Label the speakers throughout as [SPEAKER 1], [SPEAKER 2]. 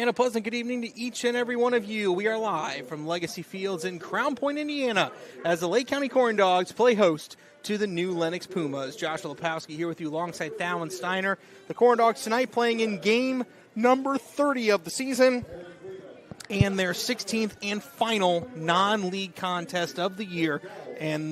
[SPEAKER 1] And a pleasant good evening to each and every one of you. We are live from Legacy Fields in Crown Point, Indiana, as the Lake County Corndogs play host to the new Lenox Pumas. Josh Lepowski here with you alongside Thalen Steiner. The Corndogs tonight playing in game number 30 of the season and their 16th and final non-league contest of the year. And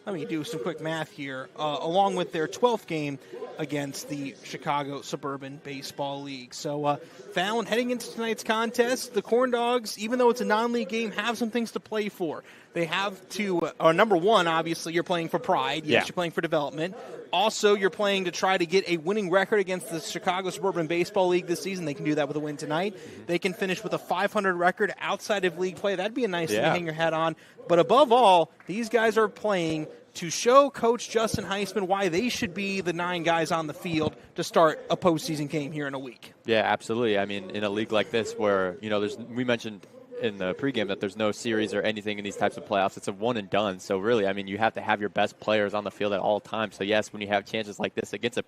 [SPEAKER 1] let me do some quick math here, along with their 12th game against the Chicago Suburban Baseball League. So, Fallon, heading into tonight's contest, the Corndogs, even though it's a non-league game, have some things to play for. They have to, number one, obviously, you're playing for pride. Yes, you're playing for development. Also, you're playing to try to get a winning record against the Chicago Suburban Baseball League this season. They can do that with a win tonight. They can finish with a 500 record outside of league play. That'd be a nice thing to hang your hat on. But above all, these guys are playing to show Coach Justin Heisman why they should be the 9 guys on the field to start a postseason game here in a week.
[SPEAKER 2] Yeah, absolutely. I mean, in a league like this where, we mentioned in the pregame that there's no series or anything in these types of playoffs. It's a one and done. So really, I mean, you have to have your best players on the field at all times. So yes, when you have chances like this against a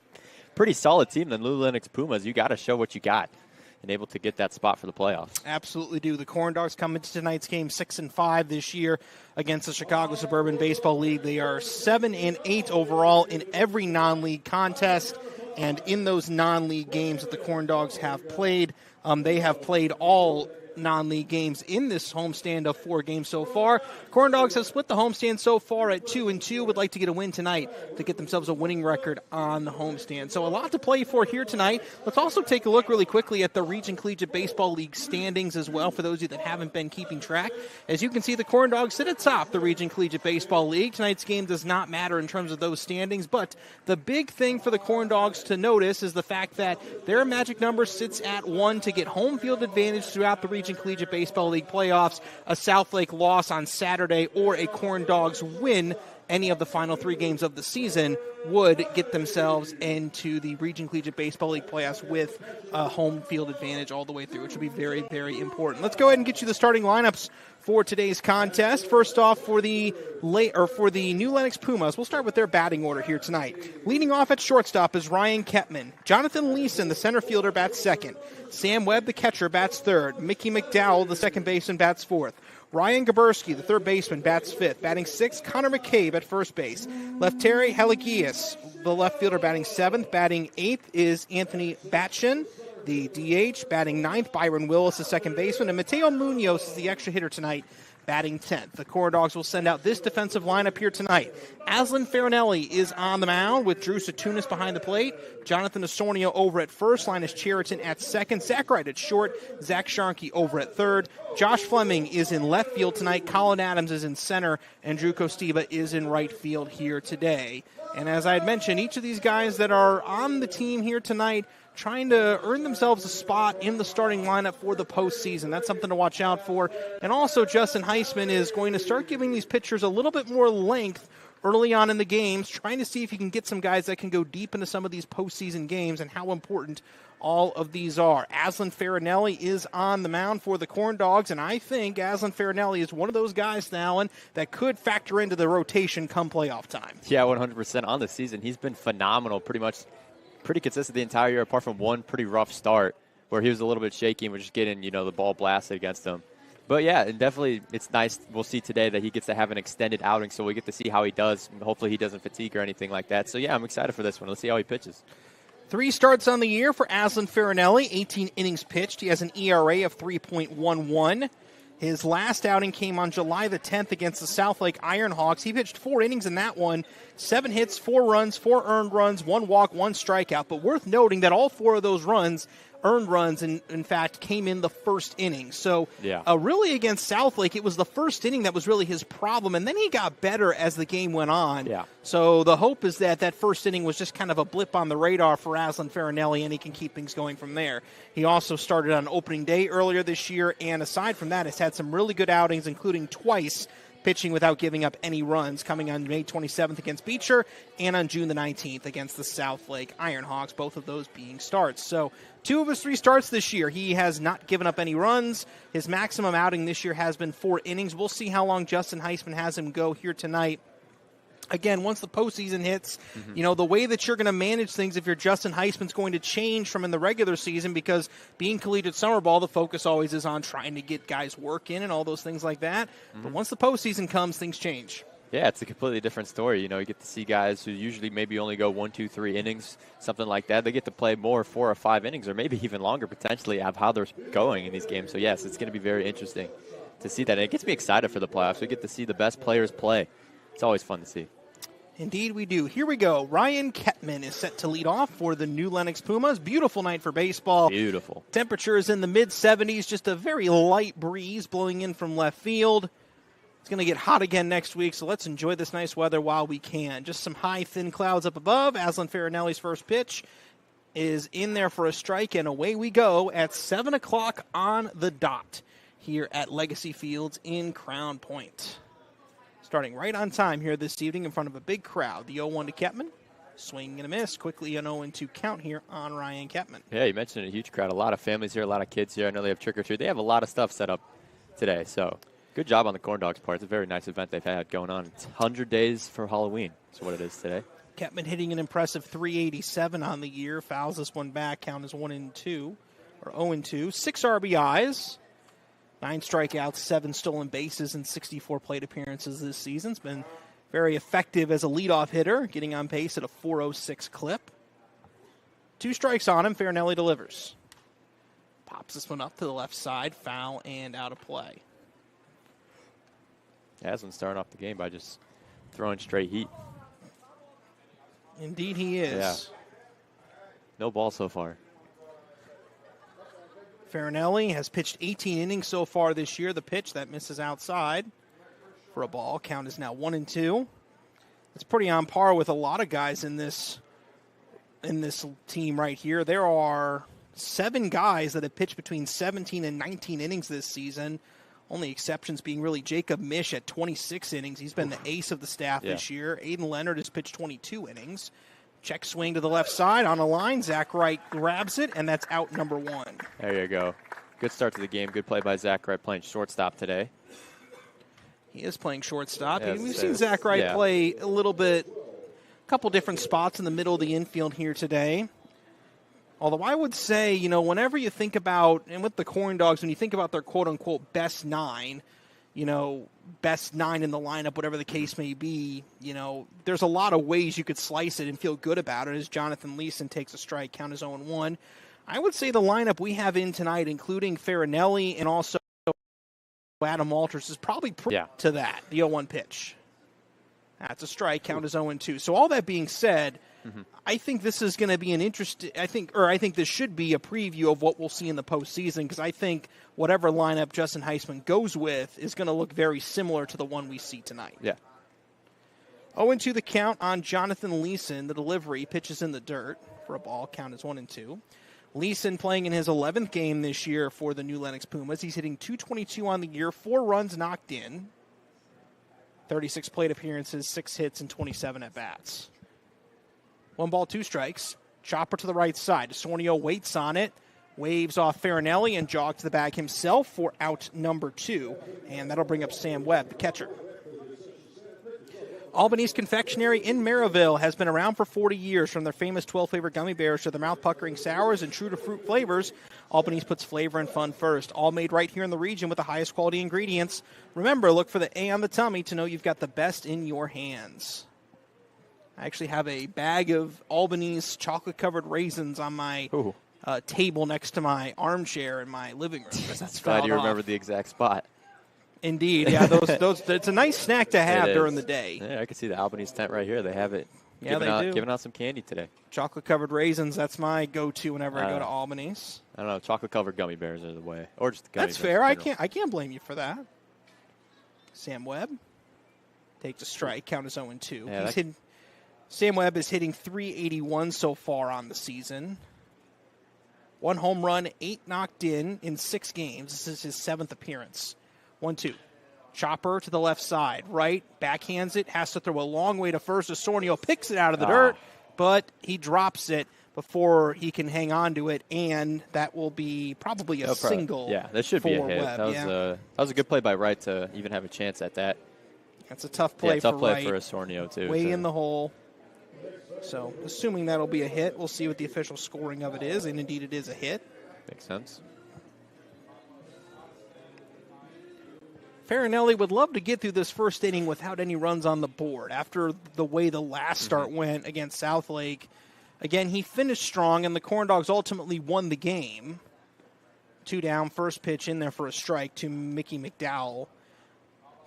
[SPEAKER 2] pretty solid team, the new Lenox Pumas, you got to show what you got and able to get that spot for the playoffs.
[SPEAKER 1] Absolutely do. The Corndogs come into tonight's game 6-5 this year against the Chicago Suburban Baseball League. They are 7-8 overall in every non-league contest. And in those non-league games that the Corndogs have played, they have played all non-league games in this homestand of 4 games so far. Corndogs have split the homestand so far at 2-2. Would like to get a win tonight to get themselves a winning record on the homestand. So a lot to play for here tonight. Let's also take a look really quickly at the Region Collegiate Baseball League standings as well for those of you that haven't been keeping track. As you can see, the Corndogs sit atop the Region Collegiate Baseball League. Tonight's game does not matter in terms of those standings, but the big thing for the Corndogs to notice is the fact that their magic number sits at 1 to get home field advantage throughout the Region Collegiate Baseball League playoffs. A Southlake loss on Saturday or a Corndogs win any of the final 3 games of the season would get themselves into the Region Collegiate Baseball League playoffs with a home field advantage all the way through, which would be very, very important. Let's go ahead and get you the starting lineups for today's contest. First off, for the new Lenox Pumas, we'll start with their batting order here tonight. Leading off at shortstop is Ryan Ketman. Jonathan Leeson, the center fielder, bats second. Sam Webb, the catcher, bats third. Mickey McDowell, the second baseman, bats fourth. Ryan Gaberski, the third baseman, bats fifth. Batting sixth, Connor McCabe at first base. Lefteri Heligius, the left fielder, batting seventh. Batting eighth is Anthony Batchin, the DH. Batting ninth, Byron Willis, the second baseman. And Mateo Munoz is the extra hitter tonight, batting 10th. The Corndogs will send out this defensive lineup here tonight. Aslan Farinelli is on the mound with Drew Satunis behind the plate. Jonathan Osornio over at first. Linus Cheriton at second. Zach Wright at short. Zach Sharkey over at third. Josh Fleming is in left field tonight. Colin Adams is in center. And Drew Kostiva is in right field here today. And as I had mentioned, each of these guys that are on the team here tonight trying to earn themselves a spot in the starting lineup for the postseason. That's something to watch out for. And also, Justin Heisman is going to start giving these pitchers a little bit more length early on in the games, trying to see if he can get some guys that can go deep into some of these postseason games and how important all of these are. Aslan Farinelli is on the mound for the Corndogs, and I think Aslan Farinelli is one of those guys now that could factor into the rotation come playoff time.
[SPEAKER 2] Yeah, 100% on the season. He's been phenomenal, pretty consistent the entire year, apart from one pretty rough start where he was a little bit shaky and was just getting, the ball blasted against him. But, yeah, and definitely it's nice. We'll see today that he gets to have an extended outing, so we get to see how he does. And hopefully he doesn't fatigue or anything like that. So, yeah, I'm excited for this one. Let's see how he pitches.
[SPEAKER 1] 3 starts on the year for Aslan Farinelli, 18 innings pitched. He has an ERA of 3.11. His last outing came on July the 10th against the Southlake Ironhawks. He pitched 4 innings in that one, 7 hits, 4 runs, 4 earned runs, 1 walk, 1 strikeout. But worth noting that all 4 of those earned runs, in fact, came in the first inning. So really against Southlake, it was the first inning that was really his problem, and then he got better as the game went on.
[SPEAKER 2] Yeah.
[SPEAKER 1] So the hope is that first inning was just kind of a blip on the radar for Aslan Farinelli, and he can keep things going from there. He also started on opening day earlier this year, and aside from that, has had some really good outings, including twice pitching without giving up any runs, coming on May 27th against Beecher and on June the 19th against the Southlake Ironhawks, both of those being starts. So 2 of his 3 starts this year, he has not given up any runs. His maximum outing this year has been 4 innings. We'll see how long Justin Heisman has him go here tonight again, once the postseason hits, the way that you're going to manage things if you're Justin Heisman's going to change from in the regular season, because being collegiate summer ball, the focus always is on trying to get guys work in and all those things like that. But once the postseason comes, things change.
[SPEAKER 2] Yeah, it's a completely different story. You get to see guys who usually maybe only go 1, 2, 3 innings, something like that. They get to play more 4 or 5 innings, or maybe even longer potentially, of how they're going in these games. So, yes, it's going to be very interesting to see that. And it gets me excited for the playoffs. We get to see the best players play. It's always fun to see.
[SPEAKER 1] Indeed we do. Here we go. Ryan Kettman is set to lead off for the new Lenox Pumas. Beautiful night for baseball.
[SPEAKER 2] Beautiful.
[SPEAKER 1] Temperature is in the mid-70s, just a very light breeze blowing in from left field. It's going to get hot again next week, so let's enjoy this nice weather while we can. Just some high, thin clouds up above. Aslan Farinelli's first pitch is in there for a strike, and away we go at 7 o'clock on the dot here at Legacy Fields in Crown Point. Starting right on time here this evening in front of a big crowd. The 0-1 to Kettman. Swing and a miss. Quickly an 0-2 count here on Ryan Kettman.
[SPEAKER 2] Yeah, you mentioned a huge crowd. A lot of families here, a lot of kids here. I know they have trick-or-treat. They have a lot of stuff set up today, so good job on the Corndogs part. It's a very nice event they've had going on. It's 100 days for Halloween. That's what it is today.
[SPEAKER 1] Kettman hitting an impressive 387 on the year. Fouls this one back. Count is 1-2 or 0-2. 6 RBIs. 9 strikeouts, 7 stolen bases, and 64 plate appearances this season. It's been very effective as a leadoff hitter, getting on pace at a 406 clip. 2 strikes on him. Farinelli delivers. Pops this one up to the left side. Foul and out of play.
[SPEAKER 2] Aslan starting off the game by just throwing straight heat.
[SPEAKER 1] Indeed he is.
[SPEAKER 2] Yeah. No ball so far.
[SPEAKER 1] Farinelli has pitched 18 innings so far this year. The pitch that misses outside for a ball. Count is now 1-2. It's pretty on par with a lot of guys in this team right here. There are 7 guys that have pitched between 17 and 19 innings this season. Only exceptions being really Jacob Mish at 26 innings. He's been the ace of the staff this year. Aiden Leonard has pitched 22 innings. Check swing to the left side on a line. Zach Wright grabs it, and that's out number 1.
[SPEAKER 2] There you go. Good start to the game. Good play by Zach Wright playing shortstop today.
[SPEAKER 1] He is playing shortstop.
[SPEAKER 2] Yes,
[SPEAKER 1] We've seen Zach Wright play a little bit, a couple different spots in the middle of the infield here today. Although I would say, whenever you think about, and with the Corndogs, when you think about their quote-unquote best 9, best 9 in the lineup, whatever the case may be, there's a lot of ways you could slice it and feel good about it as Jonathan Leeson takes a strike, count is 0-1. I would say the lineup we have in tonight, including Farinelli and also Adam Walters, is probably to that, the 0-1 pitch. That's a strike, count is 0-2. So all that being said, I think this is going to be I think this should be a preview of what we'll see in the postseason, because I think whatever lineup Justin Heisman goes with is going to look very similar to the one we see tonight.
[SPEAKER 2] Yeah.
[SPEAKER 1] 0-2 the count on Jonathan Leeson. The delivery pitches in the dirt for a ball. Count is 1-2. Leeson playing in his 11th game this year for the new Lenox Pumas. He's hitting .222 on the year, 4 runs knocked in, 36 plate appearances, 6 hits, and 27 at-bats. 1 ball, 2 strikes. Chopper to the right side. Desornio waits on it, waves off Farinelli, and jogs to the bag himself for out number 2. And that'll bring up Sam Webb, the catcher. Albany's Confectionery in Maryville has been around for 40 years. From their famous 12-flavor gummy bears to their mouth-puckering sours and true-to-fruit flavors, Albany's puts flavor and fun first. All made right here in the region with the highest quality ingredients. Remember, look for the A on the tummy to know you've got the best in your hands. I actually have a bag of Albany's chocolate-covered raisins on my table next to my armchair in my living room.
[SPEAKER 2] That's glad you remember the exact spot.
[SPEAKER 1] Indeed, yeah. Those. It's a nice snack to have during the day.
[SPEAKER 2] Yeah, I can see the Albany's tent right here. They have it.
[SPEAKER 1] Yeah, they do.
[SPEAKER 2] Giving out some candy today.
[SPEAKER 1] Chocolate-covered raisins. That's my go-to whenever I go to Albany's.
[SPEAKER 2] I don't know. Chocolate-covered gummy bears are the way, or just the gummy
[SPEAKER 1] That's
[SPEAKER 2] bears
[SPEAKER 1] fair. I can't blame you for that. Sam Webb takes a strike. Count is 0-2.
[SPEAKER 2] Yeah,
[SPEAKER 1] Sam Webb is hitting .381 so far on the season. 1 home run, 8 knocked in 6 games. This is his 7th appearance. 1-2. Chopper to the left side. Right, backhands it, has to throw a long way to first. Desornio picks it out of the dirt, but he drops it before he can hang on to it, and that will be probably a single.
[SPEAKER 2] Yeah, that should be a hit.
[SPEAKER 1] Webb.
[SPEAKER 2] That was a good play by Wright to even have a chance at that.
[SPEAKER 1] That's a tough play
[SPEAKER 2] tough
[SPEAKER 1] for
[SPEAKER 2] play
[SPEAKER 1] Wright.
[SPEAKER 2] for Osornio, too.
[SPEAKER 1] Way in the hole. So, assuming that'll be a hit, we'll see what the official scoring of it is, and indeed it is a hit.
[SPEAKER 2] Makes sense.
[SPEAKER 1] Farinelli would love to get through this first inning without any runs on the board. After the way the last start went against Southlake, again, he finished strong, and the Corndogs ultimately won the game. 2 down, first pitch in there for a strike to Mickey McDowell.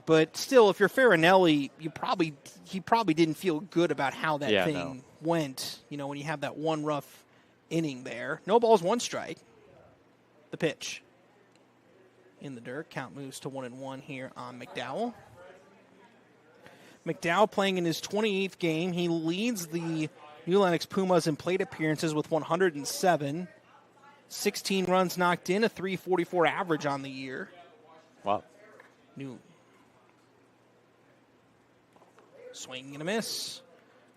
[SPEAKER 1] But still, if you're Farinelli, he probably didn't feel good about how that thing went, when you have that one rough inning there. No balls, 1 strike. The pitch. In the dirt. Count moves to 1-1 here on McDowell. McDowell playing in his 28th game. He leads the New Lenox Pumas in plate appearances with 107. 16 runs knocked in, a .344 average on the year.
[SPEAKER 2] Wow.
[SPEAKER 1] New swing and a miss.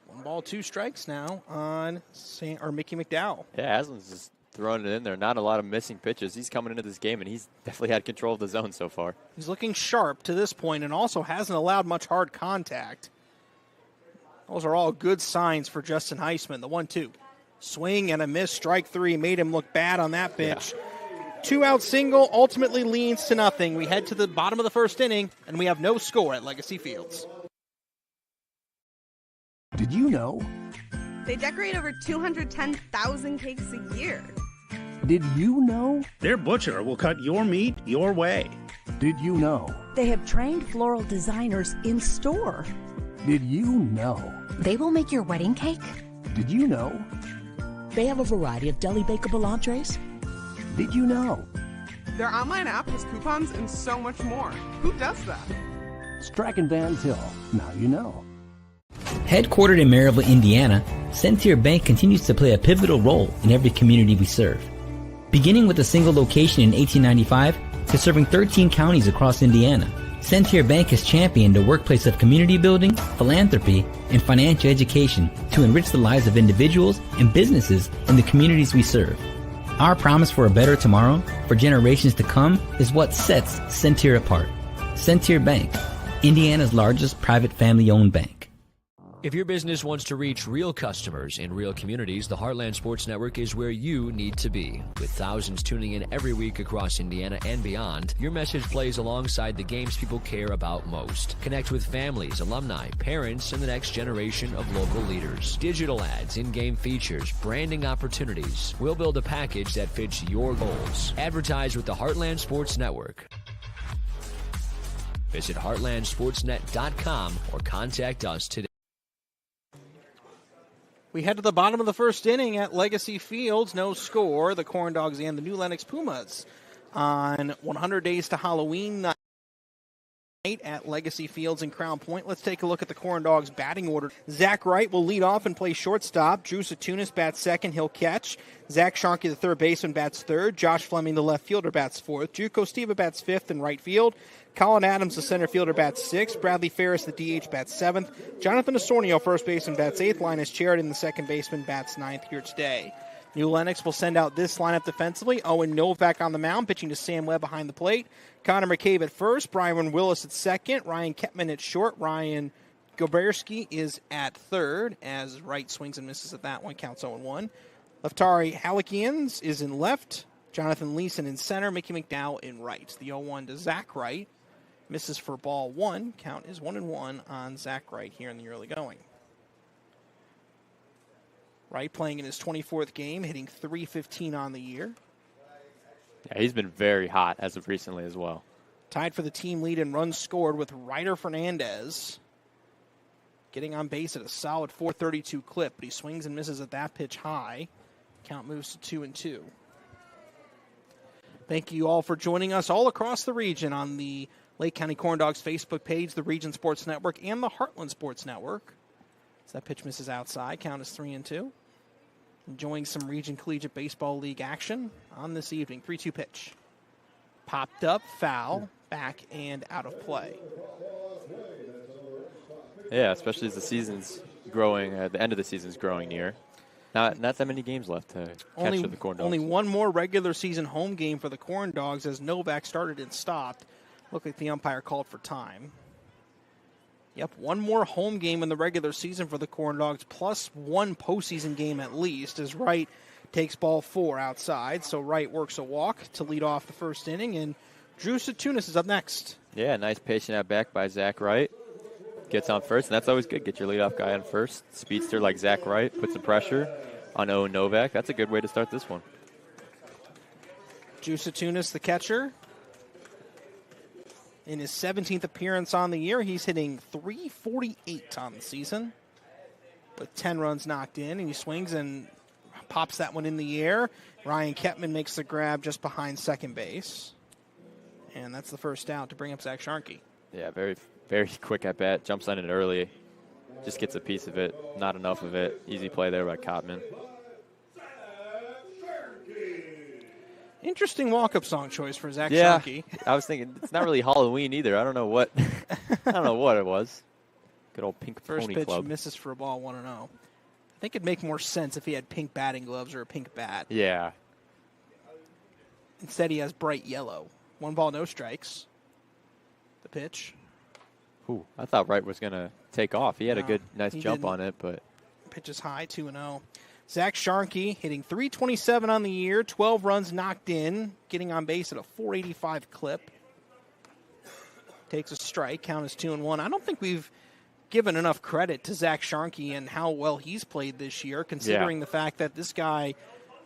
[SPEAKER 1] 1 ball, 2 strikes now on Mickey McDowell.
[SPEAKER 2] Yeah, Aslan's just throwing it in there. Not a lot of missing pitches. He's coming into this game, and he's definitely had control of the zone so far.
[SPEAKER 1] He's looking sharp to this point and also hasn't allowed much hard contact. Those are all good signs for Justin Heisman. The 1-2. Swing and a miss. Strike 3 made him look bad on that pitch. Yeah. 2-out single ultimately leads to nothing. We head to the bottom of the first inning, and we have no score at Legacy Fields.
[SPEAKER 3] Did you know?
[SPEAKER 4] They decorate over 210,000 cakes a year.
[SPEAKER 3] Did you know?
[SPEAKER 5] Their butcher will cut your meat your way.
[SPEAKER 3] Did you know?
[SPEAKER 6] They have trained floral designers in store.
[SPEAKER 3] Did you know?
[SPEAKER 7] They will make your wedding cake.
[SPEAKER 3] Did you know?
[SPEAKER 6] They have a variety of deli bakeable entrees.
[SPEAKER 3] Did you know?
[SPEAKER 8] Their online app has coupons and so much more. Who does that?
[SPEAKER 3] Strachan Van Til. Now you know.
[SPEAKER 9] Headquartered in Maryville, Indiana, Centier Bank continues to play a pivotal role in every community we serve. Beginning with a single location in 1895 to serving 13 counties across Indiana, Centier Bank has championed a workplace of community building, philanthropy, and financial education to enrich the lives of individuals and businesses in the communities we serve. Our promise for a better tomorrow for generations to come is what sets Centier apart. Centier Bank, Indiana's largest private family-owned bank.
[SPEAKER 10] If your business wants to reach real customers in real communities, the Heartland Sports Network is where you need to be. With thousands tuning in every week across Indiana and beyond, your message plays alongside the games people care about most. Connect with families, alumni, parents, and the next generation of local leaders. Digital ads, in-game features, branding opportunities. We'll build a package that fits your goals. Advertise with the Heartland Sports Network. Visit heartlandsportsnet.com or contact us today.
[SPEAKER 1] We head to the bottom of the first inning at Legacy Fields. No score. The Corndogs and the New Lenox Pumas on 100 Days to Halloween night at Legacy Fields in Crown Point. Let's take a look at the Corndogs batting order. Zach Wright will lead off and play shortstop. Drew Satunis bats second. He'll catch. Zach Schonke, the third baseman, bats third. Josh Fleming, the left fielder, bats fourth. Drew Kostiva bats fifth in right field. Colin Adams, the center fielder, bats sixth. Bradley Ferris, the DH, bats seventh. Jonathan Osornio, first baseman, bats eighth. Linus Sheridan, the second baseman, bats ninth here today. New Lenox will send out this lineup defensively. Owen Novak on the mound, pitching to Sam Webb behind the plate. Connor McCabe at first. Brian Willis at second. Ryan Ketman at short. Ryan Goberski is at third as Wright swings and misses at that one. Counts 0-1. Leftari Halikians is in left. Jonathan Leeson in center. Mickey McDowell in right. The 0-1 to Zach Wright. Misses for ball one. Count is 1-1 on Zach Wright here in the early going. Wright playing in his 24th game, hitting .315 on the year.
[SPEAKER 2] Yeah, he's been very hot as of recently as well.
[SPEAKER 1] Tied for the team lead in runs scored with Ryder Fernandez. Getting on base at a solid .432 clip, but he swings and misses at that pitch high. Count moves to 2-2. Thank you all for joining us all across the region on the Lake County Corndogs Facebook page, the Region Sports Network, and the Heartland Sports Network. As that pitch misses outside, count is 3-2. Enjoying some Region Collegiate Baseball League action on this evening. 3-2 pitch. Popped up, foul, back and out of play.
[SPEAKER 2] Yeah, especially as the season's growing, the end of the season's growing near. Not that many games left to catch for the Corndogs.
[SPEAKER 1] Only one more regular season home game for the Corndogs as Novak started and stopped. Looked like the umpire called for time. Yep, one more home game in the regular season for the Corndogs, plus one postseason game at least, as Wright takes ball 4 outside. So Wright works a walk to lead off the first inning, and Drew Satunis is up next.
[SPEAKER 2] Yeah, nice patient at back by Zach Wright. Gets on first, and that's always good. Get your leadoff guy on first. Speedster like Zach Wright, put some pressure on Owen Novak. That's a good way to start this one.
[SPEAKER 1] Drew Satunis, the catcher. In his 17th appearance on the year, he's hitting .348 on the season with 10 runs knocked in, and he swings and pops that one in the air. Ryan Kettman makes the grab just behind second base, and that's the first out to bring up Zach Sharkey.
[SPEAKER 2] Yeah, very, very quick at bat. Jumps on it early. Just gets a piece of it. Not enough of it. Easy play there by Kottman.
[SPEAKER 1] Interesting walk-up song choice for Zach
[SPEAKER 2] Yeah,
[SPEAKER 1] Sharkey.
[SPEAKER 2] I was thinking it's not really Halloween either. I don't know what. I don't know what it was. Good old Pink
[SPEAKER 1] First
[SPEAKER 2] Pony
[SPEAKER 1] pitch
[SPEAKER 2] Club.
[SPEAKER 1] misses for a ball 1-0. I think it'd make more sense if he had pink batting gloves or a pink bat.
[SPEAKER 2] Yeah.
[SPEAKER 1] Instead, he has bright yellow. 1 ball, no strikes. The pitch.
[SPEAKER 2] Ooh, I thought Wright was gonna take off. He had a good, nice jump
[SPEAKER 1] didn't.
[SPEAKER 2] on it, but
[SPEAKER 1] Pitch is high, 2-0. Zach Sharkey hitting .327 on the year, 12 runs knocked in, getting on base at a .485 clip. Takes a strike, count is 2-1. I don't think we've given enough credit to Zach Sharkey and how well he's played this year, considering the fact that this guy,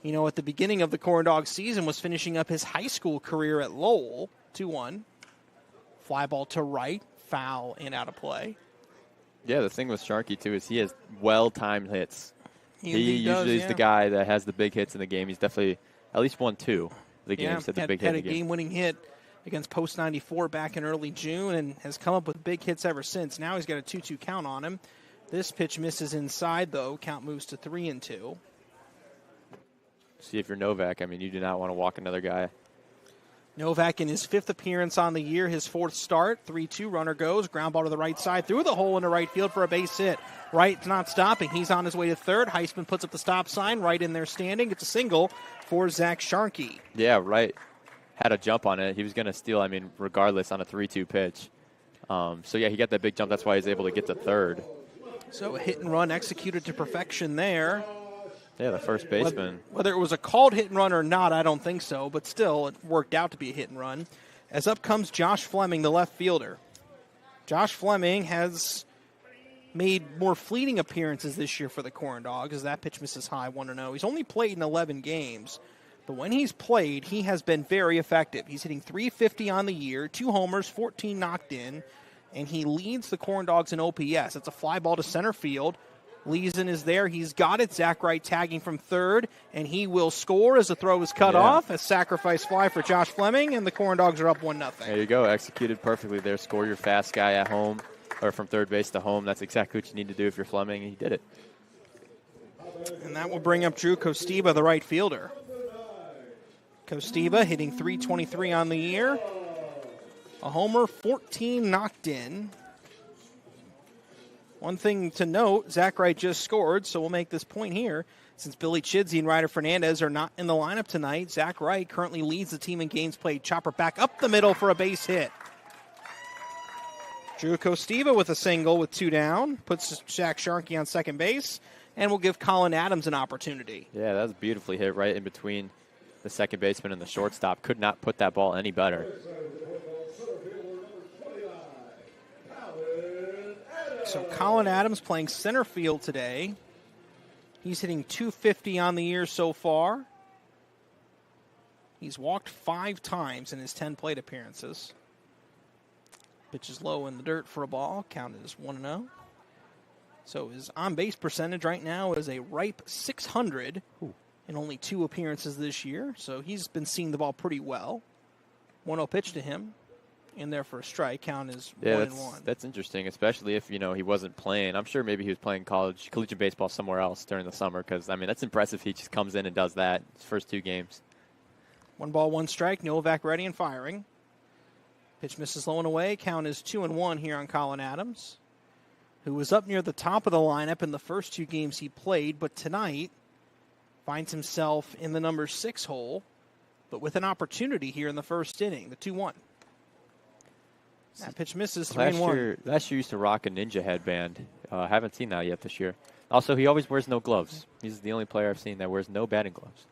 [SPEAKER 1] you know, at the beginning of the Corndogs season was finishing up his high school career at Lowell. 2-1. Fly ball to right, foul and out of play.
[SPEAKER 2] yeah, the thing with Sharkey too is he has well-timed hits. He
[SPEAKER 1] does,
[SPEAKER 2] usually is the guy that has the big hits in the game. He's definitely at least won 2 of the games at the big hit
[SPEAKER 1] had
[SPEAKER 2] in
[SPEAKER 1] a
[SPEAKER 2] the game.
[SPEAKER 1] game-winning hit against Post 94 back in early June and has come up with big hits ever since. Now he's got a 2-2 count on him. This pitch misses inside, though. Count moves to 3-2.
[SPEAKER 2] See, if you're Novak, I mean, you do not want to walk another guy.
[SPEAKER 1] Novak in his 5th appearance on the year, his 4th start. 3-2, runner goes. Ground ball to the right side, through the hole into right field for a base hit. Wright's not stopping. He's on his way to third. Heisman puts up the stop sign. Right in there standing. It's a single for Zach Sharkey.
[SPEAKER 2] Yeah, Wright had a jump on it. He was going to steal, I mean, regardless, on a 3-2 pitch. So, yeah, he got that big jump. That's why he's able to get to third.
[SPEAKER 1] So a hit and run executed to perfection there.
[SPEAKER 2] Yeah, the first baseman.
[SPEAKER 1] Whether it was a called hit and run or not, I don't think so. But still, it worked out to be a hit and run. As up comes Josh Fleming, the left fielder. Josh Fleming has made more fleeting appearances this year for the Corndogs as that pitch misses high, 1-0. He's only played in 11 games. But when he's played, he has been very effective. He's hitting .350 on the year, 2 homers, 14 knocked in, and he leads the Corndogs in OPS. It's a fly ball to center field. Leeson is there. He's got it. Zach Wright tagging from third, and he will score as the throw is cut off. A sacrifice fly for Josh Fleming, and the Corndogs are up 1-0.
[SPEAKER 2] There you go. Executed perfectly there. Score your fast guy at home, or from third base to home. That's exactly what you need to do if you're Fleming, and he did it.
[SPEAKER 1] And that will bring up Drew Kostiba, the right fielder. Kostiba hitting .323 on the year. A homer, 14 knocked in. One thing to note, Zach Wright just scored, so we'll make this point here. Since Billy Chidsey and Ryder Fernandez are not in the lineup tonight, Zach Wright currently leads the team in games played. Chopper back up the middle for a base hit. Drew Kostiba with a single with 2 down. Puts Zach Sharkey on second base, and will give Colin Adams an opportunity.
[SPEAKER 2] Yeah, that was beautifully hit right in between the second baseman and the shortstop. Could not put that ball any better.
[SPEAKER 1] So Colin Adams playing center field today. He's hitting .250 on the year so far. He's walked 5 times in his 10 plate appearances. Pitch is low in the dirt for a ball. Count is 1-0. So his on-base percentage right now is a ripe .600 in only 2 appearances this year. So he's been seeing the ball pretty well. 1-0 pitch to him. In there for a strike. Count is 1-1.
[SPEAKER 2] That's interesting, especially if, you know, he wasn't playing. I'm sure maybe he was playing collegiate baseball somewhere else during the summer because, I mean, that's impressive. He just comes in and does that his first 2 games. 1
[SPEAKER 1] ball, 1 strike. Novak ready and firing. Pitch misses low and away. Count is 2-1 here on Colin Adams, who was up near the top of the lineup in the first 2 games he played, but tonight finds himself in the number 6 hole, but with an opportunity here in the first inning, the 2-1. That pitch misses, 3-1.
[SPEAKER 2] Last year used to rock a ninja headband. Haven't seen that yet this year. Also, he always wears no gloves. He's the only player I've seen that wears no batting gloves.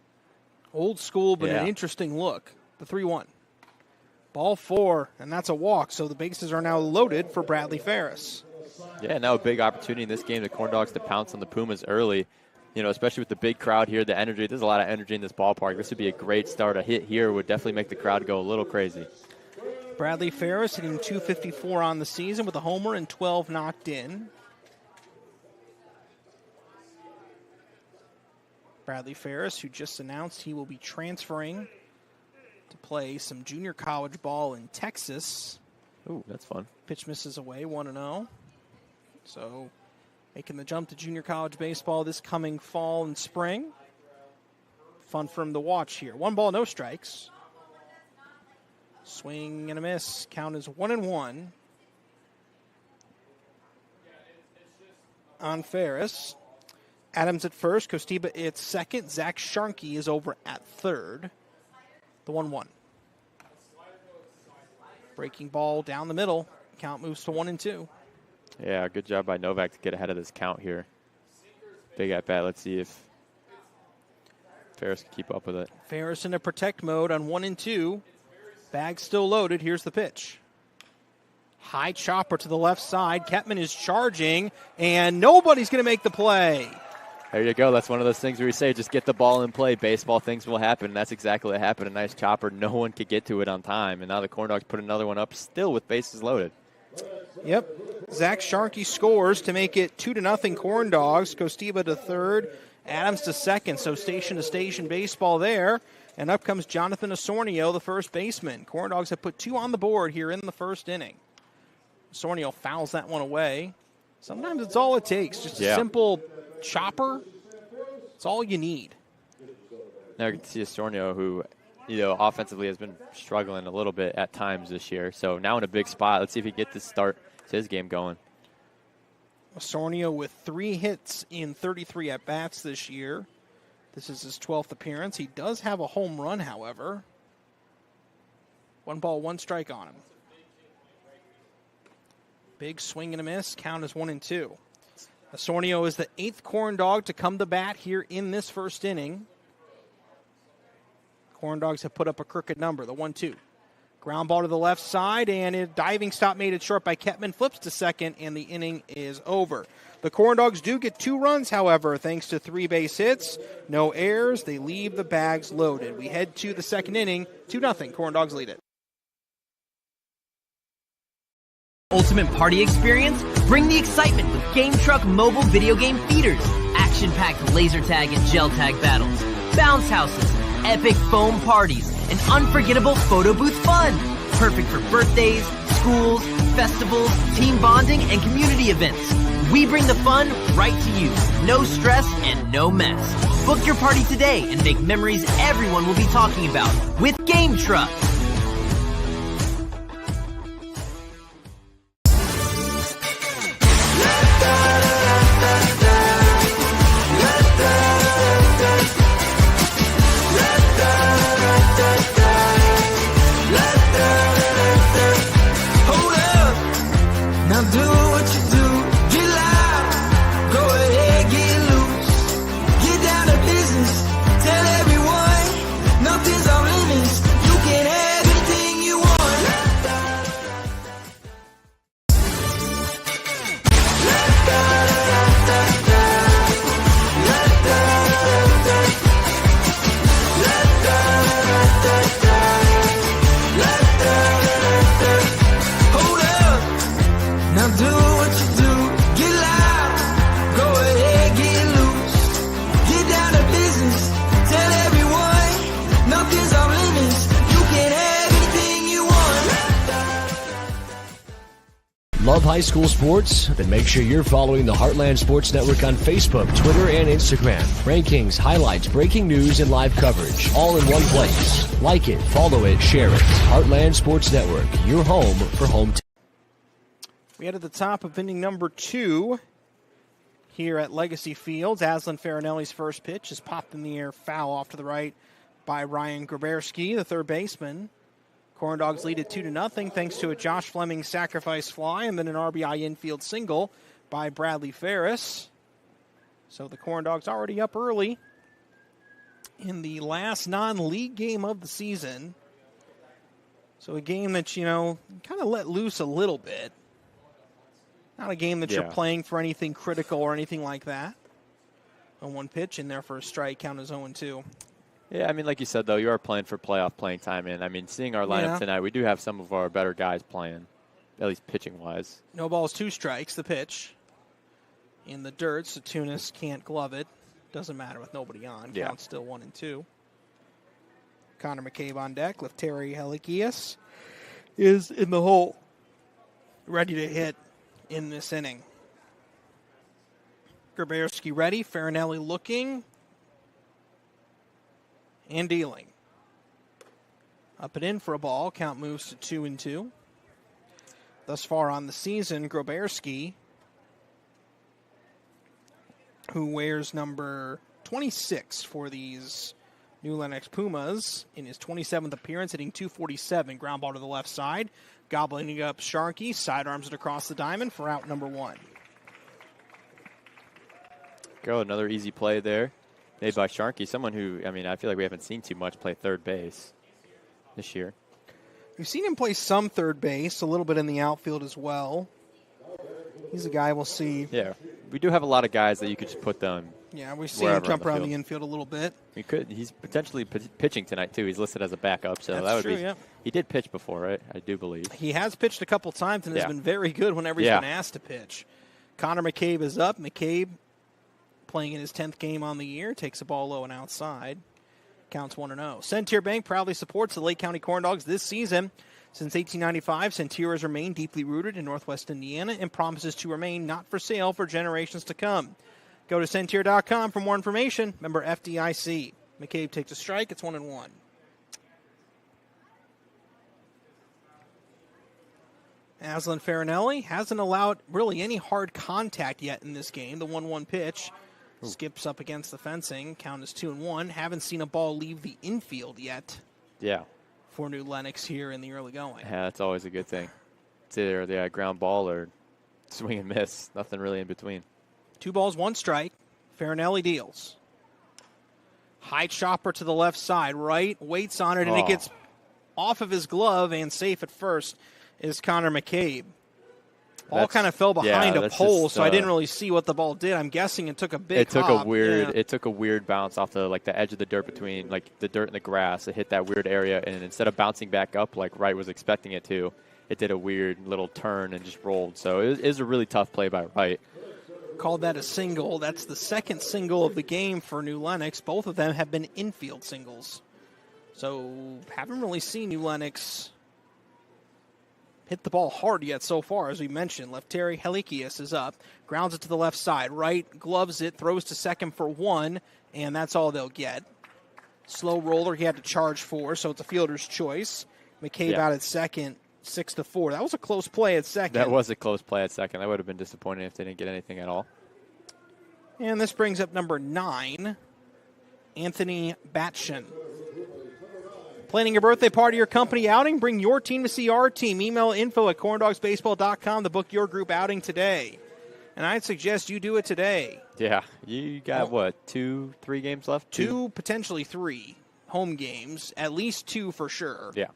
[SPEAKER 1] Old school, but an interesting look. The 3-1. Ball 4, and that's a walk, so the bases are now loaded for Bradley Ferris.
[SPEAKER 2] Yeah, now a big opportunity in this game, the Corndogs to pounce on the Pumas early. You know, especially with the big crowd here, the energy. There's a lot of energy in this ballpark. This would be a great start. A hit here would definitely make the crowd go a little crazy.
[SPEAKER 1] Bradley Ferris hitting .254 on the season with a homer and 12 knocked in. Bradley Ferris, who just announced he will be transferring to play some junior college ball in Texas.
[SPEAKER 2] Ooh, that's fun.
[SPEAKER 1] Pitch misses away, 1-0. So making the jump to junior college baseball this coming fall and spring. Fun for him to watch here. 1 ball, no strikes. Swing and a miss. Count is 1-1 on Ferris. Adams at first. Kostiba at second. Zach Sharkey is over at third. The 1-1. Breaking ball down the middle. Count moves to 1-2.
[SPEAKER 2] Yeah, good job by Novak to get ahead of this count here. Big at bat. Let's see if Ferris can keep up with it.
[SPEAKER 1] Ferris in a protect mode on 1-2. Bag still loaded. Here's the pitch. High chopper to the left side. Ketman is charging, and nobody's going to make the play.
[SPEAKER 2] There you go. That's one of those things where you say, just get the ball in play. Baseball things will happen. That's exactly what happened. A nice chopper. No one could get to it on time. And now the Corndogs put another one up, still with bases loaded.
[SPEAKER 1] Yep. Zach Sharkey scores to make it 2-0 Corndogs. Kostiba to third. Adams to second. So station-to-station baseball there. And up comes Jonathan Osornio, the first baseman. Corndogs have put 2 on the board here in the first inning. Osornio fouls that one away. Sometimes it's all it takes. Just a simple chopper. It's all you need.
[SPEAKER 2] Now you can see Osornio, who, offensively has been struggling a little bit at times this year. So now in a big spot. Let's see if he gets to his game going.
[SPEAKER 1] Osornio with 3 hits in 33 at-bats this year. This is his 12th appearance. He does have a home run, however. 1 ball, 1 strike on him. Big swing and a miss. Count is 1-2. Osornio is the 8th Corndog to come to bat here in this first inning. Corndogs have put up a crooked number, the 1-2. Ground ball to the left side, and a diving stop made it short by Ketman. Flips to second, and the inning is over. The Corndogs do get 2 runs, however, thanks to 3 base hits. No errors. They leave the bags loaded. We head to the second inning. 2-0. Corndogs lead it.
[SPEAKER 11] Ultimate party experience? Bring the excitement with Game Truck mobile video game feeders. Action-packed laser tag and gel tag battles. Bounce houses. Epic foam parties. And unforgettable photo booth fun. Perfect for birthdays, schools, festivals, team bonding, and community events. We bring the fun right to you. No stress and no mess. Book your party today and make memories everyone will be talking about with Game Truck.
[SPEAKER 10] Love high school sports? Then make sure you're following the Heartland Sports Network on Facebook, Twitter, and Instagram. Rankings, highlights, breaking news, and live coverage, all in one place. Like it, follow it, share it. Heartland Sports Network, your home for home.
[SPEAKER 1] We head to the top of inning number 2 here at Legacy Fields. Aslan Farinelli's first pitch is popped in the air, foul off to the right by Ryan Graberski, the third baseman. Corndogs lead it 2-0 thanks to a Josh Fleming sacrifice fly and then an RBI infield single by Bradley Ferris. So the Corndogs already up early in the last non-league game of the season. So a game that, kind of let loose a little bit. Not a game that you're playing for anything critical or anything like that. 1 pitch in there for a strike, count as 0-2.
[SPEAKER 2] Yeah, like you said, though, you are playing for playoff playing time. And, seeing our lineup tonight, we do have some of our better guys playing, at least pitching-wise.
[SPEAKER 1] No balls, 2 strikes, the pitch. In the dirt, so Tunis can't glove it. Doesn't matter with nobody on. Count's still 1-2. Connor McCabe on deck. Lefteri Helikias is in the hole, ready to hit in this inning. Grabarski ready. Farinelli looking and dealing. Up and in for a ball. Count moves to 2-2. Thus far on the season, Grabarski, who wears number 26 for these new Lenox Pumas in his 27th appearance, hitting .247. Ground ball to the left side. Gobbling up Sharkey. Sidearms it across the diamond for out number 1.
[SPEAKER 2] Go, another easy play there made by Sharkey. Someone who, I feel like we haven't seen too much play third base this year.
[SPEAKER 1] We've seen him play some third base, a little bit in the outfield as well. He's a guy we'll see.
[SPEAKER 2] Yeah, we do have a lot of guys that you could just put them.
[SPEAKER 1] Yeah, we see him jump around the infield a little bit.
[SPEAKER 2] He could. He's potentially pitching tonight too. He's listed as a backup, so that would
[SPEAKER 1] true,
[SPEAKER 2] be.
[SPEAKER 1] Yeah.
[SPEAKER 2] He did pitch before, right? I do believe
[SPEAKER 1] he has pitched a couple times and has been very good whenever he's been asked to pitch. Connor McCabe is up. McCabe, playing in his 10th game on the year, takes the ball low and outside. Counts 1-0. Centier Bank proudly supports the Lake County Corndogs this season. Since 1895, Centier has remained deeply rooted in Northwest Indiana and promises to remain not for sale for generations to come. Go to Centier.com for more information. Member FDIC. McCabe takes a strike. It's 1-1. Aslan Farinelli hasn't allowed really any hard contact yet in this game. The 1-1 pitch skips up against the fencing. Count is 2-1. Haven't seen a ball leave the infield yet.
[SPEAKER 2] Yeah.
[SPEAKER 1] For New Lenox here in the early going.
[SPEAKER 2] Yeah, that's always a good thing. It's either the ground ball or swing and miss. Nothing really in between.
[SPEAKER 1] 2 balls, 1 strike. Farinelli deals. High chopper to the left side. Right, waits on it, and it gets off of his glove and safe at first is Connor McCabe. Ball kind of fell behind a pole, so I didn't really see what the ball did. I'm guessing it took a big hop.
[SPEAKER 2] It took a weird bounce off the edge of the dirt between the dirt and the grass. It hit that weird area, and instead of bouncing back up like Wright was expecting it to, it did a weird little turn and just rolled. So it is a really tough play by Wright.
[SPEAKER 1] Called that a single. That's the second single of the game for New Lenox. Both of them have been infield singles. So haven't really seen New Lenox hit the ball hard yet so far, as we mentioned. Lefteri Helikias is up, grounds it to the left side. Right, gloves it, throws to second for 1, and that's all they'll get. Slow roller he had to charge for, so it's a fielder's choice. McCabe out at second, 6-4. That was a close play at second.
[SPEAKER 2] That was a close play at second. That would have been disappointing if they didn't get anything at all.
[SPEAKER 1] And this brings up number 9, Anthony Batchen. Planning your birthday party or company outing? Bring your team to see our team. Email info@corndogsbaseball.com to book your group outing today. And I'd suggest you do it today.
[SPEAKER 2] Yeah. You got, 2-3 games left?
[SPEAKER 1] 2, potentially 3 home games. At least 2 for sure.
[SPEAKER 2] Yeah.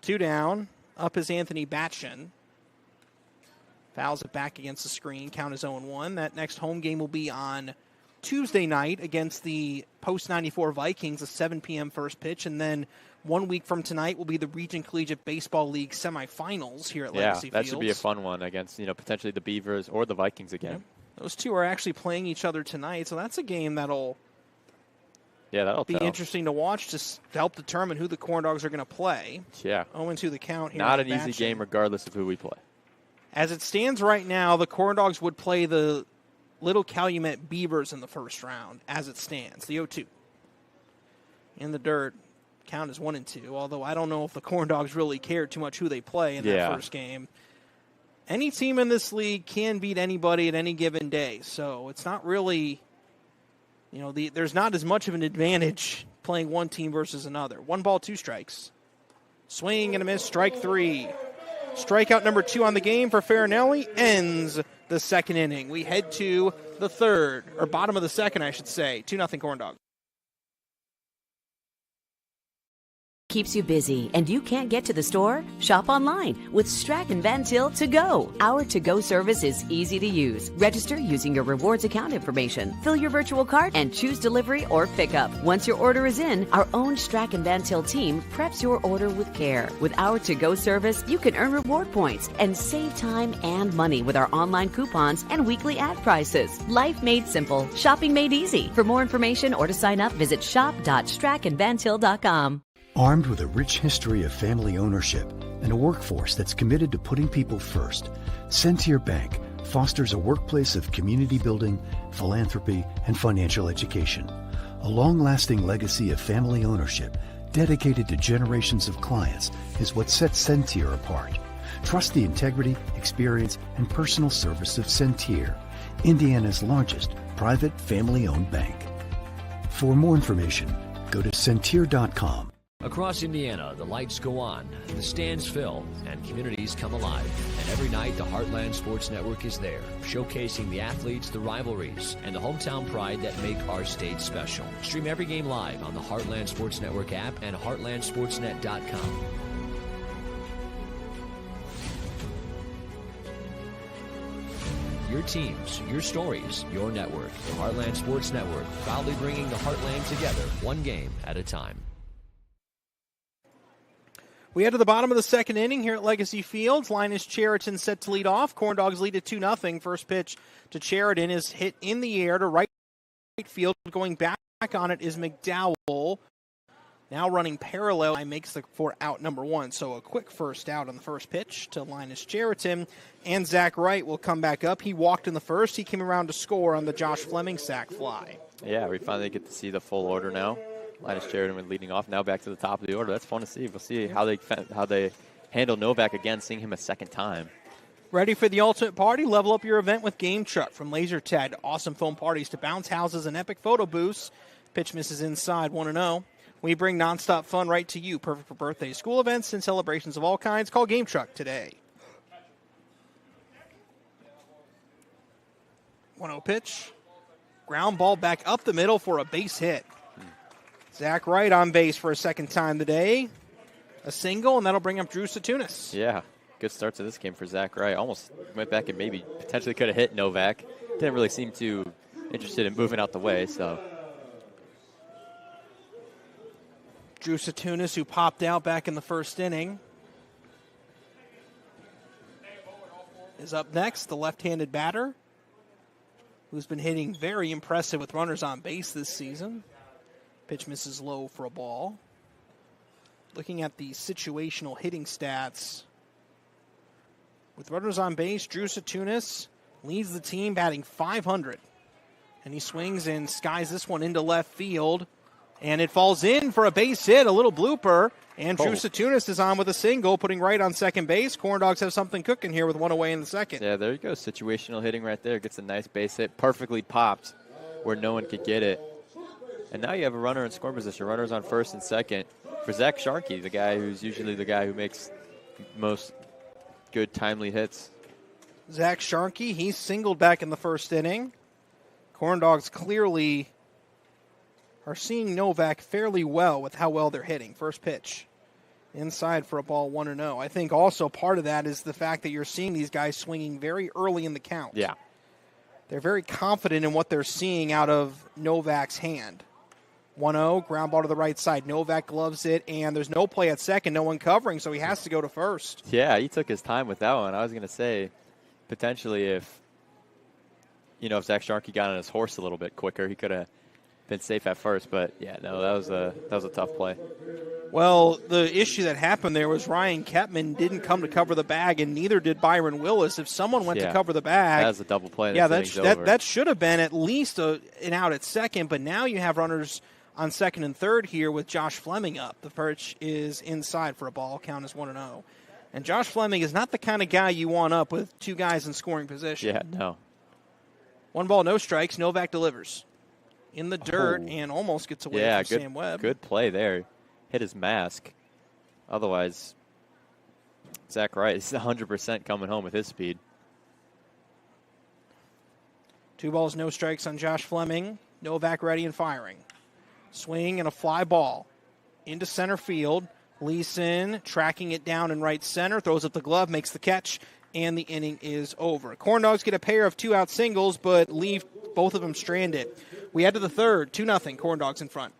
[SPEAKER 1] 2 down. Up is Anthony Batchen. Fouls it back against the screen. Count is 0-1. That next home game will be on Tuesday night against the post-94 Vikings, a 7 p.m. first pitch. And then 1 week from tonight will be the Region Collegiate Baseball League semifinals here at Legacy Fields.
[SPEAKER 2] Yeah, that should be a fun one against, potentially the Beavers or the Vikings again.
[SPEAKER 1] Yeah. Those two are actually playing each other tonight, so that's a game that'll be interesting to watch to help determine who the Corndogs are going to play.
[SPEAKER 2] Yeah.
[SPEAKER 1] 0-2 the count here.
[SPEAKER 2] Not an easy game regardless of who we play.
[SPEAKER 1] As it stands right now, the Corndogs would play the Little Calumet Beavers in the first round, as it stands, the 0-2. In the dirt, count is 1-2, although I don't know if the Corndogs really cared too much who they play in that first game. Any team in this league can beat anybody at any given day, so it's not really, there's not as much of an advantage playing one team versus another. 1 ball, 2 strikes. Swing and a miss, strike 3. Strikeout number 2 on the game for Farinelli ends the second inning. We head to the third, or bottom of the second, I should say. 2-0 Corndogs.
[SPEAKER 6] Keeps you busy and you can't get to the store? Shop online with Strachan Van Til To Go. Our to-go service is easy to use. Register using your rewards account information. Fill your virtual cart and choose delivery or pickup. Once your order is in, our own Strachan Van Til team preps your order with care. With our to-go service, you can earn reward points and save time and money with our online coupons and weekly ad prices. Life made simple. Shopping made easy. For more information or to sign up, visit shop.strachanvantil.com.
[SPEAKER 12] Armed with a rich history of family ownership and a workforce that's committed to putting people first, Centier Bank fosters a workplace of community building, philanthropy, and financial education. A long-lasting legacy of family ownership dedicated to generations of clients is what sets Centier apart. Trust the integrity, experience, and personal service of Centier, Indiana's largest private family-owned bank. For more information, go to Centier.com.
[SPEAKER 10] Across Indiana, the lights go on, the stands fill, and communities come alive. And every night, the Heartland Sports Network is there, showcasing the athletes, the rivalries, and the hometown pride that make our state special. Stream every game live on the Heartland Sports Network app and heartlandsportsnet.com. Your teams, your stories, your network. The Heartland Sports Network, proudly bringing the Heartland together, one game at a time.
[SPEAKER 1] We head to the bottom of the second inning here at Legacy Fields. Linus Cheriton set to lead off. Corndogs lead at 2-0. First pitch to Cheriton is hit in the air to right field. Going back on it is McDowell. Now running parallel, makes the for out number 1. So a quick first out on the first pitch to Linus Cheriton. And Zach Wright will come back up. He walked in the first. He came around to score on the Josh Fleming sac fly.
[SPEAKER 2] Yeah, we finally get to see the full order now. Linus Sheridan leading off, now back to the top of the order. That's fun to see. We'll see how they handle Novak again, seeing him a second time.
[SPEAKER 1] Ready for the ultimate party? Level up your event with Game Truck. From laser tag to awesome foam parties to bounce houses and epic photo booths. Pitch misses inside, 1-0. We bring nonstop fun right to you. Perfect for birthdays, school events, and celebrations of all kinds. Call Game Truck today. 1-0 pitch. Ground ball back up the middle for a base hit. Zach Wright on base for a second time today. A single, and that'll bring up Drew Satunis.
[SPEAKER 2] Yeah, good start to this game for Zach Wright. Almost went back and maybe potentially could have hit Novak. Didn't really seem too interested in moving out the way, so.
[SPEAKER 1] Drew Satunis, who popped out back in the first inning, is up next, the left-handed batter, who's been hitting very impressive with runners on base this season. Pitch misses low for a ball. Looking at the situational hitting stats. With runners on base, Drew Satunis leads the team batting .500. And he swings and skies this one into left field. And it falls in for a base hit, a little blooper. And Drew Satunis is on with a single, putting Wright on second base. Corndogs have something cooking here with one away in the second.
[SPEAKER 2] Yeah, there you go. Situational hitting right there. Gets a nice base hit. Perfectly popped where no one could get it. And now you have a runner in scoring position. Runners on first and second for Zach Sharkey, the guy who's usually the guy who makes most good timely hits.
[SPEAKER 1] Zach Sharkey, he's singled back in the first inning. Corndogs clearly are seeing Novak fairly well with how well they're hitting. First pitch inside for a ball, 1-0. I think also part of that is the fact that you're seeing these guys swinging very early in the count.
[SPEAKER 2] Yeah.
[SPEAKER 1] They're very confident in what they're seeing out of Novak's hand. 1-0, ground ball to the right side. Novak gloves it, and there's no play at second, no one covering, so he has to go to first.
[SPEAKER 2] Yeah, he took his time with that one. I was going to say, potentially if Zach Sharkey got on his horse a little bit quicker, he could have been safe at first. But, yeah, no, that was a tough play.
[SPEAKER 1] Well, the issue that happened there was Ryan Kepman didn't come to cover the bag, and neither did Byron Willis. If someone went to cover the bag.
[SPEAKER 2] That was a double play.
[SPEAKER 1] Yeah, that should have been at least an out at second, but now you have runners on second and third here with Josh Fleming up. The pitch is inside for a ball. Count is 1-0. And Josh Fleming is not the kind of guy you want up with two guys in scoring position.
[SPEAKER 2] Yeah, no.
[SPEAKER 1] 1 ball, no strikes. Novak delivers in the dirt and almost gets away from Sam Webb.
[SPEAKER 2] Good play there. Hit his mask. Otherwise, Zach Wright is 100% coming home with his speed.
[SPEAKER 1] 2 balls, no strikes on Josh Fleming. Novak ready and firing. Swing and a fly ball into center field. Leeson tracking it down in right center, throws up the glove, makes the catch, and the inning is over. Corndogs get a pair of 2-out singles, but leave both of them stranded. We head to the third, 2-0, Corndogs in front.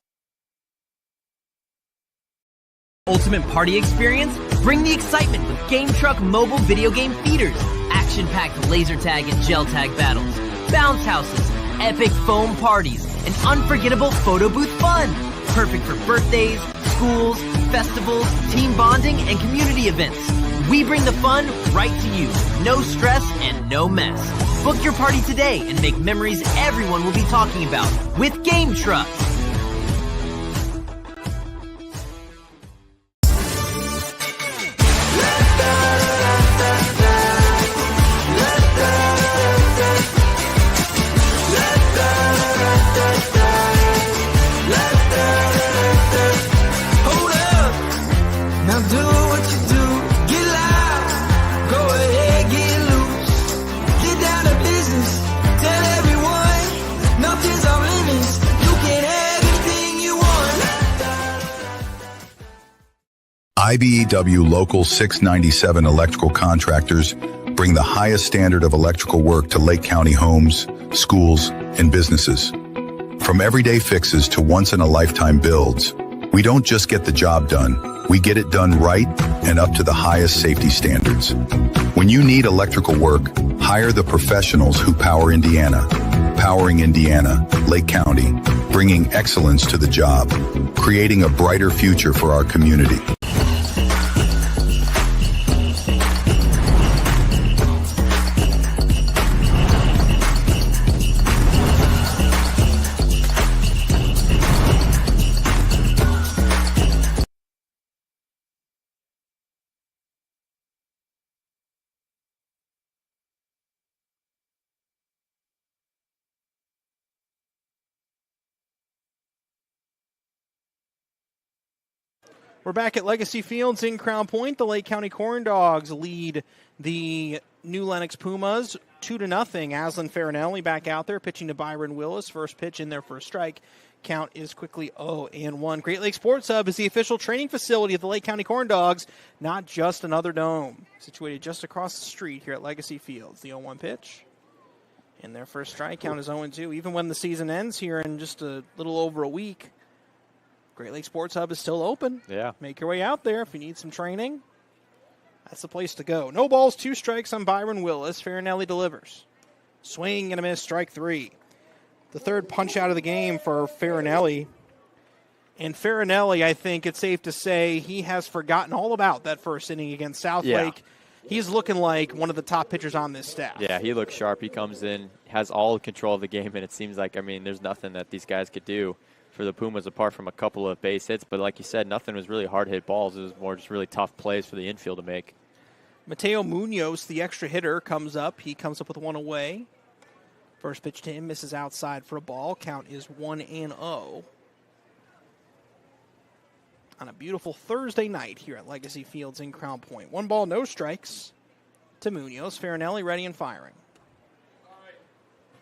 [SPEAKER 11] Ultimate party experience? Bring the excitement with Game Truck mobile video game feeders. Action-packed laser tag and gel tag battles, bounce houses, epic foam parties, and unforgettable photo booth fun. Perfect for birthdays, schools, festivals, team bonding, and community events. We bring the fun right to you. No stress and no mess. Book your party today and make memories everyone will be talking about with Game Truck.
[SPEAKER 13] IBEW Local 697 electrical contractors bring the highest standard of electrical work to Lake County homes, schools, and businesses. From everyday fixes to once-in-a-lifetime builds, we don't just get the job done, we get it done right and up to the highest safety standards. When you need electrical work, hire the professionals who power Indiana. Powering Indiana, Lake County, bringing excellence to the job, creating a brighter future for our community.
[SPEAKER 1] We're back at Legacy Fields in Crown Point. The Lake County Corndogs lead the new Lenox Pumas 2-0. Aslan Farinelli back out there pitching to Byron Willis. First pitch in there for a strike. Count is quickly 0-1. Great Lakes Sports Hub is the official training facility of the Lake County Corndogs, not just another dome. Situated just across the street here at Legacy Fields. The 0-1 pitch. And their first strike count is 0-2. Even when the season ends here in just a little over a week, Great Lakes Sports Hub is still open.
[SPEAKER 2] Yeah.
[SPEAKER 1] Make your way out there if you need some training. That's the place to go. No balls, 2 strikes on Byron Willis. Farinelli delivers. Swing and a miss, strike 3. The third punch out of the game for Farinelli. And Farinelli, I think it's safe to say, he has forgotten all about that first inning against Southlake. He's looking like one of the top pitchers on this staff.
[SPEAKER 2] Yeah, he looks sharp. He comes in, has all control of the game, and it seems like, there's nothing that these guys could do for the Pumas apart from a couple of base hits. But like you said, nothing was really hard-hit balls. It was more just really tough plays for the infield to make.
[SPEAKER 1] Mateo Munoz, the extra hitter, comes up. He comes up with one away. First pitch to him, misses outside for a ball. Count is 1-0. On a beautiful Thursday night here at Legacy Fields in Crown Point. 1 ball, no strikes to Munoz. Farinelli ready and firing.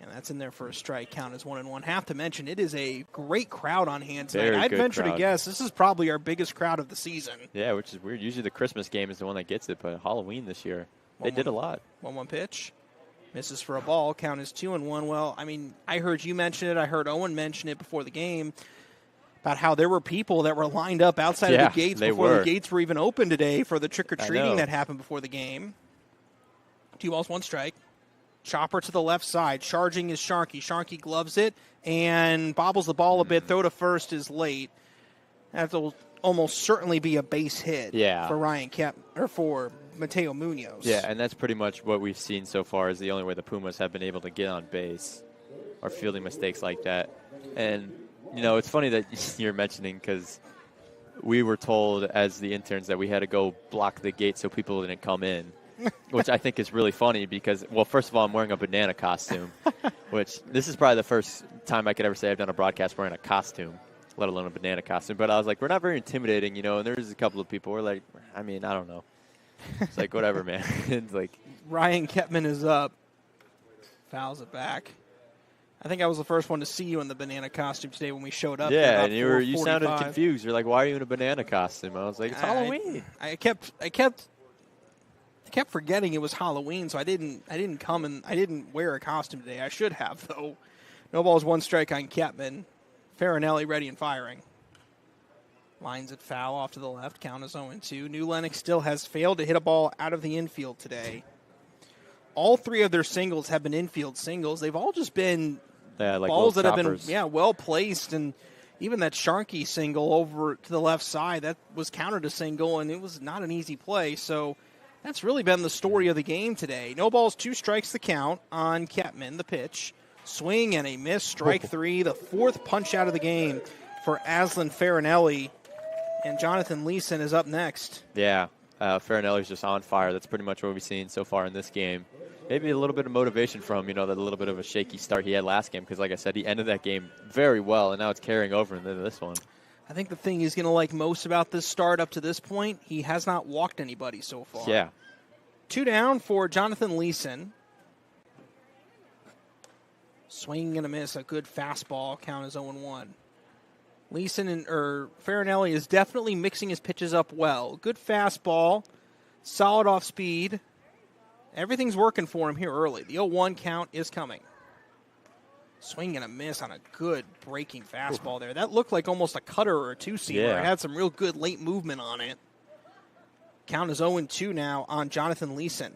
[SPEAKER 1] And that's in there for a strike. Count is 1-1. Have to mention, it is a great crowd on hand tonight.
[SPEAKER 2] Very
[SPEAKER 1] I'd venture
[SPEAKER 2] crowd.
[SPEAKER 1] to guess this is probably our biggest crowd of the season.
[SPEAKER 2] Yeah, which is weird. Usually the Christmas game is the one that gets it, but Halloween this year, they did a lot.
[SPEAKER 1] 1-1 pitch. Misses for a ball. Count is 2-1. Well, I heard you mention it. I heard Owen mention it before the game about how there were people that were lined up outside of the gates before the gates were even open today for the trick-or-treating that happened before the game. 2 balls, 1 strike. Chopper to the left side. Charging is Sharkey. Sharkey gloves it and bobbles the ball a bit. Throw to first is late. That will almost certainly be a base hit for Ryan Kemp, or for Mateo Munoz.
[SPEAKER 2] Yeah, and that's pretty much what we've seen so far is the only way the Pumas have been able to get on base are fielding mistakes like that. And, it's funny that you're mentioning because we were told as the interns that we had to go block the gate so people didn't come in. Which I think is really funny because, well, first of all, I'm wearing a banana costume, which this is probably the first time I could ever say I've done a broadcast wearing a costume. let alone a banana costume. But I was like, we're not very intimidating, you know, and there's a couple of people who are like, I mean, I don't know. It's like, whatever, man. It's like
[SPEAKER 1] Ryan Ketman is up. Fouls it back. I think I was the first one to see you in the banana costume today when we showed up.
[SPEAKER 2] Yeah, and you sounded confused. You're like, why are you in a banana costume? I was like, it's Halloween.
[SPEAKER 1] I kept forgetting it was Halloween, so I didn't come and I didn't wear a costume today. I should have, though. No balls, one strike on Ketman. Farinelli ready and firing. Lines it foul off to the left. Count is 0-2. New Lenox still has failed to hit a ball out of the infield today. All three of their singles have been infield singles. They've all just been
[SPEAKER 2] like
[SPEAKER 1] balls that
[SPEAKER 2] choppers.
[SPEAKER 1] have been well placed, and even that Sharkey single over to the left side, that was countered a single, and it was not an easy play. So that's really been the story of the game today. No balls, 2 strikes the count on Ketman, the pitch. Swing and a miss, strike 3, the 4th punch out of the game for Aslan Farinelli. And Jonathan Leeson is up next.
[SPEAKER 2] Yeah, Farinelli's just on fire. That's pretty much what we've seen so far in this game. Maybe a little bit of motivation from, that little bit of a shaky start he had last game because, like I said, he ended that game very well, and now it's carrying over into this one.
[SPEAKER 1] I think the thing he's going to like most about this start up to this point, he has not walked anybody so far.
[SPEAKER 2] Yeah.
[SPEAKER 1] 2 down for Jonathan Leeson. Swing and a miss, a good fastball. Count is 0-1. Leeson Farinelli is definitely mixing his pitches up well. Good fastball, solid off speed. Everything's working for him here early. The 0-1 count is coming. Swing and a miss on a good breaking fastball there. That looked like almost a cutter or a two-seamer.
[SPEAKER 2] Yeah.
[SPEAKER 1] It had some real good late movement on it. Count is 0-2 now on Jonathan Leeson.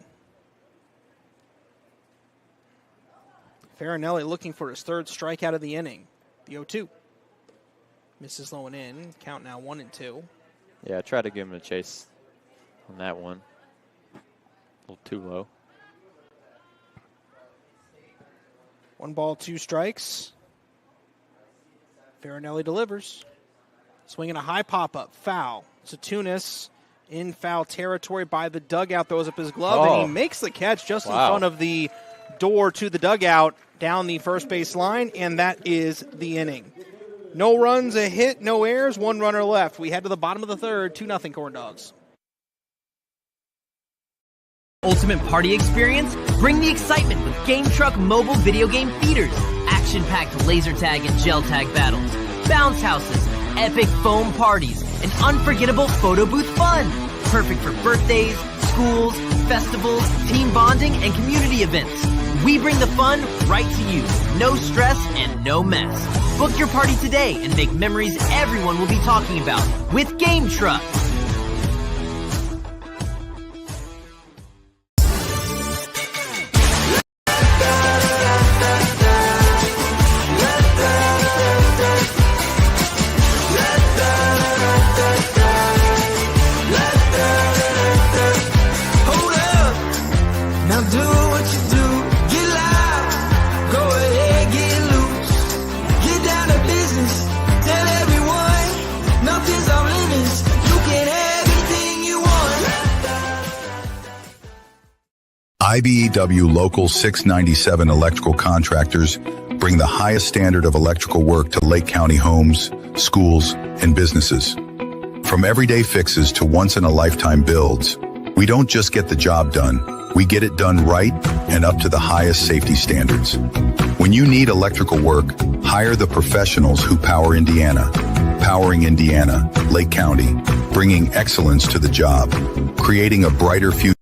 [SPEAKER 1] Farinelli looking for his 3rd strikeout of the inning. The 0-2. Misses low and in. Count now 1-2.
[SPEAKER 2] Yeah, I tried to give him a chase on that one. A little too low.
[SPEAKER 1] 1 ball, 2 strikes. Farinelli delivers. Swinging a high pop-up. Foul. Satunis in foul territory by the dugout. Throws up his glove, and he makes the catch just in front of the door to the dugout down the first base line, and that is the inning. No runs, a hit, no errors, 1 runner left. We head to the bottom of the 3rd, 2-0 Corndogs.
[SPEAKER 11] Ultimate party experience? Bring the excitement with Game Truck mobile video game theaters. Action-packed laser tag and gel tag battles, bounce houses, epic foam parties, and unforgettable photo booth fun. Perfect for birthdays, schools, festivals, team bonding, and community events. We bring the fun right to you. No stress and no mess. Book your party today and make memories everyone will be talking about with Game Truck.
[SPEAKER 13] IBEW Local 697 electrical contractors bring the highest standard of electrical work to Lake County homes, schools, and businesses. From everyday fixes to once-in-a-lifetime builds, we don't just get the job done, we get it done right and up to the highest safety standards. When you need electrical work, hire the professionals who power Indiana. Powering Indiana, Lake County, bringing excellence to the job, creating a brighter future.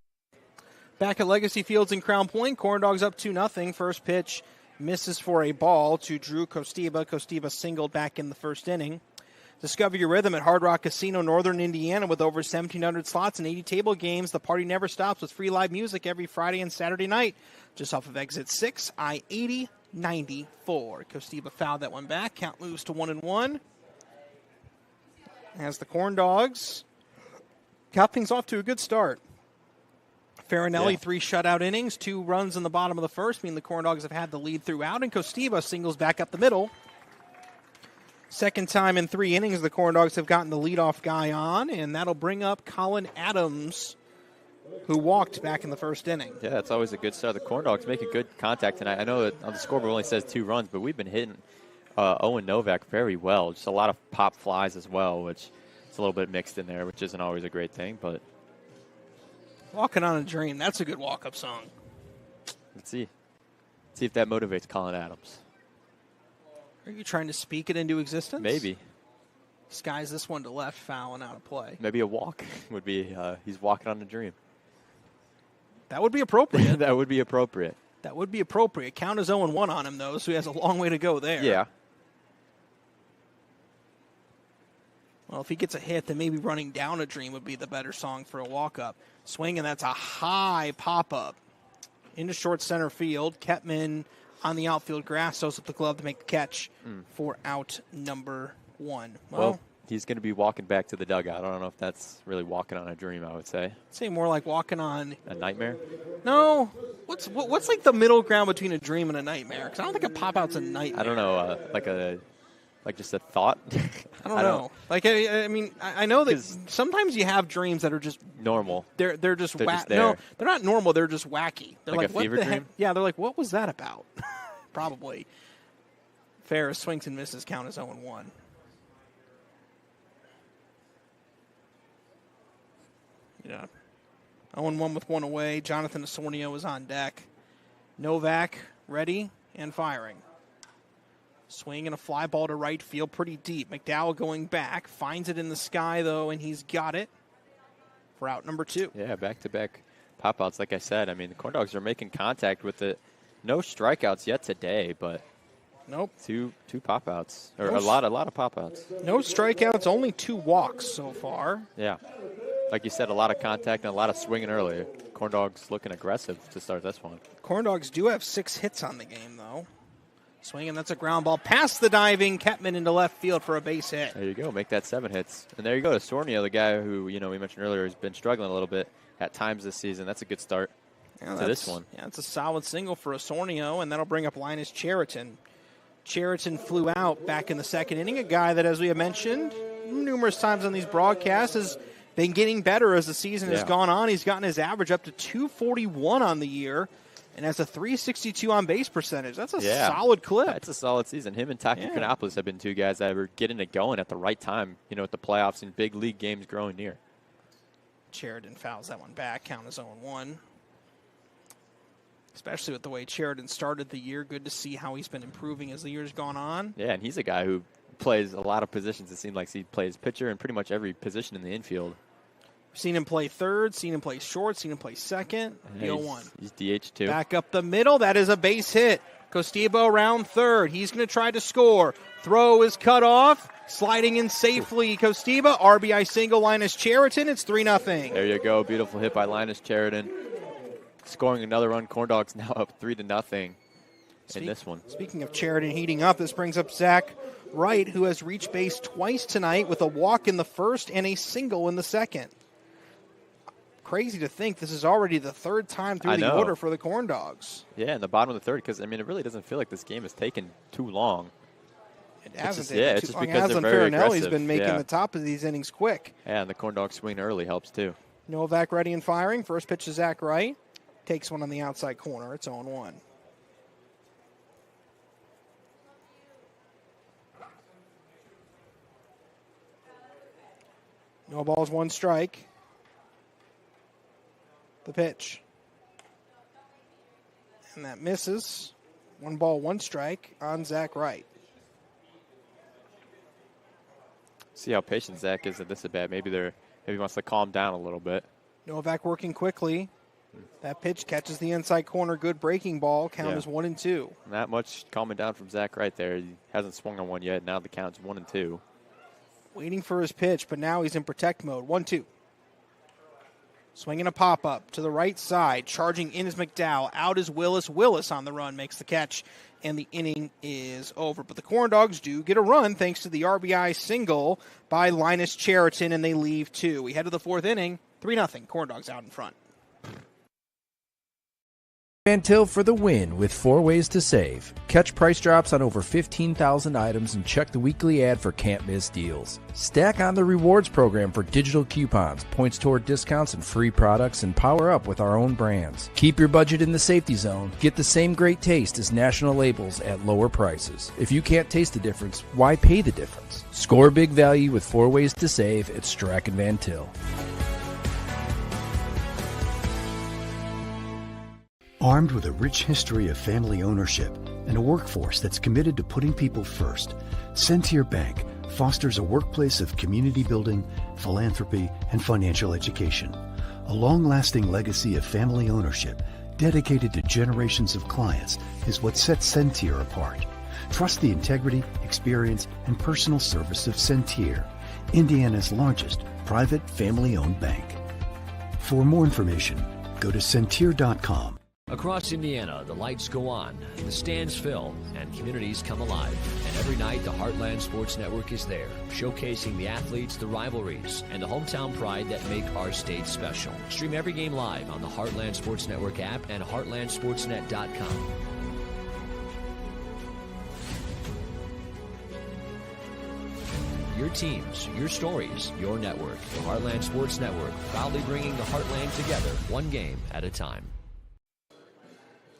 [SPEAKER 1] Back at Legacy Fields in Crown Point, Corndogs up 2-0. First pitch misses for a ball to Drew Costiba. Costiba singled back in the first inning. Discover your rhythm at Hard Rock Casino, Northern Indiana, with over 1,700 slots and 80 table games. The party never stops with free live music every Friday and Saturday night. Just off of exit 6, I-80, 94. Costiba fouled that one back. Count moves to 1-1. As the Corndogs got things off to a good start. Farinelli, 3 shutout innings, 2 runs in the bottom of the first, meaning the Corndogs have had the lead throughout, and Costiba singles back up the middle. Second time in 3 innings, the Corndogs have gotten the leadoff guy on, and that'll bring up Colin Adams, who walked back in the first inning.
[SPEAKER 2] Yeah, it's always a good start. The Corndogs making good contact tonight. I know that on the scoreboard only says 2 runs, but we've been hitting Owen Novak very well. Just a lot of pop flies as well, which is a little bit mixed in there, which isn't always a great thing. But
[SPEAKER 1] Walking on a Dream, that's a good walk-up song.
[SPEAKER 2] let's see. See if that motivates Colin Adams.
[SPEAKER 1] Are you trying to speak it into existence?
[SPEAKER 2] Maybe.
[SPEAKER 1] Skies this one to left, foul and out of play.
[SPEAKER 2] Maybe a walk would be, he's walking on a dream.
[SPEAKER 1] That would be appropriate.
[SPEAKER 2] That would be appropriate.
[SPEAKER 1] That would be appropriate. Count as 0-1 on him, though, so he has a long way to go there.
[SPEAKER 2] Yeah.
[SPEAKER 1] Well, if he gets a hit, then maybe Running Down a Dream would be the better song for a walk-up. Swing, and that's a high pop-up. Into short center field. Kettman on the outfield grass, throws up the glove to make the catch for out number 1.
[SPEAKER 2] Well, he's going to be walking back to the dugout. I don't know if that's really walking on a dream, I would say.
[SPEAKER 1] I'd say more like walking on...
[SPEAKER 2] A nightmare?
[SPEAKER 1] No. What's like the middle ground between a dream and a nightmare? Because I don't think a pop-out's a nightmare.
[SPEAKER 2] I don't know, like just a thought?
[SPEAKER 1] I don't know. Like, I mean, I know that sometimes you have dreams that are just
[SPEAKER 2] normal.
[SPEAKER 1] They're just
[SPEAKER 2] just there.
[SPEAKER 1] No, they're not normal. They're just wacky. They're
[SPEAKER 2] like a
[SPEAKER 1] what
[SPEAKER 2] fever
[SPEAKER 1] the
[SPEAKER 2] dream?
[SPEAKER 1] heck? Yeah, they're like, what was that about? Probably. Ferris swings and misses. Count as 0-1. Yeah. 0-1 with one away. Jonathan Osornio is on deck. Novak ready and firing. Swing and a fly ball to right field, pretty deep. McDowell going back, finds it in the sky, though, and he's got it for out number 2.
[SPEAKER 2] Yeah, back-to-back pop-outs, like I said. I mean, the Corndogs are making contact with it. No strikeouts yet today, but
[SPEAKER 1] nope,
[SPEAKER 2] two pop-outs, or a lot of pop-outs.
[SPEAKER 1] No strikeouts, only 2 walks so far.
[SPEAKER 2] Yeah. Like you said, a lot of contact and a lot of swinging earlier. Corndogs looking aggressive to start this one.
[SPEAKER 1] Corndogs do have 6 hits on the game, though. Swing, and that's a ground ball past the diving Kettman into left field for a base hit.
[SPEAKER 2] There you go. Make that 7 hits. And there you go. Osornio, the guy who, we mentioned earlier, has been struggling a little bit at times this season. That's a good start to this one.
[SPEAKER 1] Yeah, it's a solid single for Osornio, and that'll bring up Linus Cheriton. Cheriton flew out back in the second inning, a guy that, as we have mentioned numerous times on these broadcasts, has been getting better as the season has gone on. He's gotten his average up to 241 on the year. And has a 362 on base percentage. That's a solid clip.
[SPEAKER 2] That's a solid season. Him and Taki Kanopoulos have been 2 guys that were getting it going at the right time, at the playoffs and big league games growing near.
[SPEAKER 1] Cheriton fouls that one back. Count is 0-1. Especially with the way Cheriton started the year. Good to see how he's been improving as the year's gone on.
[SPEAKER 2] Yeah, and he's a guy who plays a lot of positions. It seems like he plays pitcher in pretty much every position in the infield.
[SPEAKER 1] Seen him play third, seen him play short, seen him play second.
[SPEAKER 2] Yeah,
[SPEAKER 1] 0-1.
[SPEAKER 2] He's DH too.
[SPEAKER 1] Back up the middle. That is a base hit. Costibo around third. He's going to try to score. Throw is cut off. Sliding in safely. Costiba. RBI single. Linus Cheriton. It's 3-0.
[SPEAKER 2] There you go. Beautiful hit by Linus Cheriton. Scoring another run. Corndogs now up 3-0 in this one.
[SPEAKER 1] Speaking of Cheriton heating up, this brings up Zach Wright, who has reached base twice tonight with a walk in the first and a single in the second. Crazy to think this is already the 3rd time through the order for the Corndogs.
[SPEAKER 2] Yeah, in the bottom of the 3rd, because, it really doesn't feel like this game has taken too long.
[SPEAKER 1] It hasn't.
[SPEAKER 2] It's just because they're very aggressive.
[SPEAKER 1] He's been making the top of these innings quick.
[SPEAKER 2] Yeah, and the Corndogs swing early helps too.
[SPEAKER 1] Novak ready and firing. First pitch to Zach Wright. Takes one on the outside corner. It's 0-1. No balls, 1 strike. The pitch. And that misses. 1 ball, 1 strike on Zach Wright.
[SPEAKER 2] See how patient Zach is at this at bat. Maybe he wants to calm down a little bit.
[SPEAKER 1] Novak working quickly. That pitch catches the inside corner. Good breaking ball. Count is 1-2.
[SPEAKER 2] Not much calming down from Zach right there. He hasn't swung on one yet. Now the count's 1-2.
[SPEAKER 1] Waiting for his pitch, but now he's in protect mode. 1-2. Swinging a pop-up to the right side. Charging in is McDowell. Out is Willis. Willis on the run makes the catch, and the inning is over. But the Corndogs do get a run thanks to the RBI single by Linus Cheriton, and they leave 2. We head to the 4th inning. 3-0. Corndogs out in front.
[SPEAKER 14] Van Til for the win with 4 ways to save. Catch price drops on over 15,000 items and check the weekly ad for can't miss deals. Stack on the rewards program for digital coupons, points toward discounts and free products, and power up with our own brands. Keep your budget in the safety zone. Get the same great taste as national labels at lower prices. If you can't taste the difference, why pay the difference? Score big value with 4 ways to save at Strack & Van Til.
[SPEAKER 12] Armed with a rich history of family ownership and a workforce that's committed to putting people first, Centier Bank fosters a workplace of community building, philanthropy, and financial education. A long-lasting legacy of family ownership dedicated to generations of clients is what sets Centier apart. Trust the integrity, experience, and personal service of Centier, Indiana's largest private family-owned bank. For more information, go to Centier.com.
[SPEAKER 10] Across Indiana, the lights go on, the stands fill, and communities come alive. And every night, the Heartland Sports Network is there, showcasing the athletes, the rivalries, and the hometown pride that make our state special. Stream every game live on the Heartland Sports Network app and heartlandsportsnet.com. Your teams, your stories, your network. The Heartland Sports Network, proudly bringing the Heartland together, one game at a time.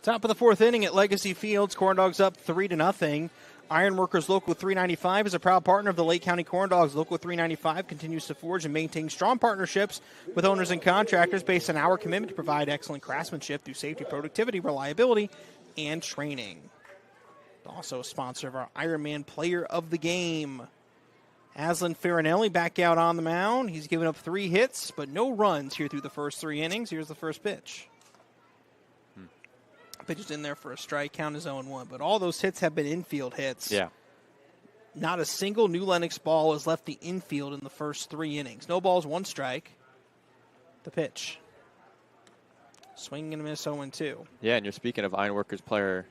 [SPEAKER 1] Top of the 4th inning at Legacy Fields. Corndogs up 3-0. Ironworkers Local 395 is a proud partner of the Lake County Corndogs. Local 395 continues to forge and maintain strong partnerships with owners and contractors based on our commitment to provide excellent craftsmanship through safety, productivity, reliability, and training. Also a sponsor of our Ironman Player of the Game. Aslan Farinelli back out on the mound. He's given up 3 hits, but no runs here through the first 3 innings. Here's the first pitch. Pitch is in there for a strike. Count is 0-1. But all those hits have been infield hits.
[SPEAKER 2] Yeah.
[SPEAKER 1] Not a single New Lenox ball has left the infield in the first 3 innings. No balls, 1 strike. The pitch. Swing and a miss, 0-2.
[SPEAKER 2] Yeah, and you're speaking of Ironworkers player,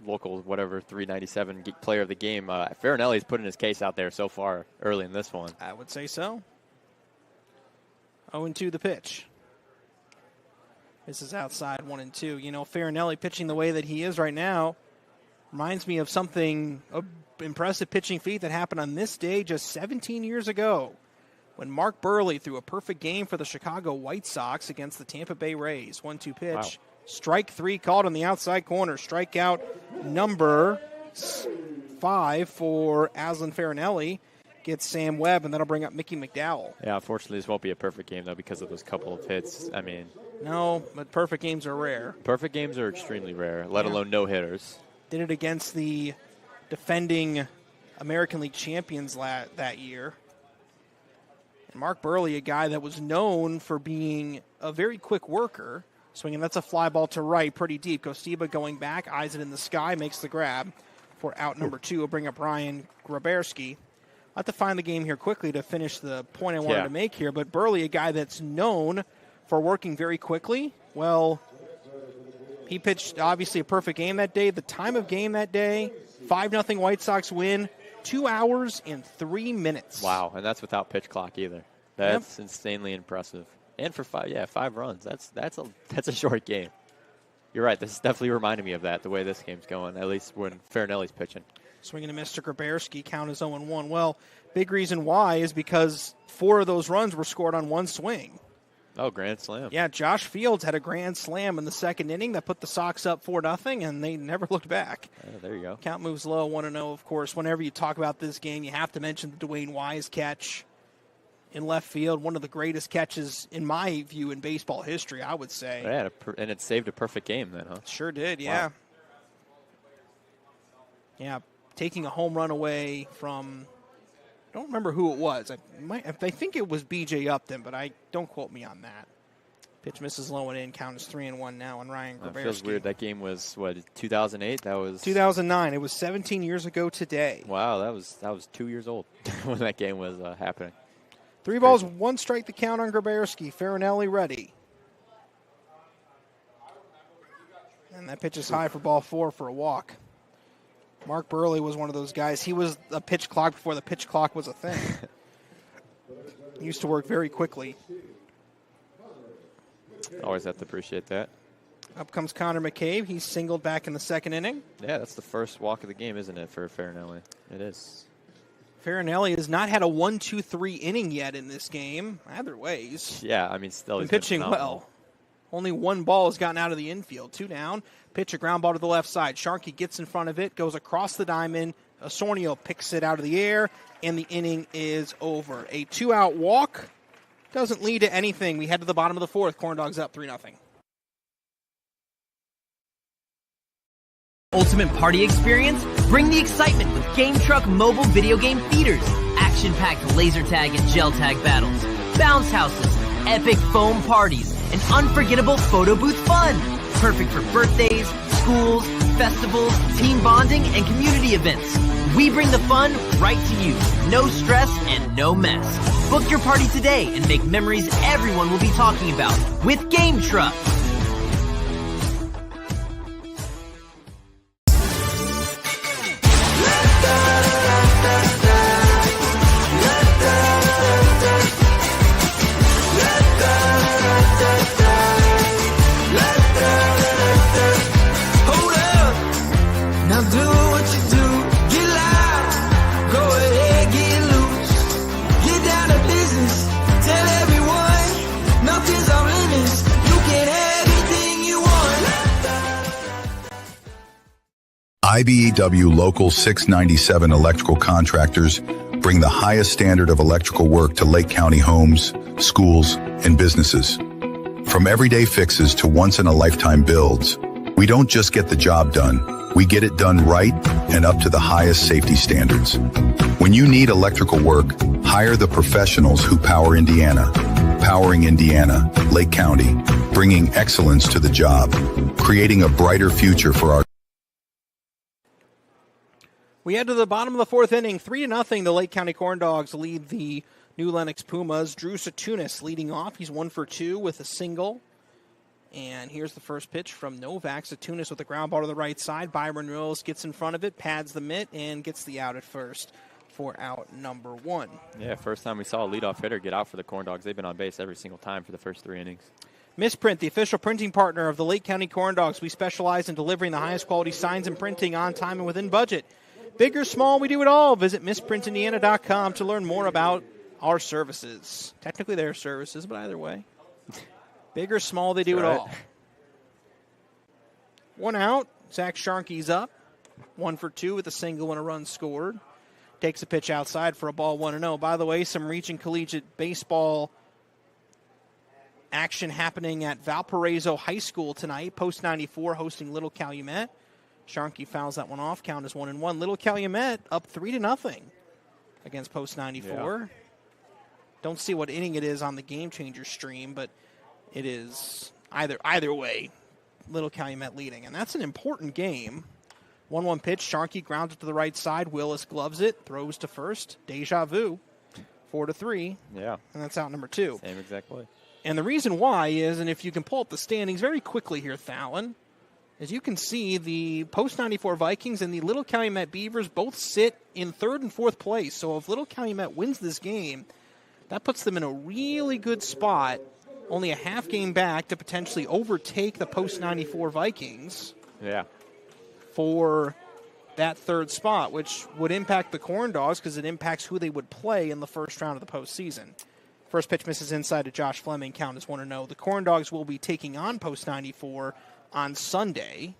[SPEAKER 2] local, whatever, 397 player of the game. Farinelli's putting his case out there so far early in this one.
[SPEAKER 1] I would say so. 0-2 the pitch. This is outside 1-2. You know, Farinelli pitching the way that he is right now reminds me of something, impressive pitching feat that happened on this day just 17 years ago when Mark Burley threw a perfect game for the Chicago White Sox against the Tampa Bay Rays. 1-2 pitch.
[SPEAKER 2] Wow.
[SPEAKER 1] Strike 3 called on the outside corner. Strikeout number 5 for Aslan Farinelli. Gets Sam Webb, and that'll bring up Mickey McDowell.
[SPEAKER 2] Yeah, unfortunately, this won't be a perfect game, though, because of those couple of hits. I mean...
[SPEAKER 1] No, but perfect games are rare.
[SPEAKER 2] Perfect games are extremely rare, let alone no-hitters.
[SPEAKER 1] Did it against the defending American League champions that year. And Mark Burley, a guy that was known for being a very quick worker. Swinging, that's a fly ball to right, pretty deep. Kostiba going back, eyes it in the sky, makes the grab for out number 2. Will bring up Ryan Graberski. I'll have to find the game here quickly to finish the point I wanted to make here. But Burley, a guy that's known for working very quickly. Well, he pitched obviously a perfect game that day. The time of game that day, 5-0 White Sox win, 2 hours and 3 minutes.
[SPEAKER 2] Wow, and that's without pitch clock either. That's insanely impressive. And for 5 runs. That's a short game. You're right. This is definitely reminding me of that, the way this game's going, at least when Farinelli's pitching.
[SPEAKER 1] Swinging to Mr. Graberski, count is 0-1. Well, big reason why is because 4 of those runs were scored on 1 swing.
[SPEAKER 2] Oh, grand slam.
[SPEAKER 1] Yeah, Josh Fields had a grand slam in the 2nd inning that put the Sox up 4-0, and they never looked back.
[SPEAKER 2] There you go.
[SPEAKER 1] Count moves low, 1-0. Of course, whenever you talk about this game, you have to mention the Dwayne Wise catch in left field. One of the greatest catches, in my view, in baseball history, I would say.
[SPEAKER 2] Yeah, and it saved a perfect game then, huh?
[SPEAKER 1] Sure did, yeah. Wow. Yeah, taking a home run away from, I don't remember who it was. I think it was B.J. Upton, but don't quote me on that. Pitch misses low and in. Count is 3-1 now on Ryan Graberski.
[SPEAKER 2] It feels weird. That game was, 2008? That was
[SPEAKER 1] 2009. It was 17 years ago today.
[SPEAKER 2] Wow, that was 2 years old when that game was happening.
[SPEAKER 1] 3 balls, 1 strike the count on Graberski. Farinelli ready. And that pitch is high for ball 4 for a walk. Mark Burley was one of those guys. He was a pitch clock before the pitch clock was a thing. He used to work very quickly.
[SPEAKER 2] Always have to appreciate that.
[SPEAKER 1] Up comes Connor McCabe. He's singled back in the second inning.
[SPEAKER 2] Yeah, that's the first walk of the game, isn't it, for Farinelli? It is.
[SPEAKER 1] Farinelli has not had a 1-2-3 inning yet in this game. Either ways.
[SPEAKER 2] Yeah, I mean, still
[SPEAKER 1] he's pitching well. Only one ball has gotten out of the infield. 2 down. Pitch a ground ball to the left side. Sharkey gets in front of it, goes across the diamond. Osornio picks it out of the air, and the inning is over. A 2-out walk doesn't lead to anything. We head to the bottom of the 4th. Corndogs up 3-0.
[SPEAKER 11] Ultimate party experience? Bring the excitement with Game Truck mobile video game feeders. Action-packed laser tag and gel tag battles. Bounce houses, epic foam parties, and unforgettable photo booth fun. Perfect for birthdays, schools, festivals, team bonding, and community events. We bring the fun right to you. No stress and no mess. Book your party today and make memories everyone will be talking about with Game Truck.
[SPEAKER 13] IBEW Local 697 electrical contractors bring the highest standard of electrical work to Lake County homes, schools, and businesses. From everyday fixes to once-in-a-lifetime builds, we don't just get the job done, we get it done right and up to the highest safety standards. When you need electrical work, hire the professionals who power Indiana. Powering Indiana, Lake County, bringing excellence to the job, creating a brighter future for our.
[SPEAKER 1] We head to the bottom of the 4th inning. 3-0. The Lake County Corndogs lead the new Lenox Pumas. Drew Satunis leading off. He's 1 for 2 with a single. And here's the first pitch from Novak. Satunis with a ground ball to the right side. Byron Rose gets in front of it, pads the mitt, and gets the out at first for out number 1.
[SPEAKER 2] Yeah, first time we saw a leadoff hitter get out for the Corndogs. They've been on base every single time for the first 3 innings.
[SPEAKER 1] Misprint, the official printing partner of the Lake County Corndogs. We specialize in delivering the highest quality signs and printing on time and within budget. Big or small, we do it all. Visit misprintindiana.com to learn more about our services. Technically their services, but either way. Big or small, they do it all. 1 out. Zach Sharkey's up. 1 for 2 with a single and a run scored. Takes a pitch outside for a ball 1-0. By the way, some region collegiate baseball action happening at Valparaiso High School tonight. Post 94 hosting Little Calumet. Sharkey fouls that one off. Count is 1-1. Little Calumet up 3-0 against Post 94. Yeah. Don't see what inning it is on the Game Changer stream, but it is either way. Little Calumet leading, and that's an important game. 1-1 pitch. Sharkey grounds it to the right side. Willis gloves it, throws to first. Deja vu. 4-3.
[SPEAKER 2] Yeah,
[SPEAKER 1] and that's out number 2.
[SPEAKER 2] Same exact play.
[SPEAKER 1] And the reason why is, and if you can pull up the standings very quickly here, Thalen. As you can see, the post-94 Vikings and the Little Calumet Beavers both sit in 3rd and 4th place. So if Little Calumet wins this game, that puts them in a really good spot, only a half game back to potentially overtake the post-94 Vikings.
[SPEAKER 2] Yeah.
[SPEAKER 1] For that 3rd spot, which would impact the Corndogs because it impacts who they would play in the first round of the postseason. First pitch misses inside to Josh Fleming. Count is 1-0. The Corndogs will be taking on post-94 on Sunday.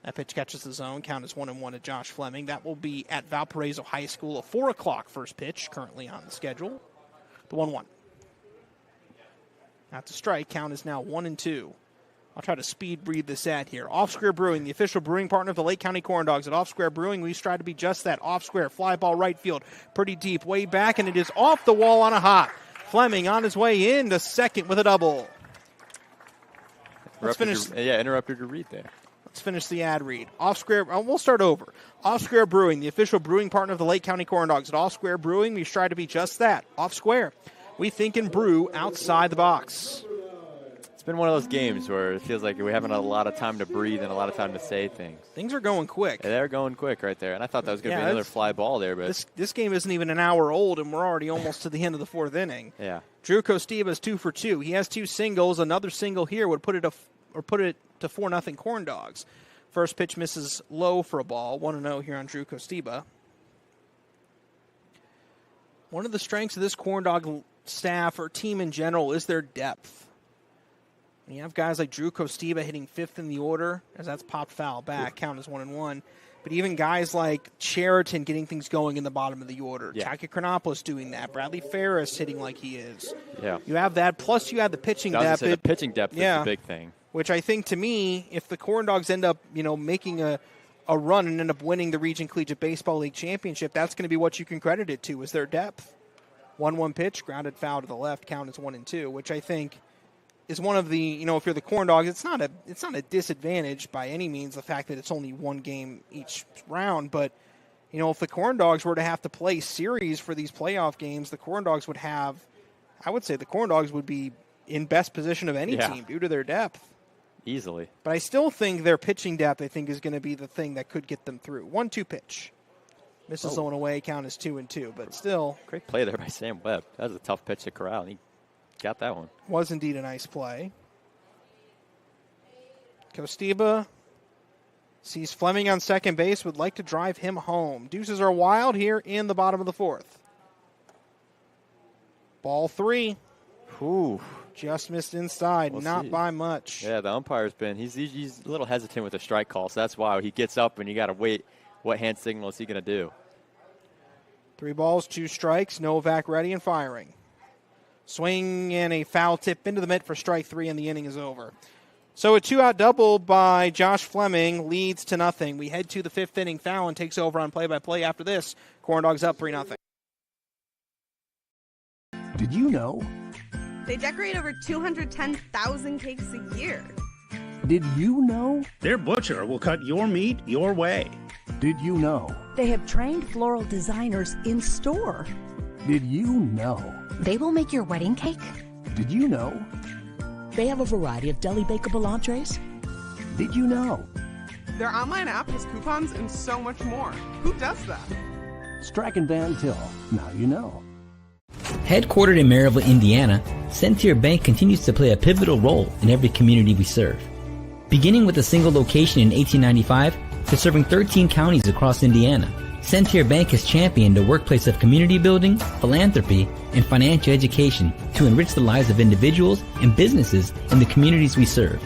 [SPEAKER 1] That pitch catches the zone. Count is 1-1 to Josh Fleming. That will be at Valparaiso High School. A 4 o'clock first pitch currently on the schedule. The 1-1. That's a strike. Count is now 1-2. I'll try to speed read this ad here. Off Square Brewing, the official brewing partner of the Lake County Corndogs. At Off Square Brewing, we strive to be just that. Off Square, fly ball right field. Pretty deep, way back, and it is off the wall on a hop. Fleming on his way in to second with a double. Let's finish.
[SPEAKER 2] Interrupted your read there.
[SPEAKER 1] Let's finish the ad read. Off Square, we'll start over. Off Square Brewing, the official brewing partner of the Lake County Corndogs. At Off Square Brewing, we strive to be just that. Off Square. We think and brew outside the box.
[SPEAKER 2] It's been one of those games where it feels like we haven't had a lot of time to breathe and a lot of time to say things.
[SPEAKER 1] Things are going quick.
[SPEAKER 2] Yeah, they're going quick right there. And I thought that was going to be another fly ball there. But
[SPEAKER 1] this game isn't even an hour old, and we're already almost to the end of the 4th inning.
[SPEAKER 2] Yeah.
[SPEAKER 1] Drew Kostiva is 2 for 2. He has 2 singles. Another single here would put it put it to 4-0 Corndogs. First pitch misses low for a ball. 1-0 here on Drew Kostiba. One of the strengths of this Corndog staff or team in general is their depth. And you have guys like Drew Kostiba hitting 5th in the order, as that's popped foul back, count as 1-1. But even guys like Cheriton getting things going in the bottom of the order.
[SPEAKER 2] Yeah.
[SPEAKER 1] Taki Chronopoulos doing that. Bradley Ferris hitting like he is.
[SPEAKER 2] Yeah.
[SPEAKER 1] You have that, plus you have the pitching depth.
[SPEAKER 2] The pitching depth is the big thing.
[SPEAKER 1] Which I think, to me, if the Corndogs end up, making a run and end up winning the Region Collegiate Baseball League Championship, that's going to be what you can credit it to, is their depth. 1-1 pitch, grounded foul to the left, count as 1-2, which I think is one of the, if you're the Corndogs, it's not a disadvantage by any means, the fact that it's only one game each round, but, if the Corndogs were to have to play series for these playoff games, the Corndogs would be in best position of any team due to their depth.
[SPEAKER 2] Easily.
[SPEAKER 1] But I still think their pitching depth, is going to be the thing that could get them through. 1-2 pitch. Misses low and away, count as 2-2, but still.
[SPEAKER 2] Great play there by Sam Webb. That was a tough pitch to corral, and he got that one.
[SPEAKER 1] Was indeed a nice play. Kostiba sees Fleming on second base, would like to drive him home. Deuces are wild here in the bottom of the 4th. Ball 3.
[SPEAKER 2] Ooh.
[SPEAKER 1] Just missed inside, not by much.
[SPEAKER 2] Yeah, the umpire's he's a little hesitant with the strike call, so that's why he gets up and you got to wait. What hand signal is he going to do?
[SPEAKER 1] 3 balls, 2 strikes, Novak ready and firing. Swing and a foul tip into the mitt for strike 3, and the inning is over. So a 2-out double by Josh Fleming leads to nothing. We head to the 5th inning. Fallon takes over on play-by-play after this. Corndogs up 3-0.
[SPEAKER 3] Did you know?
[SPEAKER 4] They decorate over 210,000 cakes a year.
[SPEAKER 3] Did you know?
[SPEAKER 5] Their butcher will cut your meat your way.
[SPEAKER 3] Did you know?
[SPEAKER 7] They have trained floral designers in store.
[SPEAKER 3] Did you know?
[SPEAKER 7] They will make your wedding cake.
[SPEAKER 3] Did you know?
[SPEAKER 15] They have a variety of deli bakeable entrees.
[SPEAKER 3] Did you know?
[SPEAKER 8] Their online app has coupons and so much more. Who does that?
[SPEAKER 3] Strachan Van Til. Now you know.
[SPEAKER 9] Headquartered in Maryville, Indiana, Centier Bank continues to play a pivotal role in every community we serve. Beginning with a single location in 1895 to serving 13 counties across Indiana, Centier Bank has championed a workplace of community building, philanthropy, and financial education to enrich the lives of individuals and businesses in the communities we serve.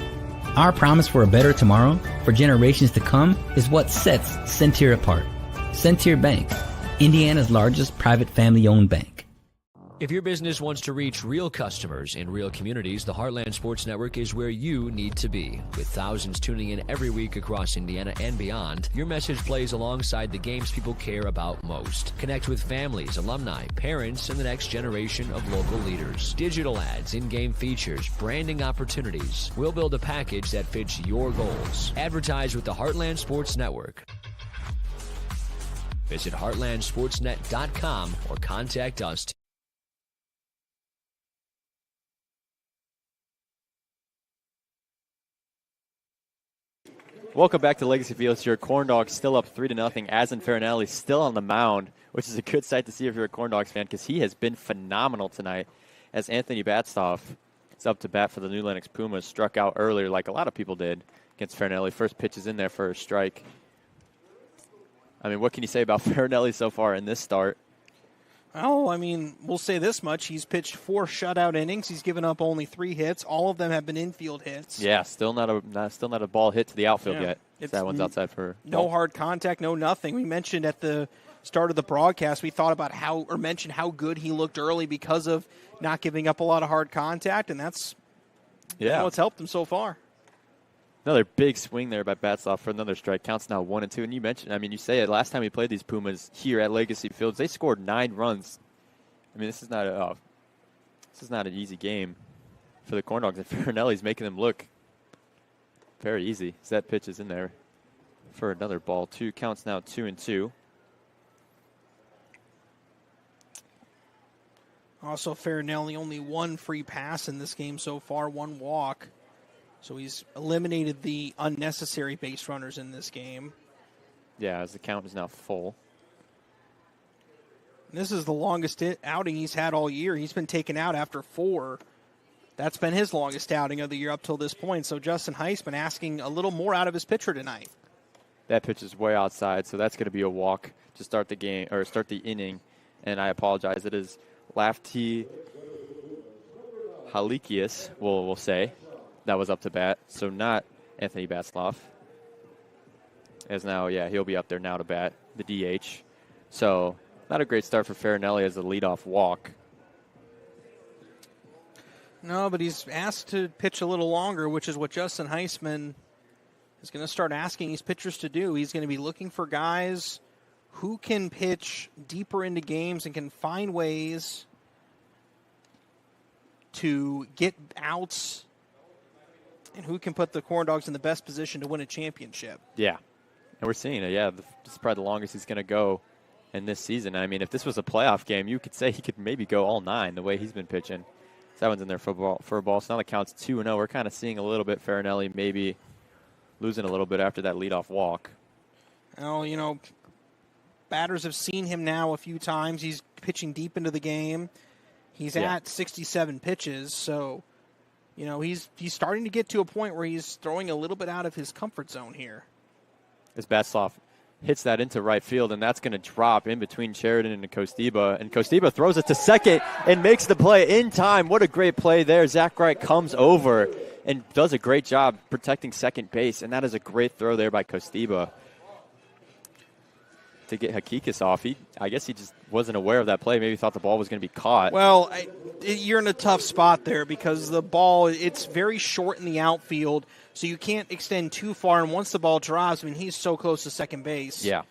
[SPEAKER 9] Our promise for a better tomorrow for generations to come is what sets Centier apart. Centier Bank, Indiana's largest private family-owned bank.
[SPEAKER 10] If your business wants to reach real customers in real communities, the Heartland Sports Network is where you need to be. With thousands tuning in every week across Indiana and beyond, your message plays alongside the games people care about most. Connect with families, alumni, parents, and the next generation of local leaders. Digital ads, in-game features, branding opportunities. We'll build a package that fits your goals. Advertise with the Heartland Sports Network. Visit heartlandsportsnet.com or contact us.
[SPEAKER 2] Welcome back to Legacy Fields here. Corndogs still up 3-0. Aslan Farinelli still on the mound, which is a good sight to see if you're a Corndogs fan because he has been phenomenal tonight. As Anthony Batstoff is up to bat for the new Lenox Pumas, struck out earlier like a lot of people did against Farinelli. First pitch is in there for a strike. I mean, what can you say about Farinelli so far in this start?
[SPEAKER 1] Oh, I mean, we'll say this much. He's pitched 4 shutout innings. He's given up only 3 hits. All of them have been infield hits.
[SPEAKER 2] Yeah, still not a ball hit to the outfield yet. That one's outside for
[SPEAKER 1] no hard contact, no nothing. We mentioned at the start of the broadcast, we thought about mentioned how good he looked early because of not giving up a lot of hard contact, and that's what's helped him so far.
[SPEAKER 2] Another big swing there by Batstoff for another strike. Counts now 1-2. And you mentioned, I mean, you say it, last time we played these Pumas here at Legacy Fields, they scored 9 runs. I mean, this is not an easy game for the Corndogs. And Farinelli's making them look very easy. So that pitch is in there for another ball. Counts now 2-2.
[SPEAKER 1] Also, Farinelli only 1 free pass in this game so far, 1 walk. So he's eliminated the unnecessary base runners in this game.
[SPEAKER 2] Yeah, as the count is now full.
[SPEAKER 1] And this is the longest outing he's had all year. He's been taken out after 4 That's been his longest outing of the year up till this point. So Justin Heisman asking a little more out of his pitcher tonight.
[SPEAKER 2] That pitch is way outside, so that's going to be a walk to start the game or start the inning. And I apologize. It is Lafty Halikius, we'll say, that was up to bat. So not Anthony Batzloff. As now, yeah, he'll be up there now to bat, the DH. So not a great start for Farinelli as a leadoff walk.
[SPEAKER 1] No, but he's asked to pitch a little longer, which is what Justin Heisman is going to start asking these pitchers to do. He's going to be looking for guys who can pitch deeper into games and can find ways to get outs and who can put the Corndogs in the best position to win a championship.
[SPEAKER 2] Yeah, and we're seeing it. Yeah, this is probably the longest he's going to go in this season. I mean, if this was a playoff game, you could say he could maybe go all 9 the way he's been pitching. 7's in there for a ball. So now the count's 2-0. We're kind of seeing a little bit Farinelli maybe losing a little bit after that leadoff walk.
[SPEAKER 1] Oh, you know, batters have seen him now a few times. He's pitching deep into the game. He's at 67 pitches, so you know he's starting to get to a point where he's throwing a little bit out of his comfort zone here.
[SPEAKER 2] As Batzloff hits that into right field, and that's going to drop in between Sheridan and Costiba. And Costiba throws it to second and makes the play in time. What a great play there. Zach Wright comes over and does a great job protecting second base, and that is a great throw there by Costiba to get Hakikis off. I guess he just wasn't aware of that play. Maybe thought the ball was going to be caught.
[SPEAKER 1] Well, you're in a tough spot there because the ball, it's very short in the outfield, so you can't extend too far. And once the ball drops, I mean, he's so close to second base.
[SPEAKER 2] Yeah.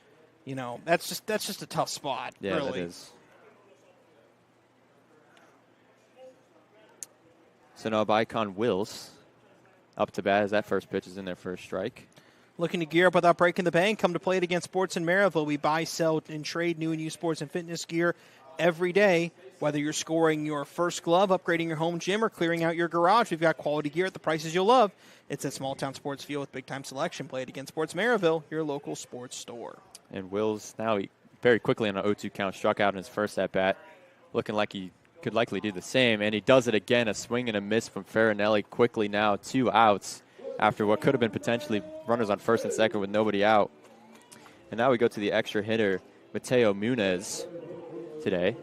[SPEAKER 1] You know, that's just a tough spot.
[SPEAKER 2] Yeah,
[SPEAKER 1] really.
[SPEAKER 2] that is. So now Bicon Wills up to bat as that first pitch is in there for a strike.
[SPEAKER 1] Looking to gear up without breaking the bank? Come to Play It Again Sports in Maryville. We buy, sell, and trade new and used sports and fitness gear every day. Whether you're scoring your first glove, upgrading your home gym, or clearing out your garage, we've got quality gear at the prices you'll love. It's at Small Town Sports Field with big-time selection. Play It Again Sports Maryville, your local sports store.
[SPEAKER 2] And Wills now very quickly on an 0-2 count struck out in his first at-bat, looking like he could likely do the same. And he does it again, a swing and a miss from Farinelli quickly now, 2 outs. After what could have been potentially runners on first and second with nobody out. And now we go to the extra hitter, Mateo Munez, today.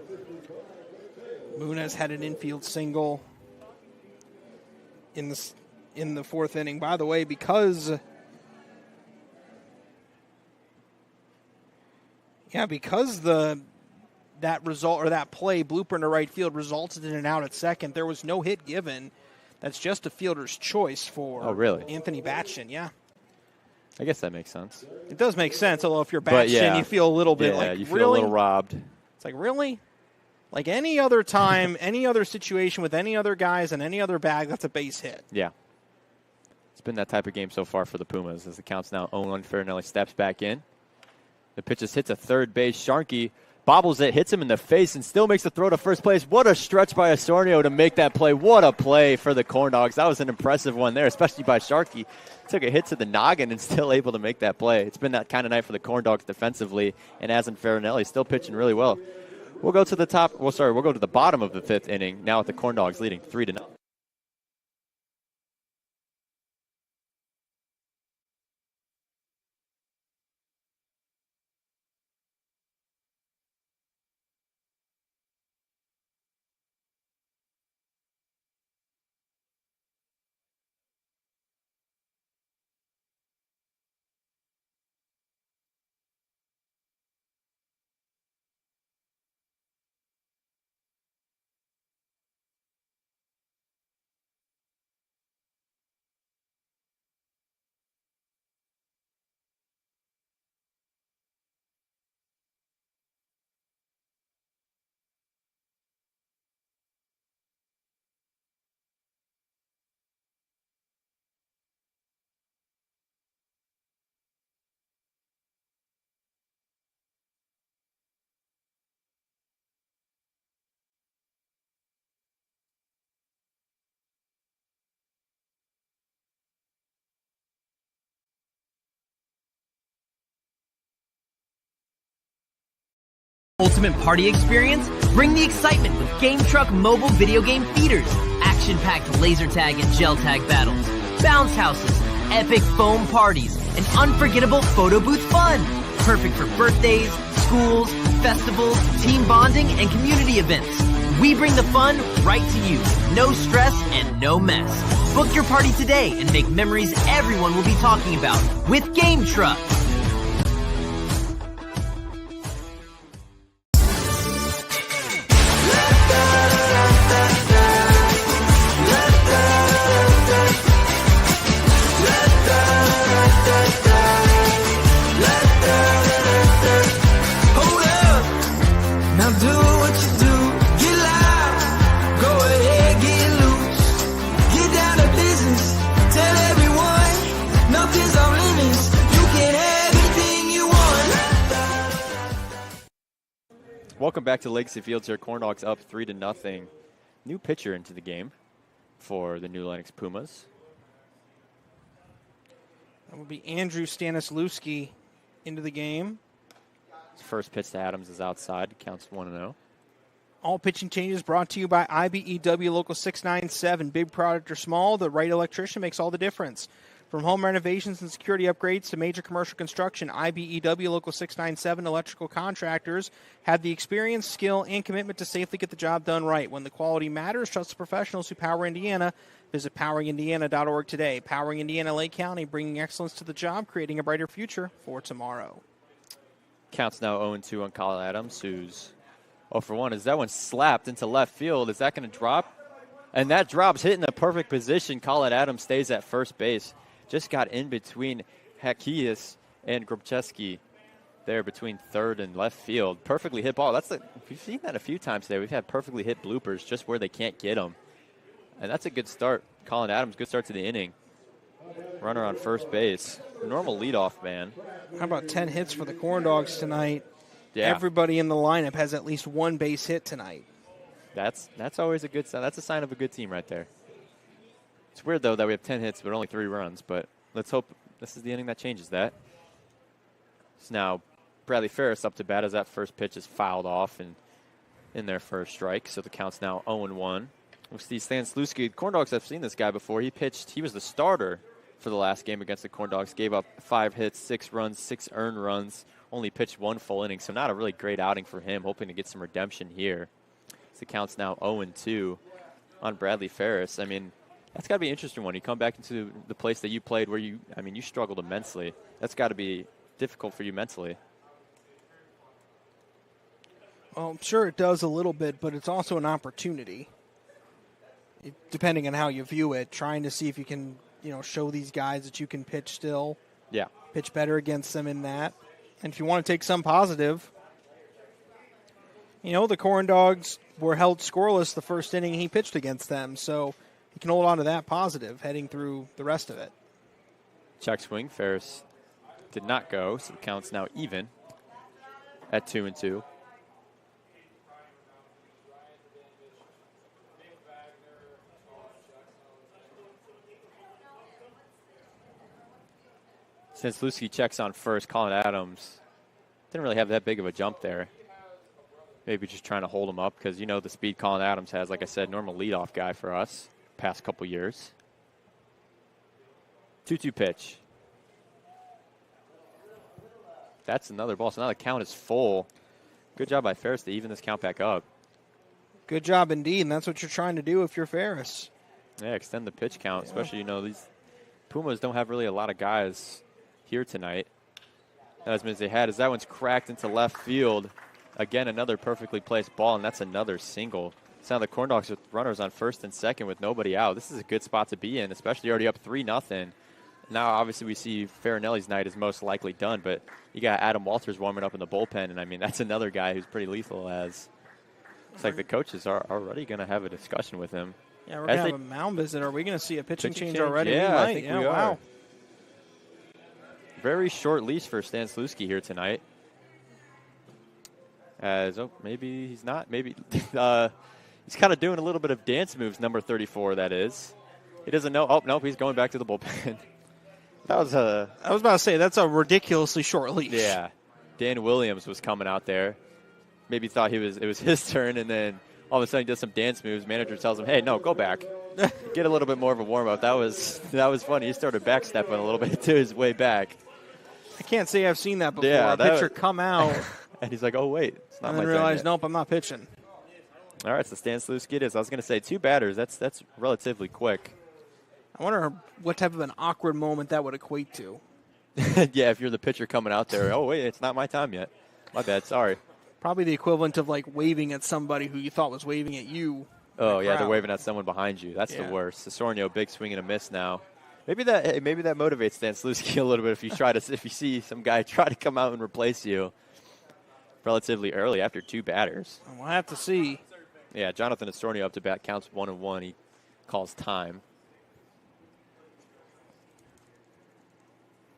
[SPEAKER 1] Munez had an infield single in the fourth inning. By the way, because that result or that play, blooper into right field, resulted in an out at second, there was no hit given. That's just a fielder's choice for Anthony Batchin, yeah.
[SPEAKER 2] I guess that makes sense.
[SPEAKER 1] It does make sense, although if you're Batchin, you feel a little bit
[SPEAKER 2] you feel a little robbed.
[SPEAKER 1] It's like, really? Like any other time, any other situation with any other guys and any other bag, that's a base hit.
[SPEAKER 2] Yeah. It's been that type of game so far for the Pumas as the count's now 0-1. Farinelli steps back in. The pitch just hits a third base. Sharkey bobbles it, hits him in the face, and still makes the throw to first place. What a stretch by Osornio to make that play. What a play for the Corndogs. That was an impressive one there, especially by Sharkey. Took a hit to the noggin and still able to make that play. It's been that kind of night for the Corndogs defensively, and as in Farinelli, still pitching really well. We'll go to the we'll go to the bottom of the 5th inning, now with the Corndogs leading 3-0.
[SPEAKER 11] Ultimate party experience? Bring the excitement with Game Truck mobile video game feeders. Action action-packed laser tag and gel tag battles, bounce houses, epic foam parties, and unforgettable photo booth fun. Perfect for birthdays, schools, festivals, team bonding, and community events. We bring the fun right to you. No stress and no mess. Book your party today and make memories everyone will be talking about with Game Truck.
[SPEAKER 2] Welcome back to Legacy Fields here. Corndogs up 3-0. New pitcher into the game for the new Lenox Pumas.
[SPEAKER 1] That would be Andrew Stanislewski into the game.
[SPEAKER 2] His first pitch to Adams is outside. Counts 1-0.
[SPEAKER 1] All pitching changes brought to you by IBEW Local 697. Big product or small, the right electrician makes all the difference. From home renovations and security upgrades to major commercial construction, IBEW Local 697 electrical contractors have the experience, skill, and commitment to safely get the job done right. When the quality matters, trust the professionals who power Indiana. Visit poweringindiana.org today. Powering Indiana Lake County, bringing excellence to the job, creating a brighter future for tomorrow.
[SPEAKER 2] Counts now 0-2 on Colin Adams, who's 0-for-1. Is that one slapped into left field? Is that going to drop? And that drops, hitting the perfect position. Colin Adams stays at first base. Just got in between Hakias and Grubcheski there between third and left field. Perfectly hit ball. We've seen that a few times today. We've had perfectly hit bloopers just where they can't get them. And that's a good start. Colin Adams, good start to the inning. Runner on first base. Normal leadoff man.
[SPEAKER 1] How about 10 hits for the Corndogs tonight?
[SPEAKER 2] Yeah.
[SPEAKER 1] Everybody in the lineup has at least one base hit tonight.
[SPEAKER 2] That's always a good sign. That's a sign of a good team right there. It's weird, though, that we have 10 hits but only 3 runs, but let's hope this is the inning that changes that. So now Bradley Ferris up to bat as that first pitch is fouled off and in their first strike, so the count's now 0-1. We'll see Stanislewski. Corndogs have seen this guy before. He was the starter for the last game against the Corndogs, gave up 5 hits, 6 runs, 6 earned runs, only pitched 1 full inning, so not a really great outing for him, hoping to get some redemption here. So the count's now 0-2 on Bradley Ferris. I mean, that's got to be an interesting one. You come back into the place that you played where you struggled immensely. That's got to be difficult for you mentally.
[SPEAKER 1] Well, I'm sure it does a little bit, but it's also an opportunity. Depending on how you view it, trying to see if you can, show these guys that you can pitch still.
[SPEAKER 2] Yeah.
[SPEAKER 1] Pitch better against them in that. And if you want to take some positive, the Corndogs were held scoreless the first inning he pitched against them, so you can hold on to that positive heading through the rest of it.
[SPEAKER 2] Check swing. Ferris did not go, so the count's now even at 2-2. Since Lusky checks on first, Colin Adams didn't really have that big of a jump there. Maybe just trying to hold him up because the speed Colin Adams has. Like I said, normal leadoff guy for us past couple years. 2-2 pitch. That's another ball. So now the count is full. Good job by Ferris to even this count back up.
[SPEAKER 1] Good job indeed, and that's what you're trying to do if you're Ferris.
[SPEAKER 2] Yeah, extend the pitch count, especially, these Pumas don't have really a lot of guys here tonight. As many as they had, as that one's cracked into left field. Again, another perfectly placed ball, and that's another single. So now the Corndogs with runners on first and second with nobody out. This is a good spot to be in, especially already up 3-0. Now, obviously, we see Farinelli's night is most likely done, but you got Adam Walters warming up in the bullpen, and, that's another guy who's pretty lethal as it's like the coaches are already going to have a discussion with him.
[SPEAKER 1] Yeah, we're going to have a mound visit. Are we going to see a pitching change already?
[SPEAKER 2] Yeah, I think we are.
[SPEAKER 1] Wow.
[SPEAKER 2] Very short leash for Stanislewski here tonight. Maybe he's not. Maybe he's kind of doing a little bit of dance moves, number 34, that is. He doesn't know. Oh, nope, he's going back to the bullpen. I was about
[SPEAKER 1] to say, that's a ridiculously short leash.
[SPEAKER 2] Yeah. Dan Williams was coming out there. Maybe thought it was his turn and then all of a sudden he does some dance moves. Manager tells him, hey, no, go back. Get a little bit more of a warm-up. That was funny. He started backstepping a little bit to his way back.
[SPEAKER 1] I can't say I've seen that before.
[SPEAKER 2] Yeah,
[SPEAKER 1] a pitcher come out.
[SPEAKER 2] And he's like, oh, wait. It's not
[SPEAKER 1] and
[SPEAKER 2] my
[SPEAKER 1] then
[SPEAKER 2] turn
[SPEAKER 1] realize,
[SPEAKER 2] yet.
[SPEAKER 1] nope, I'm not pitching.
[SPEAKER 2] All right, so Stan Slutsky it is. I was going to say 2 batters. That's relatively quick.
[SPEAKER 1] I wonder what type of an awkward moment that would equate to.
[SPEAKER 2] Yeah, if you're the pitcher coming out there, oh, wait, it's not my time yet. My bad, sorry.
[SPEAKER 1] Probably the equivalent of like waving at somebody who you thought was waving at you.
[SPEAKER 2] Oh, yeah, they're waving at someone behind you. That's the worst. Sosornio, big swing and a miss now. Maybe that motivates Stan Slutsky a little bit if you see some guy try to come out and replace you relatively early after 2 batters.
[SPEAKER 1] We'll have to see.
[SPEAKER 2] Yeah, Jonathan Sosornio up to bat, counts 1-1. He calls time.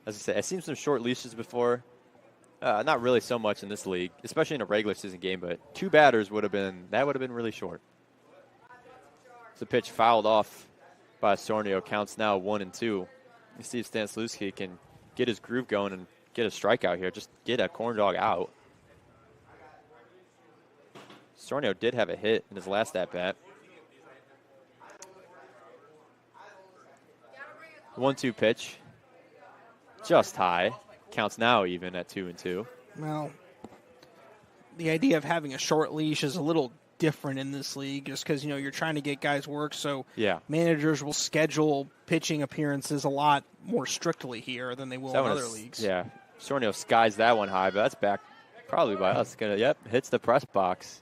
[SPEAKER 2] As I say, I've seen some short leashes before. Not really so much in this league, especially in a regular season game, but 2 batters would have been really short. The pitch fouled off by Sosornio, counts now 1-2. You see if Stan Slutsky can get his groove going and get a strikeout here, just get a Corndog out. Sosornio did have a hit in his last at-bat. 1-2 pitch. Just high. Counts now even at 2-2.
[SPEAKER 1] Well, the idea of having a short leash is a little different in this league just because, you're trying to get guys work. So managers will schedule pitching appearances a lot more strictly here than they will in other leagues.
[SPEAKER 2] Yeah. Sosornio skies that one high, but that's back probably by us. Hits the press box.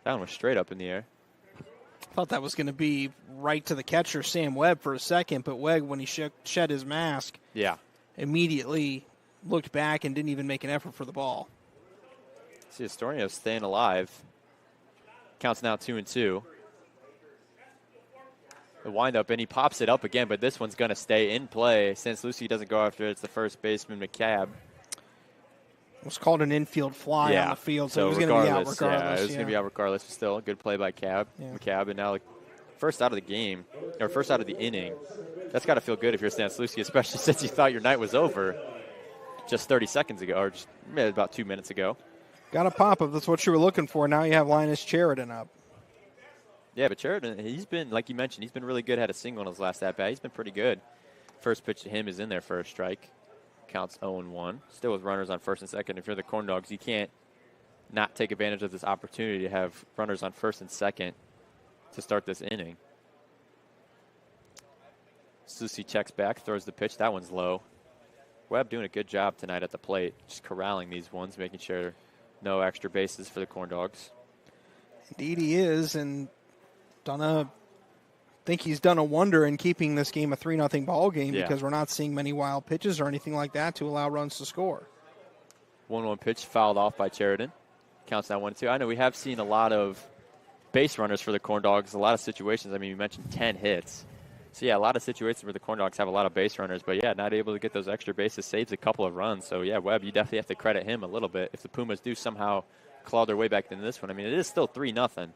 [SPEAKER 2] That one was straight up in the air.
[SPEAKER 1] I thought that was going to be right to the catcher, Sam Webb, for a second, but Webb, when he shed his mask, immediately looked back and didn't even make an effort for the ball.
[SPEAKER 2] See, Sosornio staying alive. Counts now 2-2. The windup, and he pops it up again, but this one's going to stay in play. Since Lucy doesn't go after it, it's the first baseman, McCabe.
[SPEAKER 1] It was called an infield fly on the field, so it was going to be out regardless.
[SPEAKER 2] Yeah, it was going to be out regardless. But still, a good play by McCabe. And now, first out of the game, or first out of the inning. That's got to feel good if you're Stan Slutsky, especially since you thought your night was over just 30 seconds ago, or just about 2 minutes ago.
[SPEAKER 1] Got a pop if that's what you were looking for. Now you have Linus Sheridan up.
[SPEAKER 2] Yeah, but Sheridan, he's been, like you mentioned, he's been really good. Had a single in his last at-bat. He's been pretty good. First pitch to him is in there for a strike. Counts 0-1. Still with runners on first and second. If you're the Corndogs, you can't not take advantage of this opportunity to have runners on first and second to start this inning. Susi checks back, throws the pitch. That one's low. Webb doing a good job tonight at the plate, just corralling these ones, making sure no extra bases for the Corndogs.
[SPEAKER 1] Indeed he is, and think he's done a wonder in keeping this game a 3-0 ball game because we're not seeing many wild pitches or anything like that to allow runs to score.
[SPEAKER 2] 1-1 pitch fouled off by Sheridan. Counts now 1-2. I know we have seen a lot of base runners for the Corndogs, a lot of situations. I mean, you mentioned 10 hits. So, yeah, a lot of situations where the Corndogs have a lot of base runners. But, yeah, not able to get those extra bases saves a couple of runs. So, yeah, Webb, you definitely have to credit him a little bit. If the Pumas do somehow claw their way back into this one, I mean, it is still 3-0.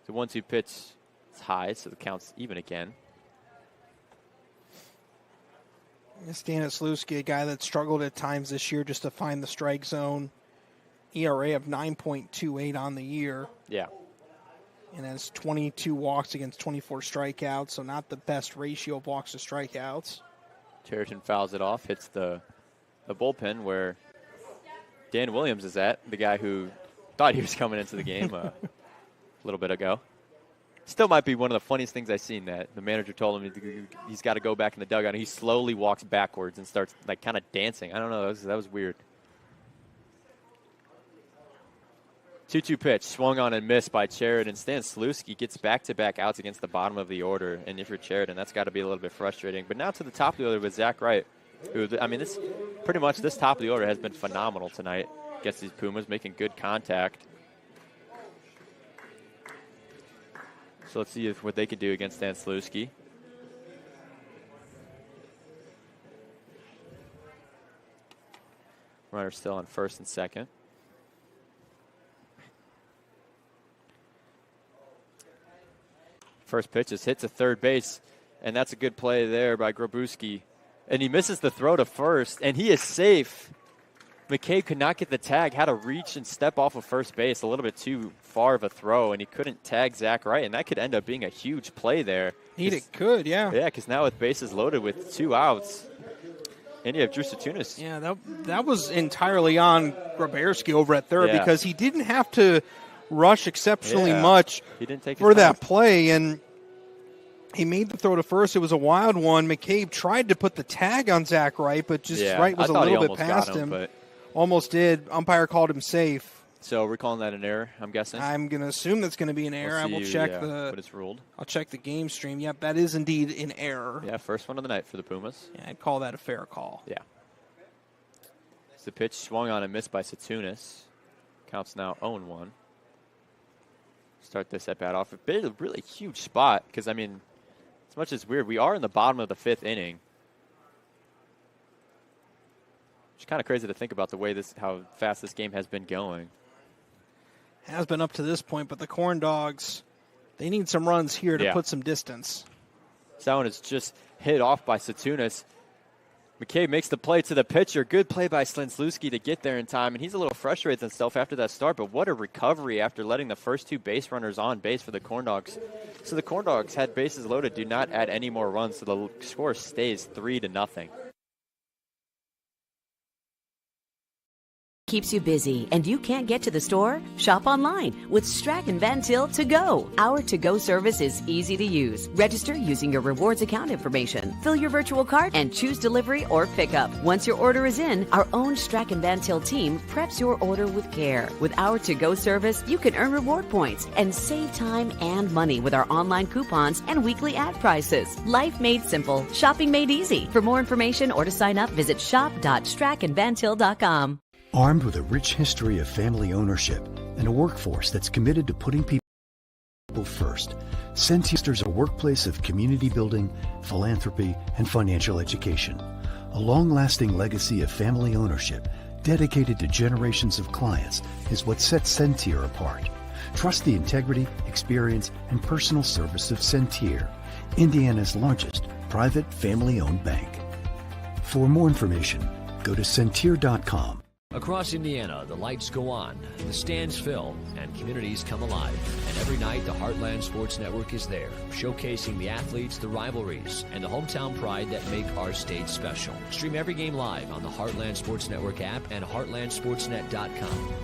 [SPEAKER 2] The 1-2 pitch is high, so the count's even again.
[SPEAKER 1] Stan Slutsky, a guy that struggled at times this year just to find the strike zone. ERA of 9.28 on the year.
[SPEAKER 2] Yeah.
[SPEAKER 1] And has 22 walks against 24 strikeouts, so not the best ratio of walks to strikeouts.
[SPEAKER 2] Sheridan fouls it off, hits the bullpen where Dan Williams is at, the guy who thought he was coming into the game a little bit ago. Still might be one of the funniest things I've seen, that the manager told him he's got to go back in the dugout, and he slowly walks backwards and starts like kind of dancing. I don't know, that was weird. 2-2 pitch, swung on and missed by Sheridan. Stan Slutsky gets back-to-back outs against the bottom of the order, and if you're Sheridan, that's got to be a little bit frustrating. But now to the top of the order with Zach Wright, who, I mean, this top of the order has been phenomenal tonight against these Pumas, making good contact. So let's see what they can do against Stan Slutsky. Runner still on first and second. First pitch is hit to third base, and that's a good play there by Grabowski. And he misses the throw to first, and he is safe. McCabe could not get the tag, had to reach and step off of first base a little bit too far of a throw, and he couldn't tag Zach Wright, and that could end up being a huge play there.
[SPEAKER 1] It could, yeah.
[SPEAKER 2] Yeah, because now with bases loaded with 2 outs, and you have Drew Satunis.
[SPEAKER 1] Yeah, that was entirely on Graberski over at third because he didn't have to rush exceptionally much
[SPEAKER 2] he didn't take
[SPEAKER 1] for that play, and he made the throw to first. It was a wild one. McCabe tried to put the tag on Zach Wright, but just Wright was a little bit past him.
[SPEAKER 2] But
[SPEAKER 1] almost did. Umpire called him safe.
[SPEAKER 2] So we're calling that an error, I'm guessing?
[SPEAKER 1] I'm going to assume that's going to be an error. I will check
[SPEAKER 2] but it's ruled.
[SPEAKER 1] I'll check the game stream. Yep, that is indeed an error.
[SPEAKER 2] Yeah, first one of the night for the Pumas.
[SPEAKER 1] Yeah, I'd call that a fair call.
[SPEAKER 2] Yeah. The pitch swung on and missed by Satunis. Counts now 0-1. Start this at bat off. A really huge spot because, I mean, as much as weird, we are in the bottom of the 5th inning. It's kind of crazy to think about the way how fast this game has been going.
[SPEAKER 1] Has been up to this point, but the Corndogs, they need some runs here to put some distance.
[SPEAKER 2] So that one is just hit off by Satunis. McCabe makes the play to the pitcher. Good play by Slinsluski to get there in time, and he's a little frustrated with himself after that start, but what a recovery after letting the first 2 base runners on base for the Corndogs. So the Corndogs had bases loaded, do not add any more runs, so the score stays 3-0.
[SPEAKER 6] Keeps you busy and you can't get to the store? Shop online with Strachan Van Til To Go. Our to-go service is easy to use. Register using your rewards account information. Fill your virtual cart and choose delivery or pickup. Once your order is in, our own Strachan Van Til team preps your order with care. With our to-go service, you can earn reward points and save time and money with our online coupons and weekly ad prices. Life made simple. Shopping made easy. For more information or to sign up, visit shop.strachanvantil.com.
[SPEAKER 12] Armed with a rich history of family ownership and a workforce that's committed to putting people first, Centier's a workplace of community building, philanthropy, and financial education. A long-lasting legacy of family ownership dedicated to generations of clients is what sets Centier apart. Trust the integrity, experience, and personal service of Centier, Indiana's largest private family-owned bank. For more information, go to Centier.com.
[SPEAKER 10] Across Indiana, the lights go on, the stands fill, and communities come alive. And every night, the Heartland Sports Network is there, showcasing the athletes, the rivalries, and the hometown pride that make our state special. Stream every game live on the Heartland Sports Network app and heartlandsportsnet.com.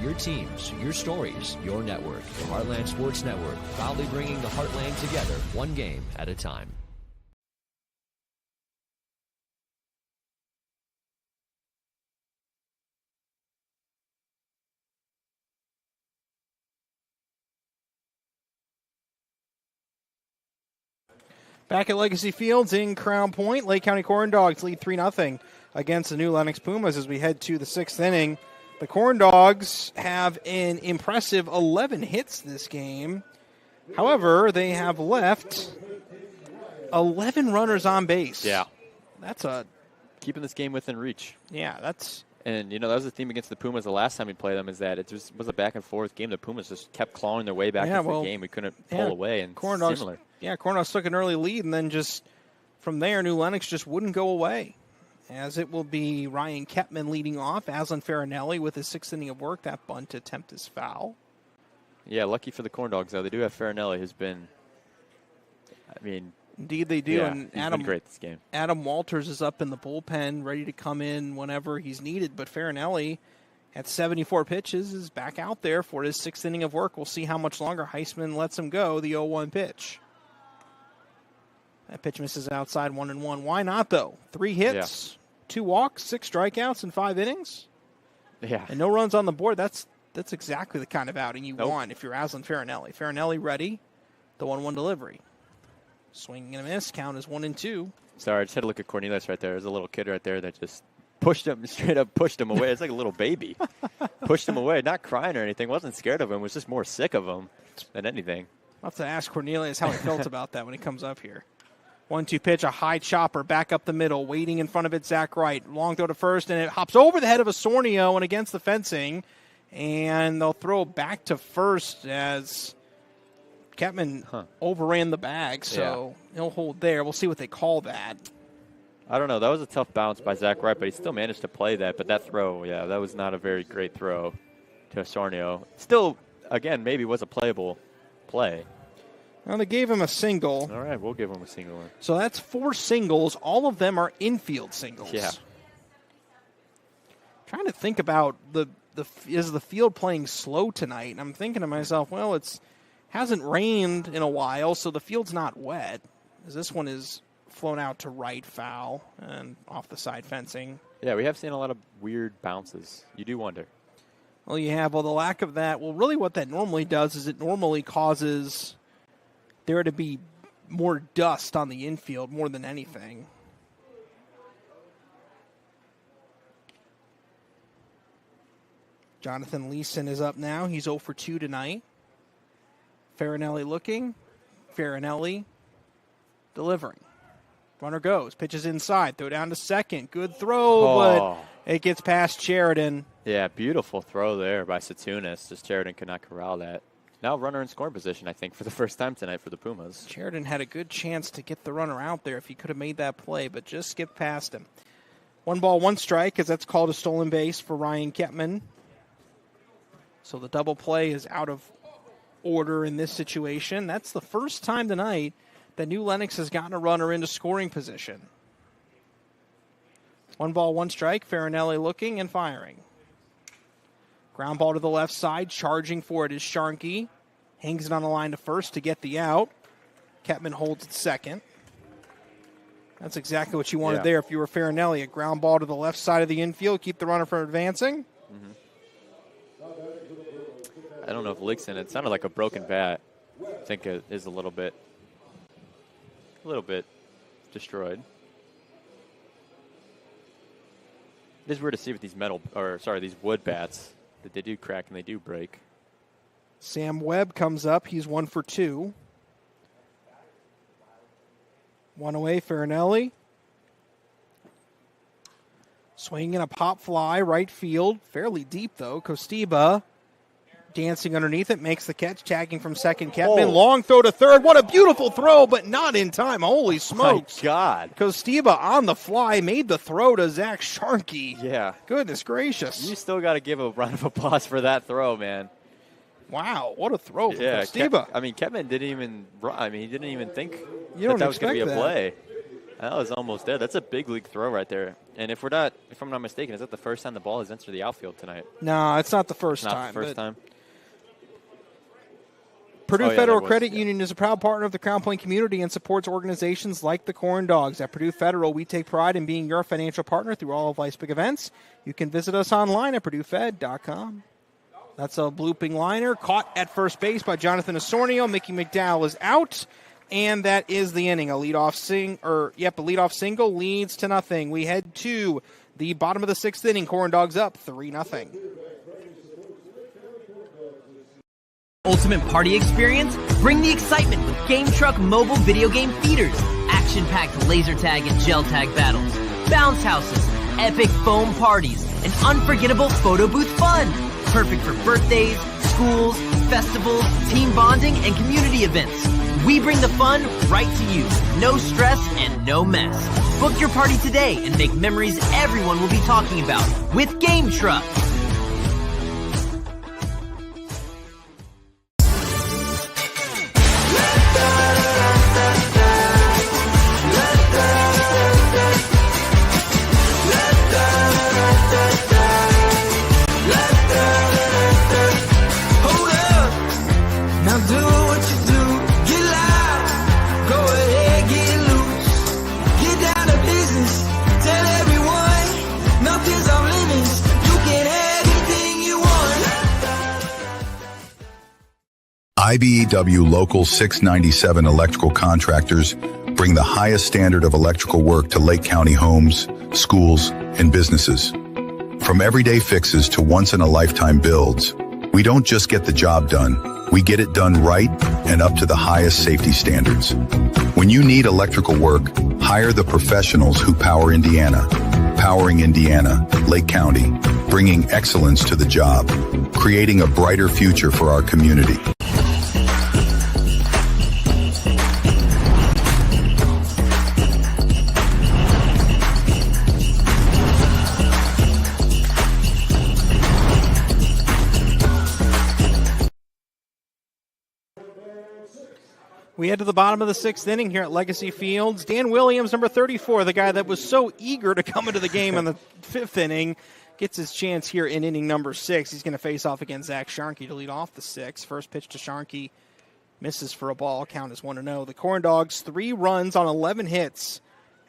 [SPEAKER 10] Your teams, your stories, your network. The Heartland Sports Network, proudly bringing the Heartland together, one game at a time.
[SPEAKER 1] Back at Legacy Fields in Crown Point, Lake County Corndogs lead 3-0 against the new Lenox Pumas as we head to the 6th inning. The Corndogs have an impressive 11 hits this game. However, they have left 11 runners on base.
[SPEAKER 2] Yeah.
[SPEAKER 1] That's
[SPEAKER 2] keeping this game within reach.
[SPEAKER 1] Yeah, that's...
[SPEAKER 2] And, you know, that was the theme against the Pumas the last time we played them, is that it just was a back-and-forth game. The Pumas just kept clawing their way back into the game. We couldn't pull away, and similar.
[SPEAKER 1] Yeah, Corndogs took an early lead, and then just from there, New Lenox just wouldn't go away. As it will be Ryan Kepman leading off. Aslan Farinelli with his 6th inning of work. That bunt attempt is foul.
[SPEAKER 2] Yeah, lucky for the Corndogs, though. They do have Farinelli, who's been, I mean...
[SPEAKER 1] Indeed they do.
[SPEAKER 2] Yeah,
[SPEAKER 1] and
[SPEAKER 2] he's been great this game.
[SPEAKER 1] Adam Walters is up in the bullpen, ready to come in whenever he's needed. But Farinelli, at 74 pitches, is back out there for his 6th inning of work. We'll see how much longer Heisman lets him go, the 0-1 pitch. That pitch misses outside 1-1. Why not, though? 3 hits, 2 walks, 6 strikeouts in 5 innings.
[SPEAKER 2] Yeah.
[SPEAKER 1] And no runs on the board. That's exactly the kind of outing you want if you're Aslan Farinelli. Farinelli ready, the 1-1 delivery. Swing and a miss. Count is 1-2.
[SPEAKER 2] Sorry, I just had to look at Cornelius right there. There's a little kid right there that just straight up pushed him away. It's like a little baby. Pushed him away, not crying or anything. Wasn't scared of him. Was just more sick of him than anything.
[SPEAKER 1] I'll have to ask Cornelius how he felt about that when he comes up here. 1-2 pitch, a high chopper back up the middle. Waiting in front of it, Zach Wright. Long throw to first, and it hops over the head of Osornio and against the fencing. And they'll throw back to first as Kettman overran the bag, so he'll hold there. We'll see what they call that.
[SPEAKER 2] I don't know. That was a tough bounce by Zach Wright, but he still managed to play that. But that throw, that was not a very great throw to Osornio. Still, again, maybe was a playable play.
[SPEAKER 1] Well, they gave him a single.
[SPEAKER 2] All right, we'll give him a single.
[SPEAKER 1] So that's 4 singles. All of them are infield singles.
[SPEAKER 2] Yeah.
[SPEAKER 1] Trying to think about is the field playing slow tonight? And I'm thinking to myself, well, it's hasn't rained in a while, so the field's not wet. As this one is flown out to right, foul, and off the side fencing.
[SPEAKER 2] Yeah, we have seen a lot of weird bounces. You do wonder.
[SPEAKER 1] Well, you have. Well, the lack of that. Well, really, what that normally does is it normally causes there to be more dust on the infield more than anything. Jonathan Leeson is up now. He's 0 for 2 tonight. Farinelli looking. Farinelli delivering. Runner goes. Pitches inside. Throw down to second. Good throw, but it gets past Sheridan.
[SPEAKER 2] Yeah, beautiful throw there by Satunis. Just Sheridan could not corral that. Now runner in scoring position, I think, for the first time tonight for the Pumas.
[SPEAKER 1] Sheridan had a good chance to get the runner out there if he could have made that play, but just skipped past him. 1 ball, 1 strike, as that's called a stolen base for Ryan Kettman. So the double play is out of order in this situation. That's the first time tonight that New Lenox has gotten a runner into scoring position. 1 ball, 1 strike. Farinelli looking and firing. Ground ball to the left side. Charging for it is Sharkey. Hangs it on the line to first to get the out. Kettman holds at second. That's exactly what you wanted there if you were Farinelli. A ground ball to the left side of the infield. Keep the runner from advancing.
[SPEAKER 2] Mm-hmm. I don't know if Lickson, it sounded like a broken bat. I think it is a little bit destroyed. It is weird to see with these these wood bats that they do crack and they do break.
[SPEAKER 1] Sam Webb comes up. He's 1 for 2. 1 away, Farinelli. Swinging a pop fly, right field. Fairly deep, though. Costiba dancing underneath it, makes the catch, tagging from second. Kettman, long throw to third. What a beautiful throw, but not in time. Holy smokes.
[SPEAKER 2] My God.
[SPEAKER 1] Costiba on the fly made the throw to Zach Sharkey.
[SPEAKER 2] Yeah.
[SPEAKER 1] Goodness gracious.
[SPEAKER 2] You still got to give a round of applause for that throw, man.
[SPEAKER 1] Wow, what a throw from Costiba.
[SPEAKER 2] Kettman didn't even he didn't even think
[SPEAKER 1] that
[SPEAKER 2] was going to be a play. That was almost there. That's a big league throw right there. And if I'm not mistaken, is that the first time the ball has entered the outfield tonight?
[SPEAKER 1] No, it's not the first time.
[SPEAKER 2] Not the first time.
[SPEAKER 1] Purdue Federal Credit Union is a proud partner of the Crown Point community and supports organizations like the Corndogs. At Purdue Federal, we take pride in being your financial partner through all of life's big events. You can visit us online at PurdueFed.com. That's a blooping liner caught at first base by Jonathan Osornio. Mickey McDowell is out, and that is the inning. A leadoff single leads to nothing. We head to the bottom of the 6th inning. Corndogs up 3-0.
[SPEAKER 11] Ultimate party experience? Bring the excitement with Game Truck mobile video game feeders. Action-packed laser tag and gel tag battles. Bounce houses, epic foam parties, and unforgettable photo booth fun. Perfect for birthdays, schools, festivals, team bonding, and community events. We bring the fun right to you. No stress and no mess. Book your party today and make memories everyone will be talking about with Game Truck.
[SPEAKER 13] IBEW Local 697 electrical contractors bring the highest standard of electrical work to Lake County homes, schools, and businesses. From everyday fixes to once-in-a-lifetime builds, we don't just get the job done, we get it done right and up to the highest safety standards. When you need electrical work, hire the professionals who power Indiana. Powering Indiana, Lake County, bringing excellence to the job, creating a brighter future for our community.
[SPEAKER 1] We head to the bottom of the 6th inning here at Legacy Fields. Dan Williams, number 34, the guy that was so eager to come into the game in the 5th inning, gets his chance here in inning number 6. He's going to face off against Zach Sharkey to lead off the 6th. First pitch to Sharkey, misses for a ball. Count is 1-0. The Corndogs, 3 runs on 11 hits,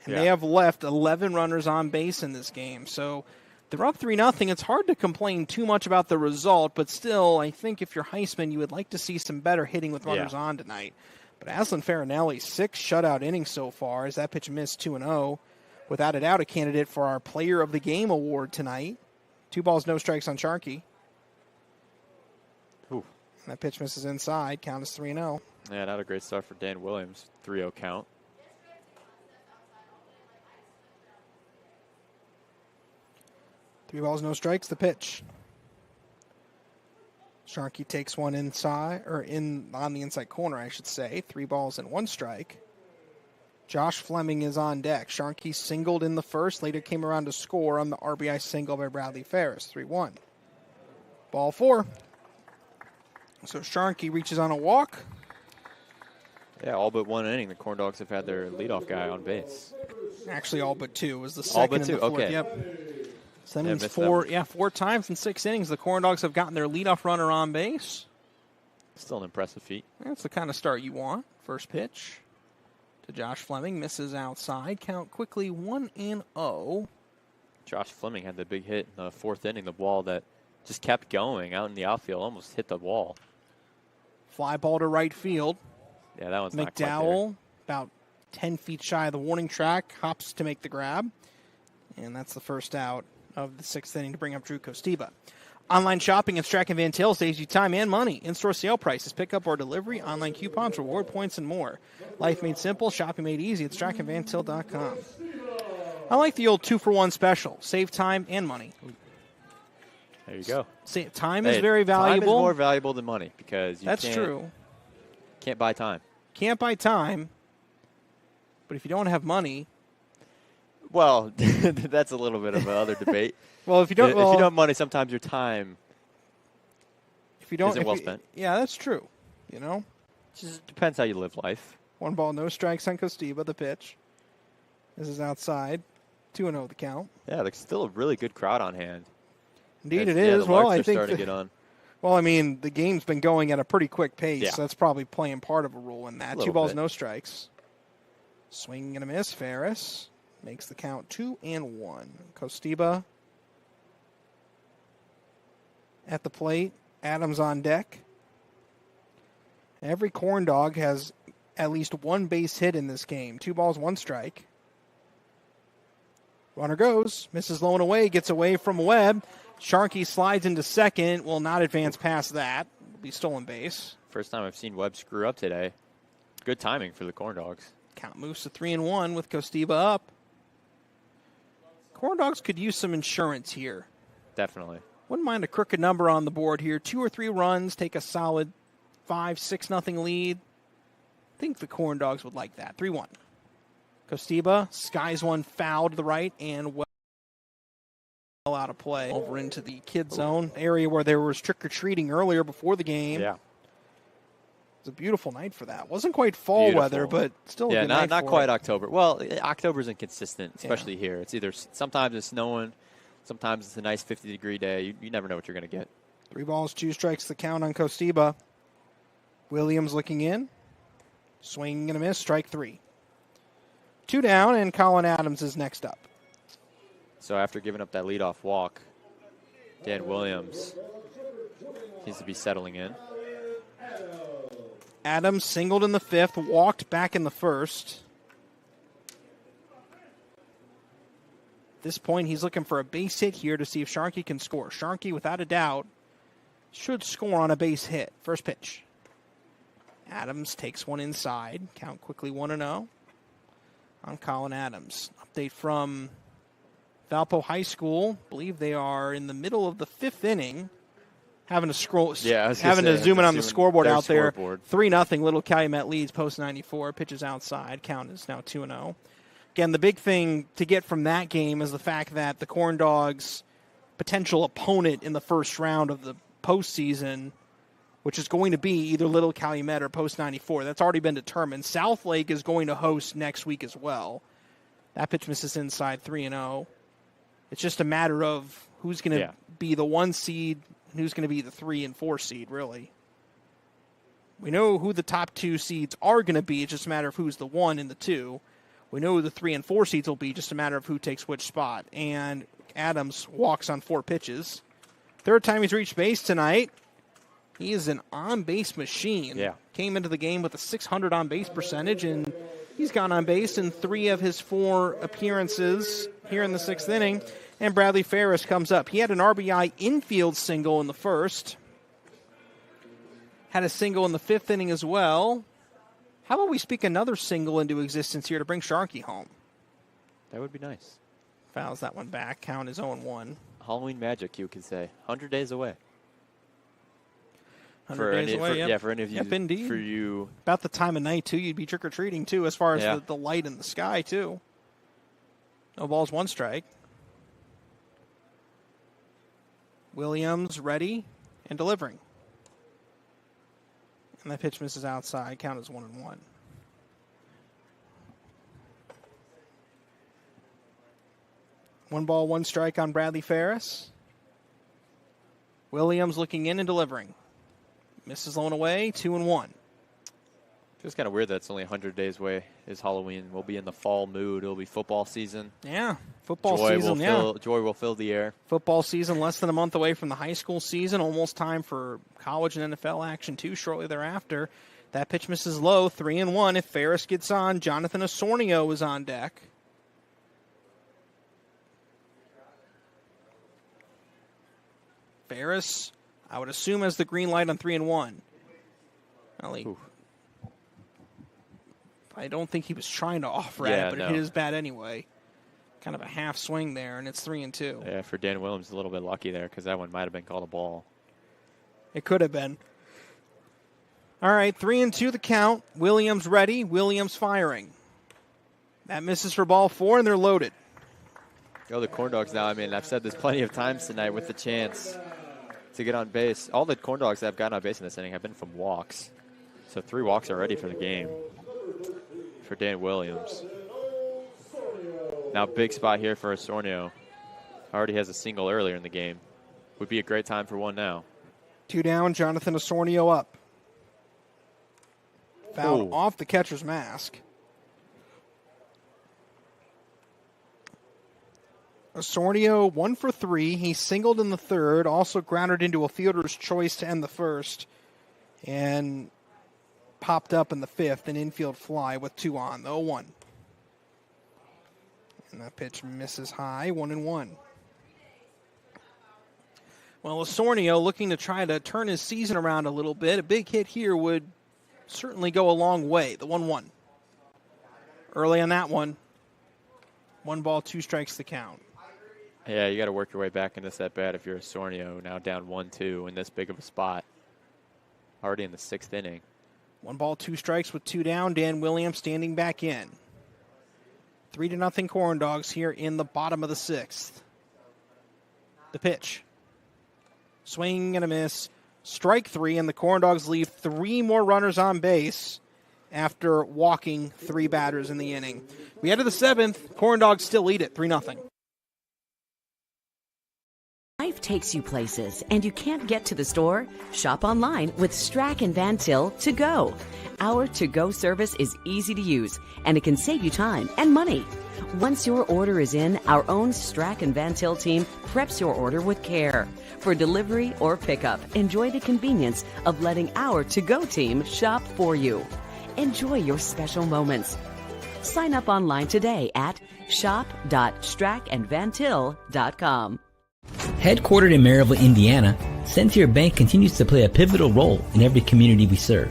[SPEAKER 1] and they have left 11 runners on base in this game. So they're up 3-0. It's hard to complain too much about the result, but still, I think if you're Heisman, you would like to see some better hitting with runners on tonight. But Aslan Farinelli, 6 shutout innings so far, as that pitch missed 2-0. Without a doubt, a candidate for our Player of the Game award tonight. 2 balls, no strikes on Sharkey.
[SPEAKER 2] Ooh.
[SPEAKER 1] That pitch misses inside. Count is 3-0.
[SPEAKER 2] Yeah, not a great start for Dan Williams. 3-0 count.
[SPEAKER 1] Three balls, no strikes. The pitch. Sharkey takes one inside, or on the inside corner, I should say. 3 balls and 1 strike. Josh Fleming is on deck. Sharkey singled in the first, later came around to score on the RBI single by Bradley Ferris. 3-1. Ball 4. So Sharkey reaches on a walk.
[SPEAKER 2] Yeah, all but 1 inning. The Corndogs have had their leadoff guy on base.
[SPEAKER 1] Actually, all but 2. It was the second and the fourth.
[SPEAKER 2] Okay.
[SPEAKER 1] Yep. So that means 4 times in 6 innings, the Corndogs have gotten their leadoff runner on base.
[SPEAKER 2] Still an impressive feat.
[SPEAKER 1] That's the kind of start you want. First pitch to Josh Fleming, misses outside. Count quickly 1-0.
[SPEAKER 2] Josh Fleming had the big hit in the 4th inning, the ball that just kept going out in the outfield, almost hit the wall.
[SPEAKER 1] Fly ball to right field.
[SPEAKER 2] Yeah, that one's not quite there.
[SPEAKER 1] McDowell, about 10 feet shy of the warning track, hops to make the grab. And that's the first out of the 6th inning to bring up Drew Kostiba. Online shopping at Strachan Van Til saves you time and money. In-store sale prices, pickup or delivery, online coupons, reward points, and more. Life made simple, shopping made easy at StrachanVanTil.com. I like the old 2-for-1 special. Save time and money.
[SPEAKER 2] There you go.
[SPEAKER 1] Time is very valuable.
[SPEAKER 2] Time is more valuable than money because you
[SPEAKER 1] true.
[SPEAKER 2] Can't buy time.
[SPEAKER 1] Can't buy time, but if you don't have money...
[SPEAKER 2] Well, that's a little bit of another debate.
[SPEAKER 1] Well, if you don't
[SPEAKER 2] have money, sometimes your time isn't well spent.
[SPEAKER 1] Yeah, that's true. You know?
[SPEAKER 2] It just depends how you live life.
[SPEAKER 1] 1 ball, no strikes on Kostiba, the pitch. This is outside. 2-0 the count.
[SPEAKER 2] Yeah, there's still a really good crowd on hand.
[SPEAKER 1] Indeed it is.
[SPEAKER 2] Well, I think starting to get on.
[SPEAKER 1] Well, I mean, the game's been going at a pretty quick pace, so that's probably playing part of a role in that. 2 balls, no strikes. Swing and a miss. Ferris makes the count 2-1. Kostiba at the plate. Adams on deck. Every Corndog has at least 1 base hit in this game. 2 balls, 1 strike. Runner goes. Misses low and away. Gets away from Webb. Sharkey slides into second. Will not advance past that. Will be stolen base.
[SPEAKER 2] First time I've seen Webb screw up today. Good timing for the Corndogs.
[SPEAKER 1] Count moves to 3-1 with Kostiba up. Corndogs could use some insurance here.
[SPEAKER 2] Definitely.
[SPEAKER 1] Wouldn't mind a crooked number on the board here. 2 or 3 runs, take a solid 5-6-0 lead. I think the Corndogs would like that. 3-1. Kostiba skies one foul to the right and well out of play over into the kid zone area where there was trick-or-treating earlier before the game.
[SPEAKER 2] Yeah.
[SPEAKER 1] It's a beautiful night for that. Wasn't quite fall weather, but still a good night
[SPEAKER 2] not
[SPEAKER 1] for
[SPEAKER 2] quite
[SPEAKER 1] it.
[SPEAKER 2] October. Well, October's inconsistent, especially here. It's either sometimes it's snowing, sometimes it's a nice 50-degree day. You never know what you're going to get.
[SPEAKER 1] 3 balls, 2 strikes, the count on Kostiba. Williams looking in. Swing and a miss, strike 3. 2 down, and Colin Adams is next up.
[SPEAKER 2] So after giving up that leadoff walk, Dan Williams seems to be settling in.
[SPEAKER 1] Adams singled in the 5th, walked back in the 1st. At this point, he's looking for a base hit here to see if Sharkey can score. Sharkey, without a doubt, should score on a base hit. First pitch. Adams takes one inside. Count quickly 1-0 on Colin Adams. Update from Valpo High School. Believe they are in the middle of the 5th inning. Having to scroll, zoom in on the scoreboard out there. 3-0. Little Calumet leads post 94. Pitches outside. Count is now 2-0. Again, the big thing to get from that game is the fact that the Corndogs' potential opponent in the first round of the postseason which is going to be either Little Calumet or Post 94. That's already been determined. Southlake is going to host next week as well. That pitch misses inside 3-0. It's just a matter of who's going to be the 1 seed and who's going to be the 3 and 4 seed, really. We know who the top 2 seeds are going to be. It's just a matter of who's the 1 and the 2. We know who the 3 and 4 seeds will be, just a matter of who takes which spot. And Adams walks on 4 pitches. Third time he's reached base tonight. He is an on-base machine.
[SPEAKER 2] Yeah.
[SPEAKER 1] Came into the game with a .600 on-base percentage, and he's gone on base in 3 of his 4 appearances here in the 6th inning. And Bradley Ferris comes up. He had an RBI infield single in the first. Had a single in the 5th inning as well. How about we speak another single into existence here to bring Sharkey home?
[SPEAKER 2] That would be nice.
[SPEAKER 1] Fouls that one back. Count is 0-1.
[SPEAKER 2] Halloween magic, you could say. 100 days away.
[SPEAKER 1] 100 days away,
[SPEAKER 2] for any of you.
[SPEAKER 1] Yep, indeed.
[SPEAKER 2] For you.
[SPEAKER 1] About the time of night, too. You'd be trick-or-treating, too, as far as the light in the sky, too. No balls, 1 strike. Williams ready and delivering. And that pitch misses outside. Count is 1-1. One ball, 1 strike on Bradley Ferris. Williams looking in and delivering. Misses low and away, 2-1.
[SPEAKER 2] Feels kind of weird that it's only 100 days away is Halloween. We'll be in the fall mood. It'll be football season.
[SPEAKER 1] Yeah, football season,
[SPEAKER 2] Joy will fill the air.
[SPEAKER 1] Football season less than a month away from the high school season. Almost time for college and NFL action, too, shortly thereafter. That pitch misses low, 3-1. If Ferris gets on, Jonathan Osornio is on deck. Ferris, I would assume, has the green light on 3-1. Well, I don't think he was trying to offer at it, but it hit his bat anyway. Kind of a half swing there, and it's 3-2.
[SPEAKER 2] Yeah, for Dan Williams, a little bit lucky there because that one might have been called a ball.
[SPEAKER 1] It could have been. All right, 3-2 the count. Williams ready. Williams firing. That misses for ball 4, and they're loaded.
[SPEAKER 2] Go the Corndogs now. I mean, I've said this plenty of times tonight with the chance to get on base. All the Corndogs that have gotten on base in this inning have been from walks. So 3 walks already for the game for Dan Williams. Now big spot here for Osornio. Already has a single earlier in the game. Would be a great time for one now.
[SPEAKER 1] 2 down, Jonathan Osornio up. Fouled off the catcher's mask. Osornio 1 for 3. He singled in the 3rd, also grounded into a fielder's choice to end the 1st, and popped up in the 5th, an infield fly with 2 on, the 0-1. And that pitch misses high, 1-1. Well, Osornio looking to try to turn his season around a little bit. A big hit here would certainly go a long way, the 1-1. Early on that one, 1 ball, 2 strikes the count.
[SPEAKER 2] Yeah, you got to work your way back into this at-bat if you're Osornio, now down 1-2 in this big of a spot. Already in the 6th inning.
[SPEAKER 1] 1 ball, 2 strikes with 2 down. Dan Williams standing back in. 3-0 Corndogs here in the bottom of the 6th. The pitch. Swing and a miss. Strike 3, and the Corndogs leave 3 more runners on base after walking 3 batters in the inning. We head to the 7th. Corndogs still lead it 3-0.
[SPEAKER 6] Life takes you places, and you can't get to the store? Shop online with Strack and Van Til To Go. Our to-go service is easy to use, and it can save you time and money. Once your order is in, our own Strack and Van Til team preps your order with care. For delivery or pickup, enjoy the convenience of letting our to-go team shop for you. Enjoy your special moments. Sign up online today at shop.strackandvantil.com.
[SPEAKER 9] Headquartered in Maryville, Indiana, Centier Bank continues to play a pivotal role in every community we serve.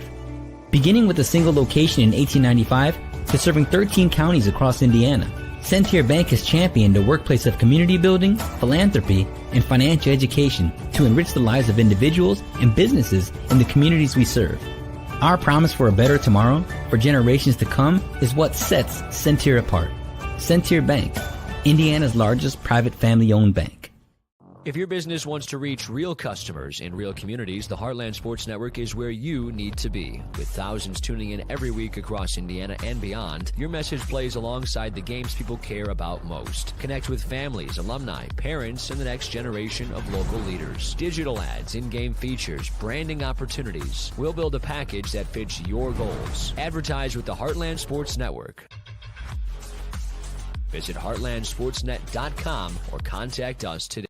[SPEAKER 9] Beginning with a single location in 1895 to serving 13 counties across Indiana, Centier Bank has championed a workplace of community building, philanthropy, and financial education to enrich the lives of individuals and businesses in the communities we serve. Our promise for a better tomorrow for generations to come is what sets Centier apart. Centier Bank, Indiana's largest private family-owned bank.
[SPEAKER 10] If your business wants to reach real customers in real communities, the Heartland Sports Network is where you need to be. With thousands tuning in every week across Indiana and beyond, your message plays alongside the games people care about most. Connect with families, alumni, parents, and the next generation of local leaders. Digital ads, in-game features, branding opportunities. We'll build a package that fits your goals. Advertise with the Heartland Sports Network. Visit heartlandsportsnet.com or contact us today.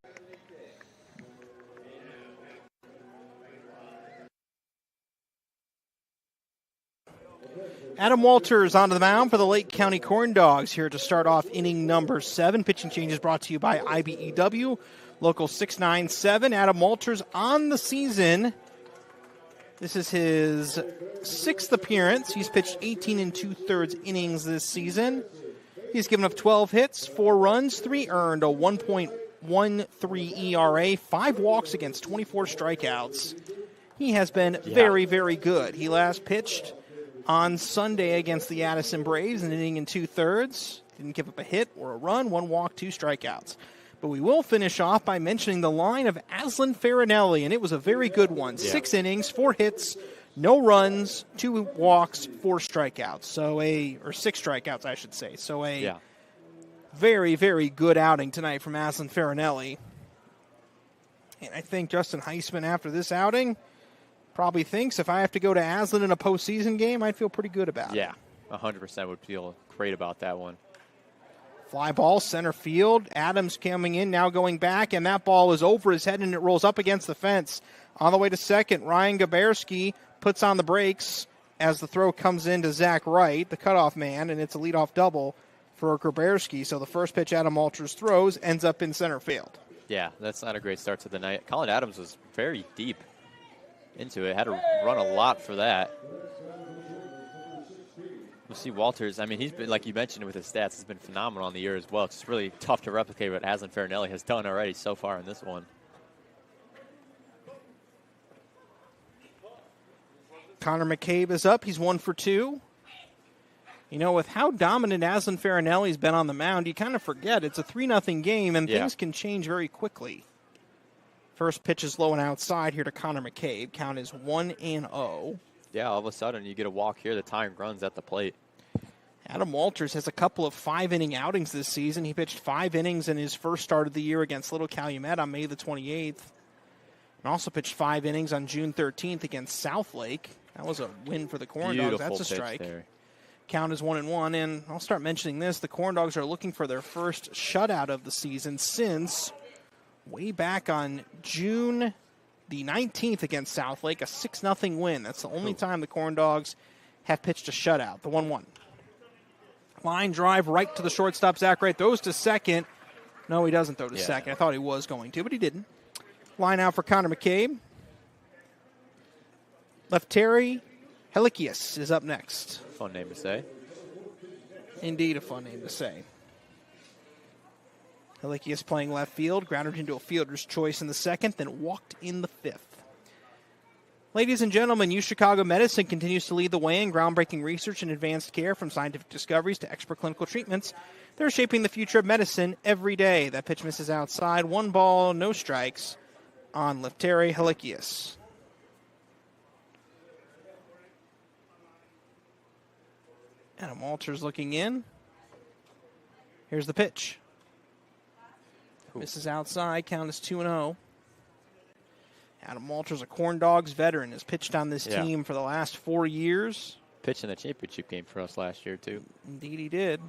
[SPEAKER 1] Adam Walters onto the mound for the Lake County Corndogs here to start off inning number 7. Pitching changes brought to you by IBEW, Local 697. Adam Walters on the season. This is his 6th appearance. He's pitched 18 2/3 innings this season. He's given up 12 hits, 4 runs, 3 earned, a 1.13 ERA, 5 walks against 24 strikeouts. He has been very, very good. He last pitched on Sunday against the Addison Braves, an inning 2/3. Didn't give up a hit or a run, 1 walk, 2 strikeouts. But we will finish off by mentioning the line of Aslan Farinelli, and it was a very good one. Yeah. 6 innings, 4 hits, no runs, 2 walks, 4 strikeouts. Or 6 strikeouts, I should say. So very, very good outing tonight from Aslan Farinelli. And I think Justin Heisman, after this outing, probably thinks if I have to go to Aslan in a postseason game, I'd feel pretty good about it.
[SPEAKER 2] Yeah, 100% would feel great about that one.
[SPEAKER 1] Fly ball, center field. Adams coming in, now going back, and that ball is over his head, and it rolls up against the fence. On the way to second, Ryan Gaberski puts on the brakes as the throw comes into Zach Wright, the cutoff man, and it's a leadoff double for Gaberski. So the first pitch Adam Walters throws ends up in center field.
[SPEAKER 2] Yeah, that's not a great start to the night. Colin Adams was very deep into it. Had to run a lot for that. We'll see Walters. I mean, he's been, like you mentioned with his stats, he's been phenomenal on the year as well. It's really tough to replicate what Aslan Farinelli has done already so far in this one.
[SPEAKER 1] Connor McCabe is up. He's 1 for 2. You know, with how dominant Aslan Farinelli's been on the mound, you kind of forget it's a 3-0 game, and things can change very quickly. First pitch is low and outside here to Connor McCabe. Count is 1-0.
[SPEAKER 2] Yeah, all of a sudden you get a walk here. The tying runs at the plate.
[SPEAKER 1] Adam Walters has a couple of 5-inning outings this season. He pitched 5 innings in his first start of the year against Little Calumet on May the 28th. And also pitched 5 innings on June 13th against Southlake. That was a win for the Corndogs. That's a strike.
[SPEAKER 2] There.
[SPEAKER 1] Count is 1-1. And I'll start mentioning this. The Corndogs are looking for their first shutout of the season since way back on June the 19th against Southlake, a 6-0 win. That's the only time the Corndogs have pitched a shutout, the 1-1. Line drive right to the shortstop. Zach Wright throws to second. No, he doesn't throw to second. I thought he was going to, but he didn't. Line out for Connor McCabe. Lefteri Helikius is up next.
[SPEAKER 2] Fun name to say.
[SPEAKER 1] Indeed, a fun name to say. Helikius playing left field, grounded into a fielder's choice in the second, then walked in the 5th. Ladies and gentlemen, U Chicago Medicine continues to lead the way in groundbreaking research and advanced care, from scientific discoveries to expert clinical treatments. They're shaping the future of medicine every day. That pitch misses outside. 1 ball, no strikes on Lefteri Helikius. Adam Walters looking in. Here's the pitch. Misses outside. Count is 2-0. Adam Walters, a Corndogs veteran, has pitched on this team for the last 4 years.
[SPEAKER 2] Pitched in the championship game for us last year, too.
[SPEAKER 1] Indeed, he did.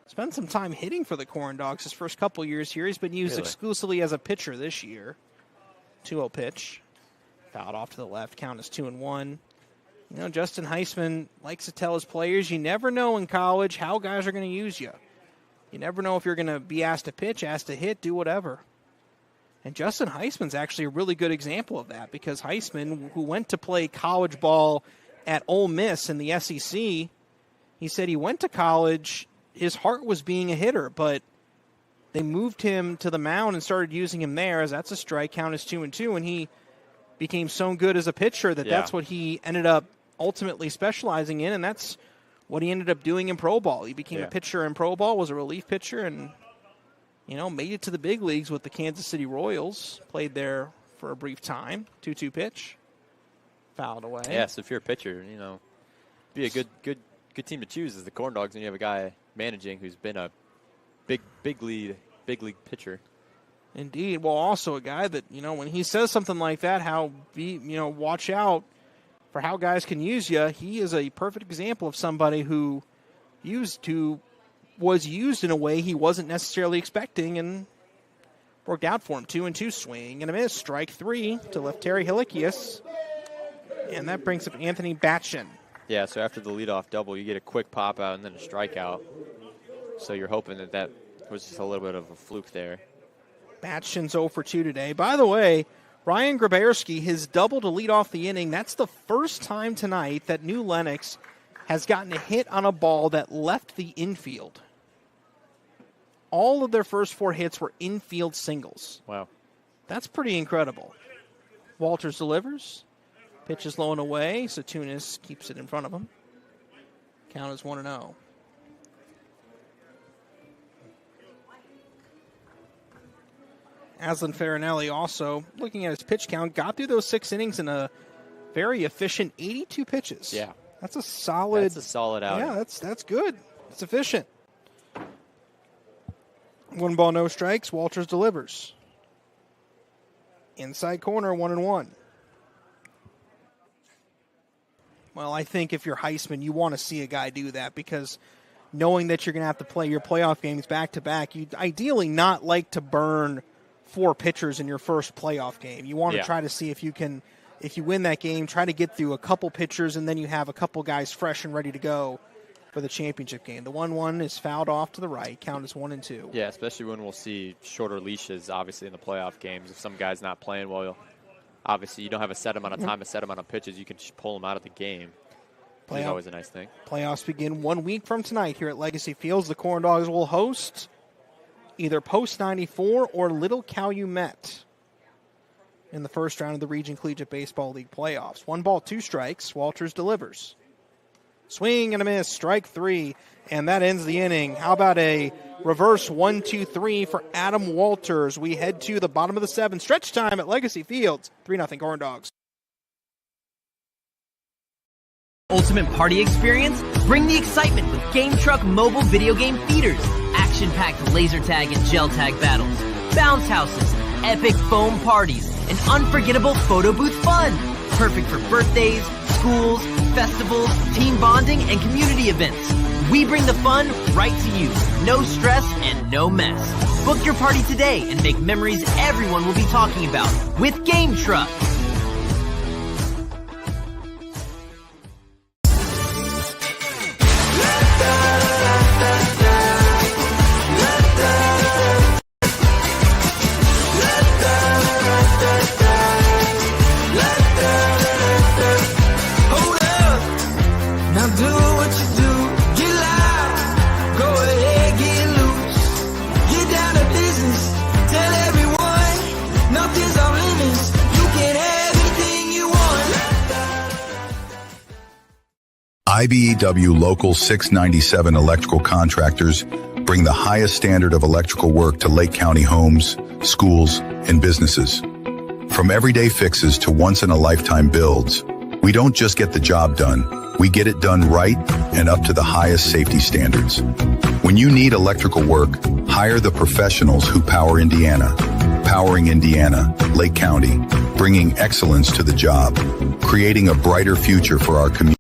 [SPEAKER 1] Spent some time hitting for the Corndogs his first couple years here. He's been used exclusively as a pitcher this year. 2-0 pitch. Fouled off to the left. Count is 2-1. You know, Justin Heisman likes to tell his players, you never know in college how guys are going to use you. You never know if you're going to be asked to pitch, asked to hit, do whatever. And Justin Heisman's actually a really good example of that, because Heisman, who went to play college ball at Ole Miss in the SEC, he said he went to college, his heart was being a hitter, but they moved him to the mound and started using him there, as that's a strike. Count is 2-2, and he became so good as a pitcher that that's what he ended up ultimately specializing in, and that's what he ended up doing in pro ball. He became a pitcher in pro ball, was a relief pitcher, and made it to the big leagues with the Kansas City Royals. Played there for a brief time. 2-2 pitch. Fouled away.
[SPEAKER 2] Yeah, so if you're a pitcher, be a good team to choose is the Corndogs, and you have a guy managing who's been a big league pitcher.
[SPEAKER 1] Indeed. Well, also a guy that, when he says something like that, watch out for how guys can use you. He is a perfect example of somebody who was used in a way he wasn't necessarily expecting and worked out for him. 2-2 swing and a miss. Strike 3 to left Terry Helikius. And that brings up Anthony Batchin.
[SPEAKER 2] Yeah, so after the leadoff double, you get a quick pop out and then a strikeout. So you're hoping that was just a little bit of a fluke there.
[SPEAKER 1] Batchin's 0 for 2 today. By the way, Ryan Grabarski has doubled to lead off the inning. That's the first time tonight that New Lenox has gotten a hit on a ball that left the infield. All of their first 4 hits were infield singles.
[SPEAKER 2] Wow.
[SPEAKER 1] That's pretty incredible. Walters delivers. Pitch is low and away, so Tunis keeps it in front of him. Count is 1-0. Aslan Farinelli also, looking at his pitch count, got through those 6 innings in a very efficient 82 pitches.
[SPEAKER 2] Yeah.
[SPEAKER 1] That's a solid.
[SPEAKER 2] That's a solid outing.
[SPEAKER 1] Yeah, that's good. It's efficient. 1 ball, no strikes. Walters delivers. Inside corner, 1-1. Well, I think if you're Heisman, you want to see a guy do that because knowing that you're going to have to play your playoff games back-to-back, you'd ideally not like to burn 4 pitchers in your first playoff game. You want to try to see if you win that game, try to get through a couple pitchers, and then you have a couple guys fresh and ready to go for the championship game. The 1-1 is fouled off to the right. Count is 1-2.
[SPEAKER 2] Yeah, especially when we'll see shorter leashes, obviously, in the playoff games. If some guy's not playing well, obviously you don't have a set amount of time, a set amount of pitches. You can just pull them out of the game. Which is always a nice thing.
[SPEAKER 1] Playoffs begin 1 week from tonight here at Legacy Fields. The Corndogs will host either Post 94 or Little Calumet in the first round of the Region Collegiate Baseball League playoffs. 1 ball, 2 strikes. Walters delivers. Swing and a miss, strike 3, and that ends the inning. How about a reverse 1-2-3 for Adam Walters? We head to the bottom of the 7th. Stretch time at Legacy Fields. 3-0 Corndogs.
[SPEAKER 11] Ultimate party experience? Bring the excitement with Game Truck mobile video game feeders. Action-packed laser tag and gel tag battles. Bounce houses, epic foam parties, and unforgettable photo booth fun. Perfect for birthdays, schools, festivals, team bonding, and community events. We bring the fun right to you. No stress and no mess. Book your party today and make memories everyone will be talking about with Game Truck.
[SPEAKER 13] IBEW Local 697 electrical contractors bring the highest standard of electrical work to Lake County homes, schools, and businesses. From everyday fixes to once-in-a-lifetime builds, we don't just get the job done, we get it done right and up to the highest safety standards. When you need electrical work, hire the professionals who power Indiana. Powering Indiana, Lake County, bringing excellence to the job, creating a brighter future for our community.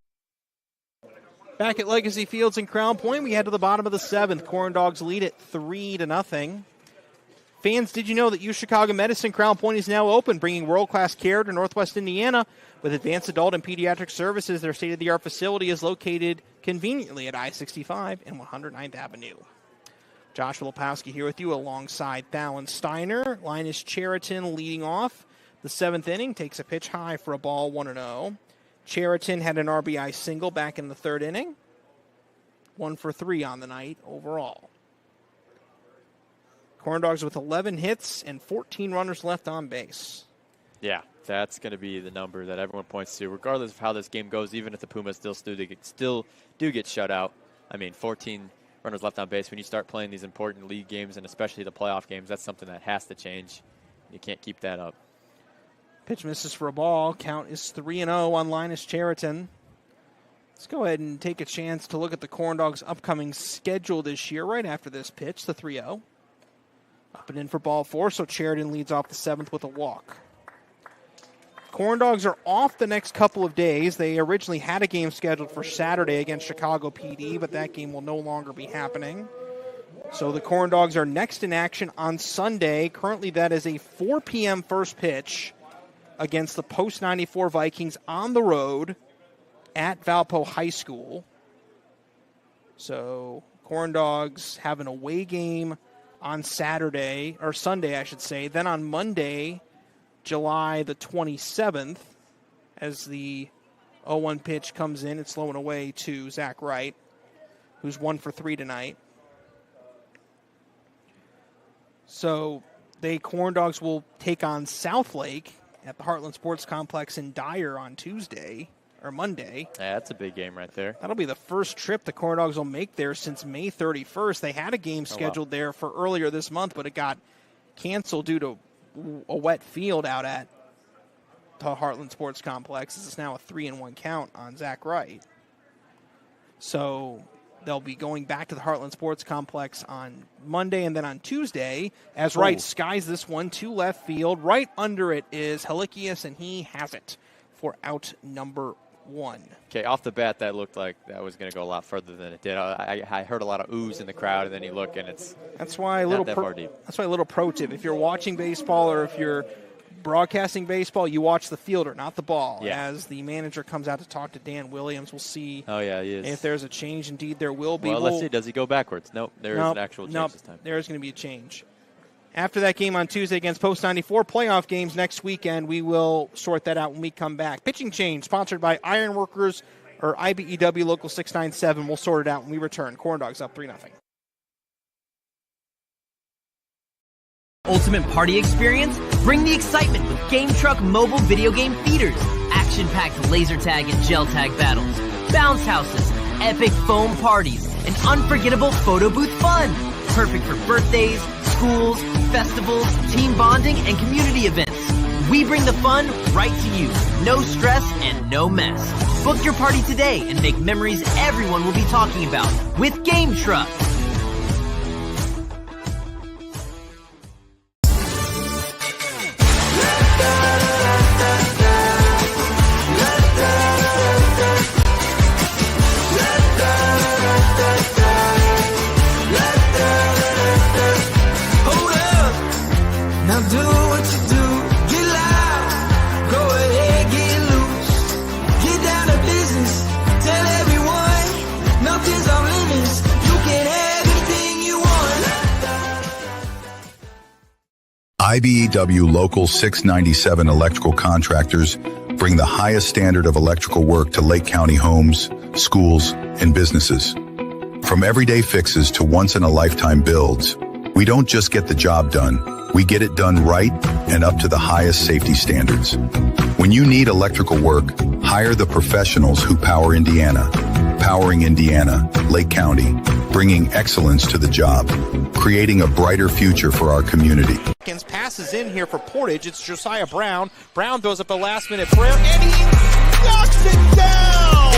[SPEAKER 1] Back at Legacy Fields in Crown Point, we head to the bottom of the 7th. Corndogs lead it 3-0. Fans, did you know that UChicago Medicine Crown Point is now open, bringing world-class care to Northwest Indiana with advanced adult and pediatric services? Their state-of-the-art facility is located conveniently at I-65 and 109th Avenue. Josh Lopowski here with you alongside Fallon Steiner. Linus Cheriton leading off the 7th inning, takes a pitch high for a ball, 1-0. Cheriton had an RBI single back in the 3rd inning. 1 for 3 on the night overall. Corndogs with 11 hits and 14 runners left on base.
[SPEAKER 2] Yeah, that's going to be the number that everyone points to, regardless of how this game goes, even if the Pumas still do get shut out. I mean, 14 runners left on base. When you start playing these important league games and especially the playoff games, that's something that has to change. You can't keep that up.
[SPEAKER 1] Pitch misses for a ball. Count is 3-0 on Linus Cheriton. Let's go ahead and take a chance to look at the Corndogs' upcoming schedule this year right after this pitch, the 3-0. Up and in for ball 4, so Cheriton leads off the 7th with a walk. Corndogs are off the next couple of days. They originally had a game scheduled for Saturday against Chicago PD, but that game will no longer be happening. So the Corndogs are next in action on Sunday. Currently that is a 4 p.m. first pitch against the Post 94 Vikings on the road at Valpo High School. So Corndogs have an away game on Saturday, or Sunday, I should say. Then on Monday, July the 27th, as the 0-1 pitch comes in, it's low and away to Zach Wright, who's 1 for 3 tonight. So the Corndogs will take on Southlake at the Heartland Sports Complex in Dyer on Tuesday, or Monday.
[SPEAKER 2] Yeah, that's a big game right there.
[SPEAKER 1] That'll be the first trip the Corndogs will make there since May 31st. They had a game scheduled there for earlier this month, but it got canceled due to a wet field out at the Heartland Sports Complex. This is now a 3-1 count on Zach Wright. So they'll be going back to the Heartland Sports Complex on Monday, and then on Tuesday, as Wright skies this one to left field. Right under it is Helikius, and he has it for out number 1.
[SPEAKER 2] Okay, off the bat, that looked like that was going to go a lot further than it did. I heard a lot of oohs in the crowd, and then you look, and it's
[SPEAKER 1] that's why
[SPEAKER 2] not that far deep.
[SPEAKER 1] That's why a little pro tip: if you're watching baseball or if you're broadcasting baseball, you watch the fielder, not the ball.
[SPEAKER 2] Yeah.
[SPEAKER 1] As the manager comes out to talk to Dan Williams, we'll see.
[SPEAKER 2] Oh yeah, he is.
[SPEAKER 1] If there's a change, indeed there will be.
[SPEAKER 2] Well, let's see. Does he go backwards? Nope. There is an actual change this time.
[SPEAKER 1] There is going to be a change. After that game on Tuesday against Post 94, playoff games next weekend, we will sort that out when we come back. Pitching change sponsored by Ironworkers or IBEW Local 697. We'll sort it out when we return. Corndogs up 3-0.
[SPEAKER 11] Ultimate party experience? Bring the excitement with Game Truck mobile video game feeders. Action-packed laser tag and gel tag battles. Bounce houses, epic foam parties, and unforgettable photo booth fun. Perfect for birthdays, schools, festivals, team bonding, and community events. We bring the fun right to you. No stress and no mess. Book your party today and make memories everyone will be talking about with Game Truck.
[SPEAKER 13] IBEW Local 697 electrical contractors bring the highest standard of electrical work to Lake County homes, schools, and businesses. From everyday fixes to once-in-a-lifetime builds, we don't just get the job done, we get it done right and up to the highest safety standards. When you need electrical work, hire the professionals who power Indiana. Powering Indiana, Lake County, bringing excellence to the job, creating a brighter future for our community.
[SPEAKER 1] Passes in here for Portage. It's Josiah Brown. Brown throws up a last-minute prayer, and he knocks it down!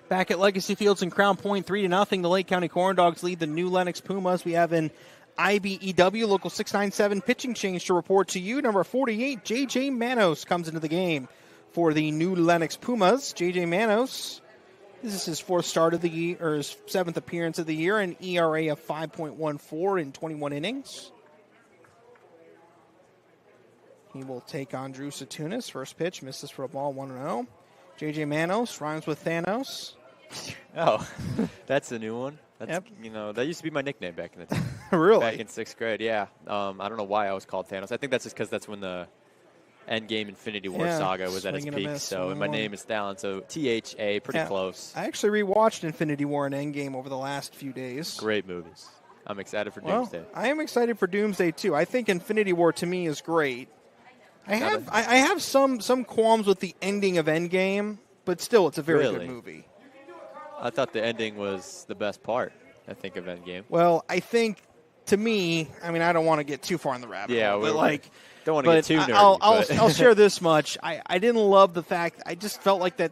[SPEAKER 1] Back at Legacy Fields in Crown Point, 3-0. The Lake County Corndogs lead the new Lenox Pumas. We have an IBEW Local 697 pitching change to report to you. Number 48, J.J. Manos comes into the game for the new Lenox Pumas. J.J. Manos, this is his 4th start of the year, or his 7th appearance of the year, an ERA of 5.14 in 21 innings. He will take on Drew Satunas. First pitch, misses for a ball, 1-0. J.J. Manos rhymes with Thanos.
[SPEAKER 2] Oh, that's a new one. That's,
[SPEAKER 1] yep.
[SPEAKER 2] You know, that used to be my nickname back in the day.
[SPEAKER 1] Really?
[SPEAKER 2] Back in 6th grade, yeah. I don't know why I was called Thanos. I think that's just because that's when Endgame Infinity War saga was at its peak. So and My Name is Thalen. So THA, pretty close.
[SPEAKER 1] I actually rewatched Infinity War and Endgame over the last few days.
[SPEAKER 2] Great movies. I'm excited for Doomsday.
[SPEAKER 1] I am excited for Doomsday too. I think Infinity War to me is great. I have some qualms with the ending of Endgame, but still, it's a very good movie.
[SPEAKER 2] I thought the ending was the best part, I think, of Endgame.
[SPEAKER 1] Well, I think, to me, I mean, I don't want to get too far in the rabbit hole, but
[SPEAKER 2] don't want to get too nerdy.
[SPEAKER 1] I'll share this much. I didn't love the fact, I just felt like that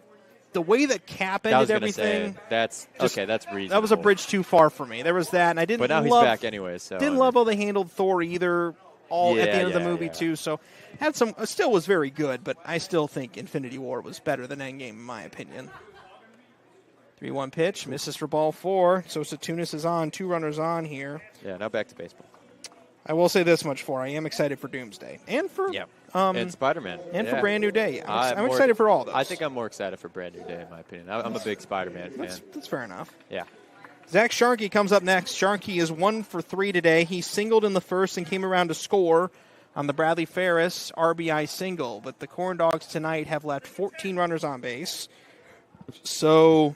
[SPEAKER 1] the way that Cap ended everything.
[SPEAKER 2] That's reasonable.
[SPEAKER 1] That was a bridge too far for me. There was that, and I didn't.
[SPEAKER 2] But now he's back anyway. So
[SPEAKER 1] didn't love how they handled Thor either. At the end of the movie too. So had some. Still was very good, but I still think Infinity War was better than Endgame in my opinion. 3-1 pitch misses for ball 4. So Satunis is on. 2 runners on here.
[SPEAKER 2] Yeah. Now back to baseball.
[SPEAKER 1] I will say this much for I am excited for Doomsday and for
[SPEAKER 2] and Spider-Man
[SPEAKER 1] and for Brand New Day. I'm excited for all those.
[SPEAKER 2] I think I'm more excited for Brand New Day in my opinion. I'm a big Spider-Man fan.
[SPEAKER 1] That's fair enough.
[SPEAKER 2] Yeah.
[SPEAKER 1] Zach Sharkey comes up next. Sharkey is 1 for 3 today. He singled in the first and came around to score on the Bradley Ferris RBI single. But the Corndogs tonight have left 14 runners on base. So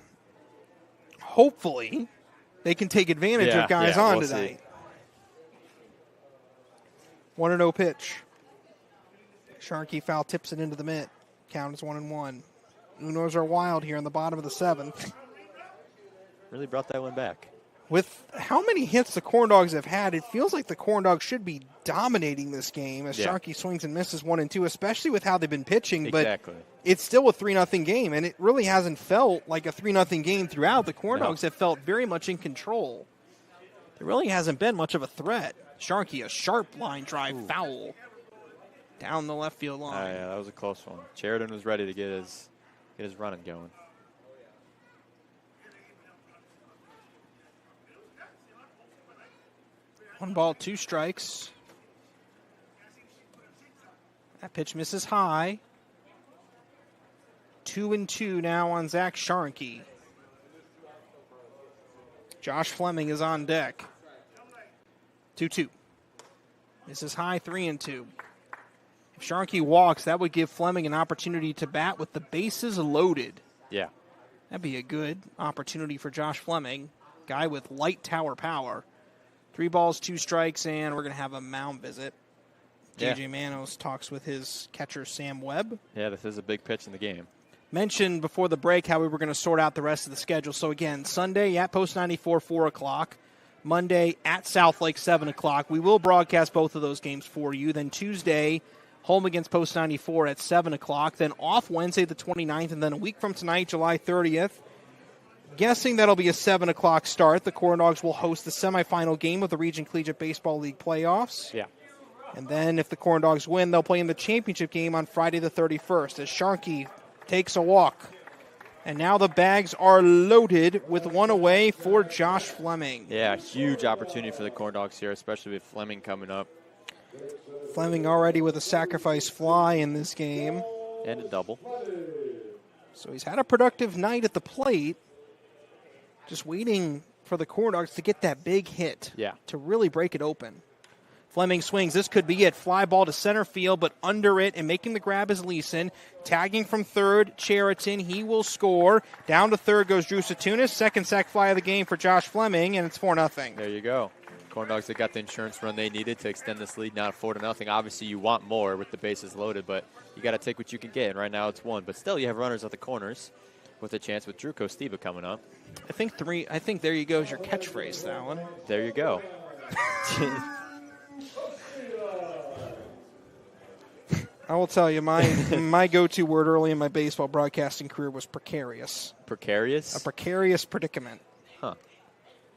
[SPEAKER 1] hopefully they can take advantage of guys on tonight. 1-0 pitch. Sharkey foul tips it into the mitt. Count is 1-1. Unos are wild here in the bottom of the 7th.
[SPEAKER 2] Really brought that one back.
[SPEAKER 1] With how many hits the Corndogs have had, it feels like the Corndogs should be dominating this game as Sharkey swings and misses 1 and 2, especially with how they've been pitching.
[SPEAKER 2] Exactly.
[SPEAKER 1] But it's still a 3-0 game, and it really hasn't felt like a 3-0 game throughout. The Corndogs have felt very much in control. There really hasn't been much of a threat. Sharkey, a sharp line drive foul down the left field line.
[SPEAKER 2] Yeah, that was a close one. Sheridan was ready to get his running going.
[SPEAKER 1] 1 ball, 2 strikes. That pitch misses high. 2-2 now on Zach Sharkey. Josh Fleming is on deck. 2-2. Misses high, 3-2. If Sharkey walks, that would give Fleming an opportunity to bat with the bases loaded.
[SPEAKER 2] Yeah.
[SPEAKER 1] That'd be a good opportunity for Josh Fleming. Guy with light tower power. 3 balls, 2 strikes, and we're going to have a mound visit. J.J. Manos talks with his catcher, Sam Webb.
[SPEAKER 2] Yeah, this is a big pitch in the game.
[SPEAKER 1] Mentioned before the break how we were going to sort out the rest of the schedule. So, again, Sunday at Post 94, 4 o'clock. Monday at South Lake, 7 o'clock. We will broadcast both of those games for you. Then Tuesday, home against Post 94 at 7 o'clock. Then off Wednesday the 29th, and then a week from tonight, July 30th. Guessing that'll be a 7 o'clock start. The Corndogs will host the semifinal game of the Region Collegiate Baseball League playoffs.
[SPEAKER 2] Yeah.
[SPEAKER 1] And then if the Corndogs win, they'll play in the championship game on Friday the 31st as Sharkey takes a walk. And now the bags are loaded with 1 away for Josh Fleming.
[SPEAKER 2] Yeah, huge opportunity for the Corndogs here, especially with Fleming coming up.
[SPEAKER 1] Fleming already with a sacrifice fly in this game.
[SPEAKER 2] And a double.
[SPEAKER 1] So he's had a productive night at the plate. Just waiting for the Corndogs to get that big hit to really break it open. Fleming swings. This could be it. Fly ball to center field, but under it and making the grab is Leeson. Tagging from third, Cheriton. He will score. Down to third goes Drew Satunis. Second sac fly of the game for Josh Fleming, and it's 4-0.
[SPEAKER 2] There you go. Corndogs have got the insurance run they needed to extend this lead now to 4-0. Obviously, you want more with the bases loaded, but you got to take what you can get. And right now it's 1. But still, you have runners at the corners with a chance with Drew Kostiva coming up.
[SPEAKER 1] I think there you go is your catchphrase, that one.
[SPEAKER 2] There you go.
[SPEAKER 1] I will tell you, my go-to word early in my baseball broadcasting career was precarious.
[SPEAKER 2] Precarious?
[SPEAKER 1] A precarious predicament.
[SPEAKER 2] Huh.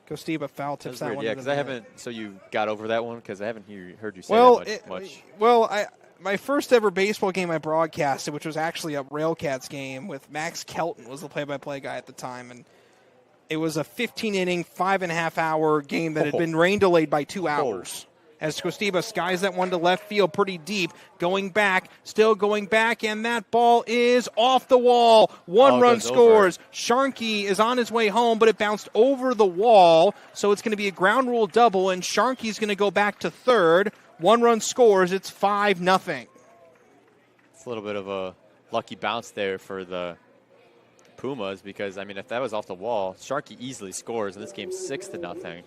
[SPEAKER 1] Kostiva foul tips that one.
[SPEAKER 2] Yeah, because I haven't. So you got over that one because I haven't heard you say that much.
[SPEAKER 1] My first ever baseball game I broadcasted, which was actually a Railcats game with Max Kelton, was the play-by-play guy at the time, and it was a 15-inning, 5.5-hour game that had been rain delayed by 2 hours. As Kostiva skies that one to left field pretty deep, going back, still going back, and that ball is off the wall. 1 run scores. Sharkey is on his way home, but it bounced over the wall, so it's going to be a ground rule double, and Sharkey's going to go back to third. 1 run scores. It's 5-0.
[SPEAKER 2] It's a little bit of a lucky bounce there for the Pumas because, I mean, if that was off the wall, Sharkey easily scores, and this game's 6-0.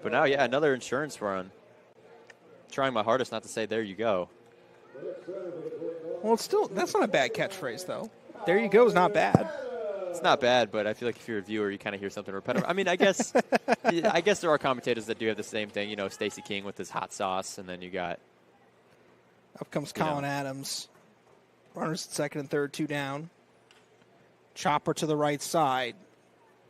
[SPEAKER 2] But now, yeah, another insurance run. Trying my hardest not to say, there you go.
[SPEAKER 1] Well, it's still, that's not a bad catchphrase, though. There you go is not bad.
[SPEAKER 2] It's not bad, but I feel like if you're a viewer, you kind of hear something repetitive. I mean, I guess there are commentators that do have the same thing. You know, Stacey King with his hot sauce, and then you got...
[SPEAKER 1] Up comes Colin Adams. Runners at second and third, 2 down. Chopper to the right side.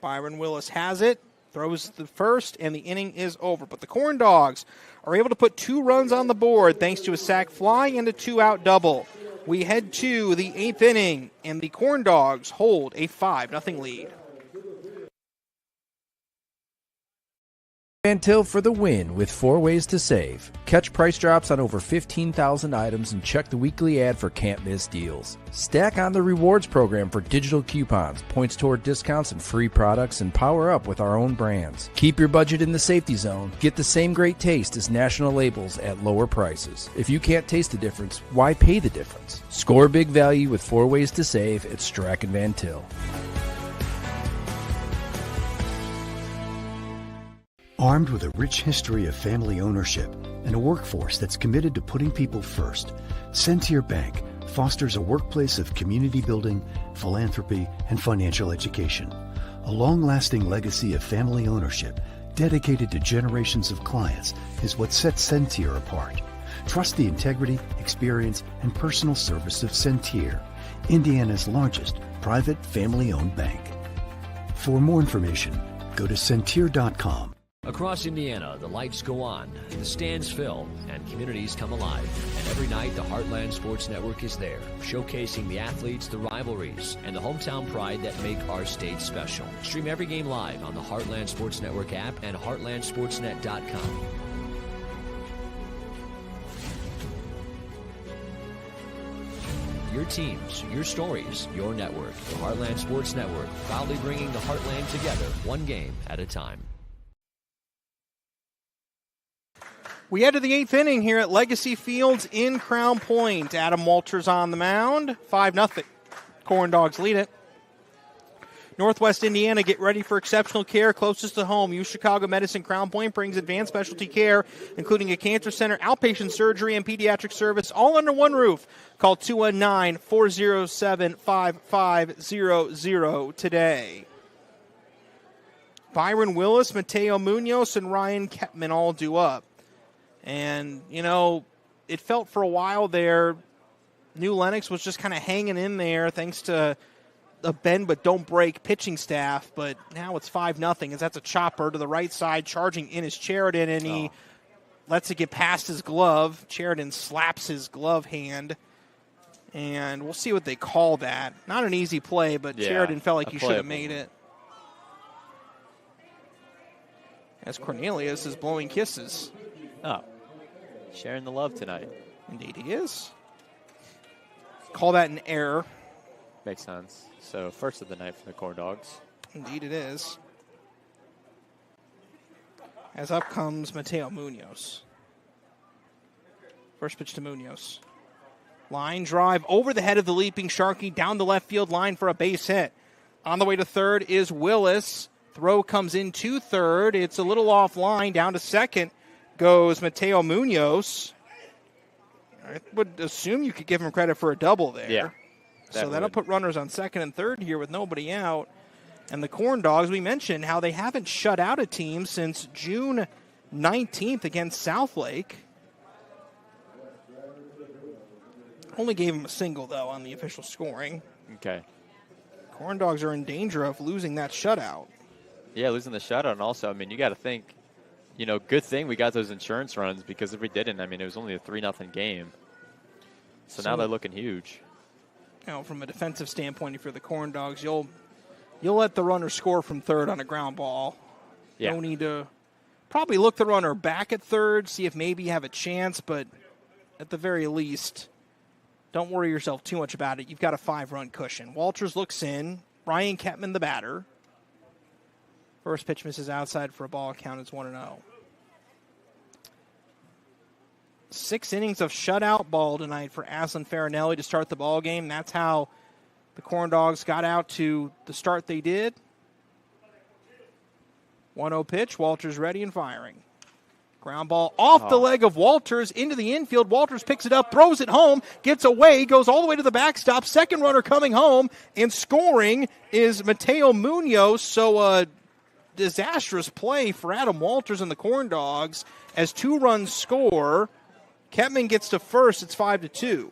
[SPEAKER 1] Byron Willis has it. Throws the first, and the inning is over. But the Corndogs are able to put 2 runs on the board thanks to a sac fly and a 2-out double. We head to the 8th inning, and the Corndogs hold a 5-0 lead.
[SPEAKER 14] Van Til for the win with 4 ways to save. Catch price drops on over 15,000 items and check the weekly ad for can't miss deals. Stack on the rewards program for digital coupons, points toward discounts and free products, and power up with our own brands. Keep your budget in the safety zone. Get the same great taste as national labels at lower prices. If you can't taste the difference, why pay the difference? Score big value with 4 ways to save at Strack & Van Til.
[SPEAKER 12] Armed with a rich history of family ownership and a workforce that's committed to putting people first, Sentier Bank fosters a workplace of community building, philanthropy, and financial education. A long-lasting legacy of family ownership dedicated to generations of clients is what sets Sentier apart. Trust the integrity, experience, and personal service of Sentier, Indiana's largest private family-owned bank. For more information, go to Sentier.com.
[SPEAKER 10] Across Indiana, the lights go on, the stands fill, and communities come alive. And every night, the Heartland Sports Network is there, showcasing the athletes, the rivalries, and the hometown pride that make our state special. Stream every game live on the Heartland Sports Network app and heartlandsportsnet.com. Your teams, your stories, your network. The Heartland Sports Network, proudly bringing the Heartland together, one game at a time.
[SPEAKER 1] We head to the 8th inning here at Legacy Fields in Crown Point. Adam Walters on the mound. 5-0. Corndogs lead it. Northwest Indiana, get ready for exceptional care closest to home. U Chicago Medicine Crown Point brings advanced specialty care, including a cancer center, outpatient surgery, and pediatric service, all under one roof. Call 219-407-5500 today. Byron Willis, Mateo Munoz, and Ryan Kettman all due up. And, you know, it felt for a while there, New Lenox was just kind of hanging in there thanks to a bend but don't break pitching staff. But now it's 5-0 as that's a chopper to the right side. Charging in is Sheridan, and he lets it get past his glove. Sheridan slaps his glove hand. And we'll see what they call that. Not an easy play, but Sheridan felt like he should have made it. As Cornelius is blowing kisses.
[SPEAKER 2] Oh, sharing the love tonight.
[SPEAKER 1] Indeed he is. Call that an error.
[SPEAKER 2] Makes sense. So first of the night for the Corndogs.
[SPEAKER 1] Indeed it is. As up comes Mateo Munoz. First pitch to Munoz. Line drive over the head of the leaping Sharkey down the left field line for a base hit. On the way to third is Willis. Throw comes in to third. It's a little offline. Down to second goes Mateo Munoz. I would assume you could give him credit for a double there.
[SPEAKER 2] Yeah.
[SPEAKER 1] That'll put runners on second and third here with nobody out. And the Corndogs, we mentioned how they haven't shut out a team since June 19th against Southlake. Only gave him a single, though, on the official scoring.
[SPEAKER 2] Okay.
[SPEAKER 1] Corndogs are in danger of losing that shutout.
[SPEAKER 2] Yeah, losing the shutout. And also, I mean, you got to think, you know, good thing we got those insurance runs, because if we didn't, I mean, it was only a 3-0 game. So now they're looking huge.
[SPEAKER 1] You know, from a defensive standpoint, if you're the Corndogs, you'll let the runner score from third on a ground ball.
[SPEAKER 2] Yeah.
[SPEAKER 1] Don't need to probably look the runner back at third, see if maybe you have a chance, but at the very least, don't worry yourself too much about it. You've got a 5-run cushion. Walters looks in. Ryan Kettman, the batter. First pitch misses outside for a ball. Count is 1-0. 6 innings of shutout ball tonight for Aslan Farinelli to start the ball game. That's how the Corndogs got out to the start they did. 1-0 pitch. Walters ready and firing. Ground ball off the leg of Walters into the infield. Walters picks it up, throws it home, gets away, goes all the way to the backstop. Second runner coming home, and scoring is Mateo Munoz. So a disastrous play for Adam Walters and the Corndogs as 2 runs score. Kettman gets to first. It's 5-2.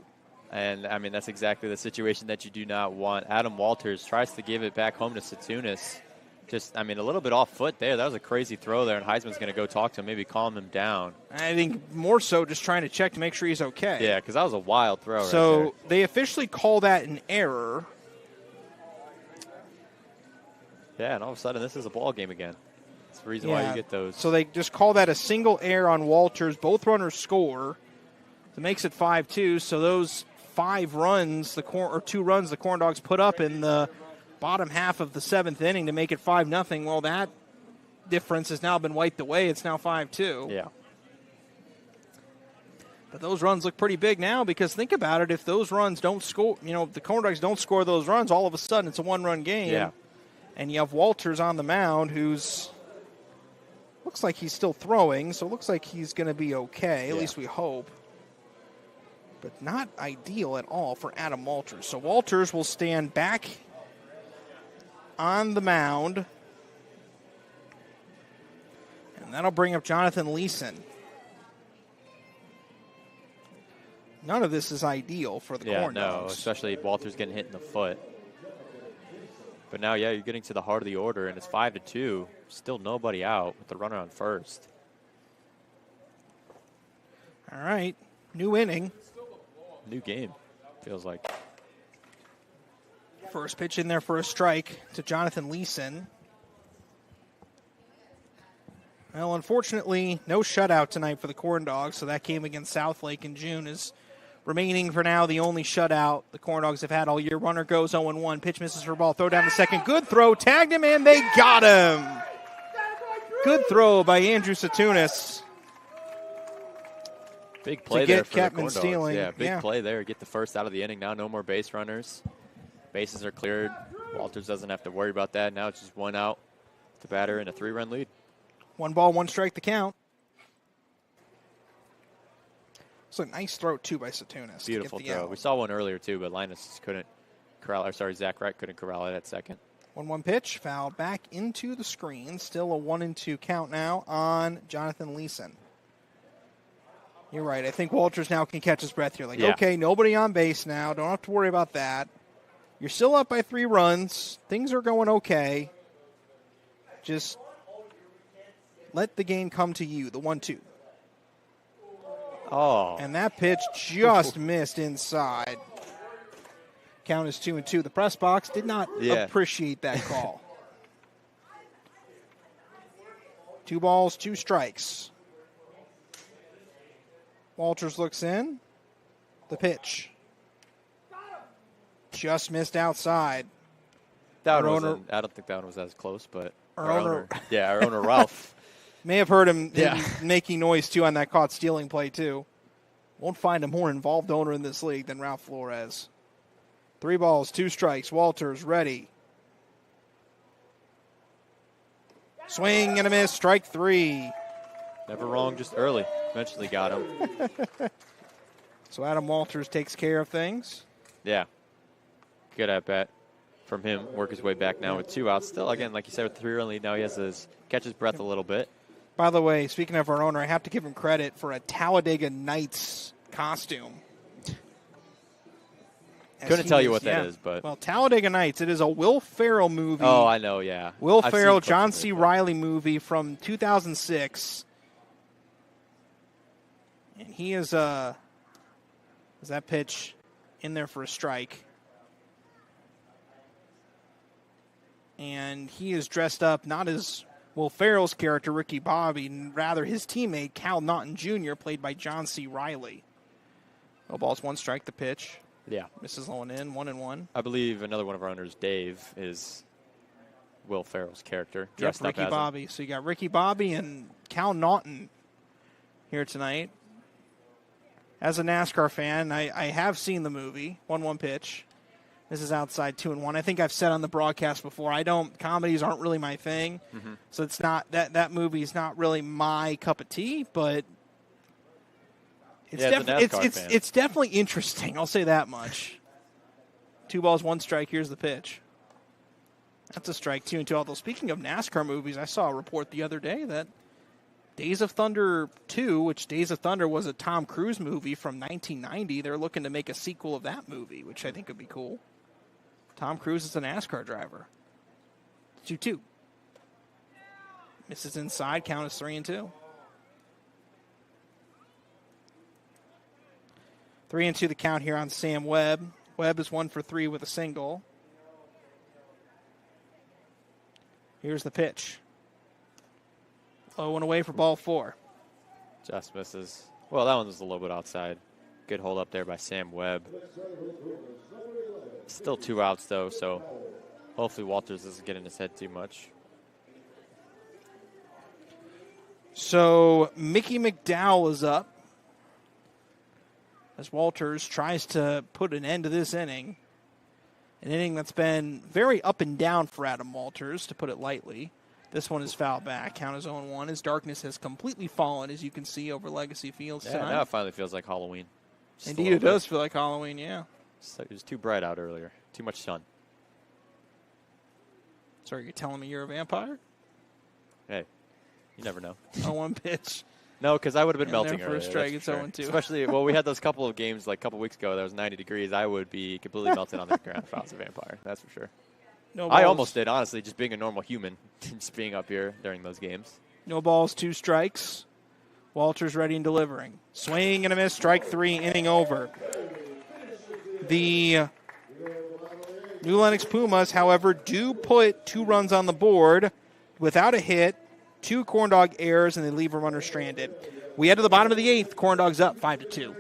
[SPEAKER 2] And, I mean, that's exactly the situation that you do not want. Adam Walters tries to give it back home to Satunis. Just, I mean, a little bit off foot there. That was a crazy throw there, and Heisman's going to go talk to him, maybe calm him down.
[SPEAKER 1] I think more so just trying to check to make sure he's okay.
[SPEAKER 2] Yeah, because that was a wild throw
[SPEAKER 1] so
[SPEAKER 2] right
[SPEAKER 1] they officially call that an error.
[SPEAKER 2] Yeah, and all of a sudden this is a ball game again. That's the reason why you get those.
[SPEAKER 1] So they just call that a single error on Walters. Both runners score. It makes it 5-2. So those 5 runs, 2 runs the Corndogs put up in the bottom half of the 7th inning to make it 5-0. Well, that difference has now been wiped away. It's now 5-2.
[SPEAKER 2] Yeah.
[SPEAKER 1] But those runs look pretty big now because think about it. If those runs don't score, the Corndogs don't score those runs, all of a sudden it's a 1-run game.
[SPEAKER 2] Yeah.
[SPEAKER 1] And you have Walters on the mound looks like he's still throwing, so it looks like he's going to be okay. At least we hope. But not ideal at all for Adam Walters. So Walters will stand back on the mound. And that'll bring up Jonathan Leeson. None of this is ideal for the Corndogs.
[SPEAKER 2] No, especially Walters getting hit in the foot. But now, you're getting to the heart of the order, and it's 5-2. Still nobody out with the runner on first.
[SPEAKER 1] All right, new inning.
[SPEAKER 2] New game, feels like.
[SPEAKER 1] First pitch in there for a strike to Jonathan Leeson. Well, unfortunately, no shutout tonight for the Corndogs, so that game against Southlake in June is remaining for now the only shutout the Corndogs have had all year. Runner goes 0-1. Pitch misses for a ball. Throw down to second. Good throw. Tagged him, and they got him. Good throw by Andrew Satunis.
[SPEAKER 2] Big play there for the Corndogs.
[SPEAKER 1] Stealing.
[SPEAKER 2] Yeah, big play there. Get the first out of the inning now. No more base runners. Bases are cleared. Walters doesn't have to worry about that. Now it's just 1 out. The batter in a 3-run lead.
[SPEAKER 1] 1 ball, 1 strike the count. It's a nice throw, too, by Satunis.
[SPEAKER 2] Beautiful throw. We saw one earlier, too, but Linus couldn't corral. Zach Wright couldn't corral it at second.
[SPEAKER 1] 1-1 pitch. Foul back into the screen. Still a 1-2 count now on Jonathan Leeson. You're right. I think Walters now can catch his breath. You're like, okay, nobody on base now. Don't have to worry about that. You're still up by 3 runs. Things are going okay. Just let the game come to you. The 1-2.
[SPEAKER 2] Oh.
[SPEAKER 1] And that pitch just missed inside. Count is 2-2. The press box did not appreciate that call. 2 balls, 2 strikes. Walters looks in. The pitch. Just missed outside.
[SPEAKER 2] I don't think that one was as close, but our owner Ralph.
[SPEAKER 1] May have heard him making noise, too, on that caught stealing play, too. Won't find a more involved owner in this league than Ralph Flores. 3 balls, 2 strikes. Walters ready. Swing and a miss. Strike 3.
[SPEAKER 2] Never wrong, just early. Eventually got him.
[SPEAKER 1] So Adam Walters takes care of things.
[SPEAKER 2] Yeah. Good at bat from him. Work his way back now with 2 outs. Still, again, like you said, with the 3-run lead, now he has to catch his breath a little bit.
[SPEAKER 1] By the way, speaking of our owner, I have to give him credit for a Talladega Nights costume.
[SPEAKER 2] Couldn't tell you what that is, but.
[SPEAKER 1] Well, Talladega Nights, it is a Will Ferrell movie.
[SPEAKER 2] Oh, I know, yeah.
[SPEAKER 1] Will Ferrell, John C. Reilly movie from 2006. And he is that pitch in there for a strike. And he is dressed up not as Will Ferrell's character, Ricky Bobby, rather his teammate, Cal Naughton Jr., played by John C. Reilly. No balls, 1 strike, the pitch.
[SPEAKER 2] Yeah.
[SPEAKER 1] Misses low and in, 1-1.
[SPEAKER 2] I believe another one of our owners, Dave, is Will Ferrell's character.
[SPEAKER 1] Yes, Ricky Bobby. So you got Ricky Bobby and Cal Naughton here tonight. As a NASCAR fan, I have seen the movie, 1-1 pitch. This is outside 2-1. I think I've said on the broadcast before, comedies aren't really my thing.
[SPEAKER 2] Mm-hmm.
[SPEAKER 1] So it's not, that movie is not really my cup of tea, but it's definitely interesting. I'll say that much. 2 balls, 1 strike. Here's the pitch. That's a strike, 2-2. Although speaking of NASCAR movies, I saw a report the other day that Days of Thunder 2, which Days of Thunder was a Tom Cruise movie from 1990, they're looking to make a sequel of that movie, which I think would be cool. Tom Cruise is a NASCAR driver. 2-2. Misses inside, count is 3-2. 3-2 the count here on Sam Webb. Webb is 1 for 3 with a single. Here's the pitch. Low and away for ball 4.
[SPEAKER 2] Just misses. Well, that one was a little bit outside. Good hold up there by Sam Webb. Still 2 outs, though, so hopefully Walters doesn't get in his head too much.
[SPEAKER 1] So Mickey McDowell is up as Walters tries to put an end to this inning. An inning that's been very up and down for Adam Walters, to put it lightly. This one is foul back. Count is 0-1. His darkness has completely fallen, as you can see, over Legacy Fields tonight.
[SPEAKER 2] Now it finally feels like Halloween.
[SPEAKER 1] Indeed, it does feel like Halloween, yeah.
[SPEAKER 2] So it was too bright out earlier. Too much sun.
[SPEAKER 1] So are you telling me you're a vampire?
[SPEAKER 2] Hey, you never know.
[SPEAKER 1] 0-1 pitch.
[SPEAKER 2] No, because I would have been
[SPEAKER 1] And
[SPEAKER 2] melting
[SPEAKER 1] there for a
[SPEAKER 2] earlier.
[SPEAKER 1] strike,
[SPEAKER 2] It's
[SPEAKER 1] it's 0-2.
[SPEAKER 2] Especially, well, we had those couple of games like a couple weeks ago that was 90 degrees. I would be completely melted on the ground if I was a vampire. That's for sure.
[SPEAKER 1] No
[SPEAKER 2] I
[SPEAKER 1] balls.
[SPEAKER 2] almost did, honestly, just being a normal human, just being up here during those games.
[SPEAKER 1] No balls, 2 strikes. Walters ready and delivering. Swing and a miss, strike 3, inning over. The New Lenox Pumas, however, do put 2 runs on the board without a hit, 2 Corndog errors, and they leave a runner stranded. We head to the bottom of the 8th. Corndogs up 5-2.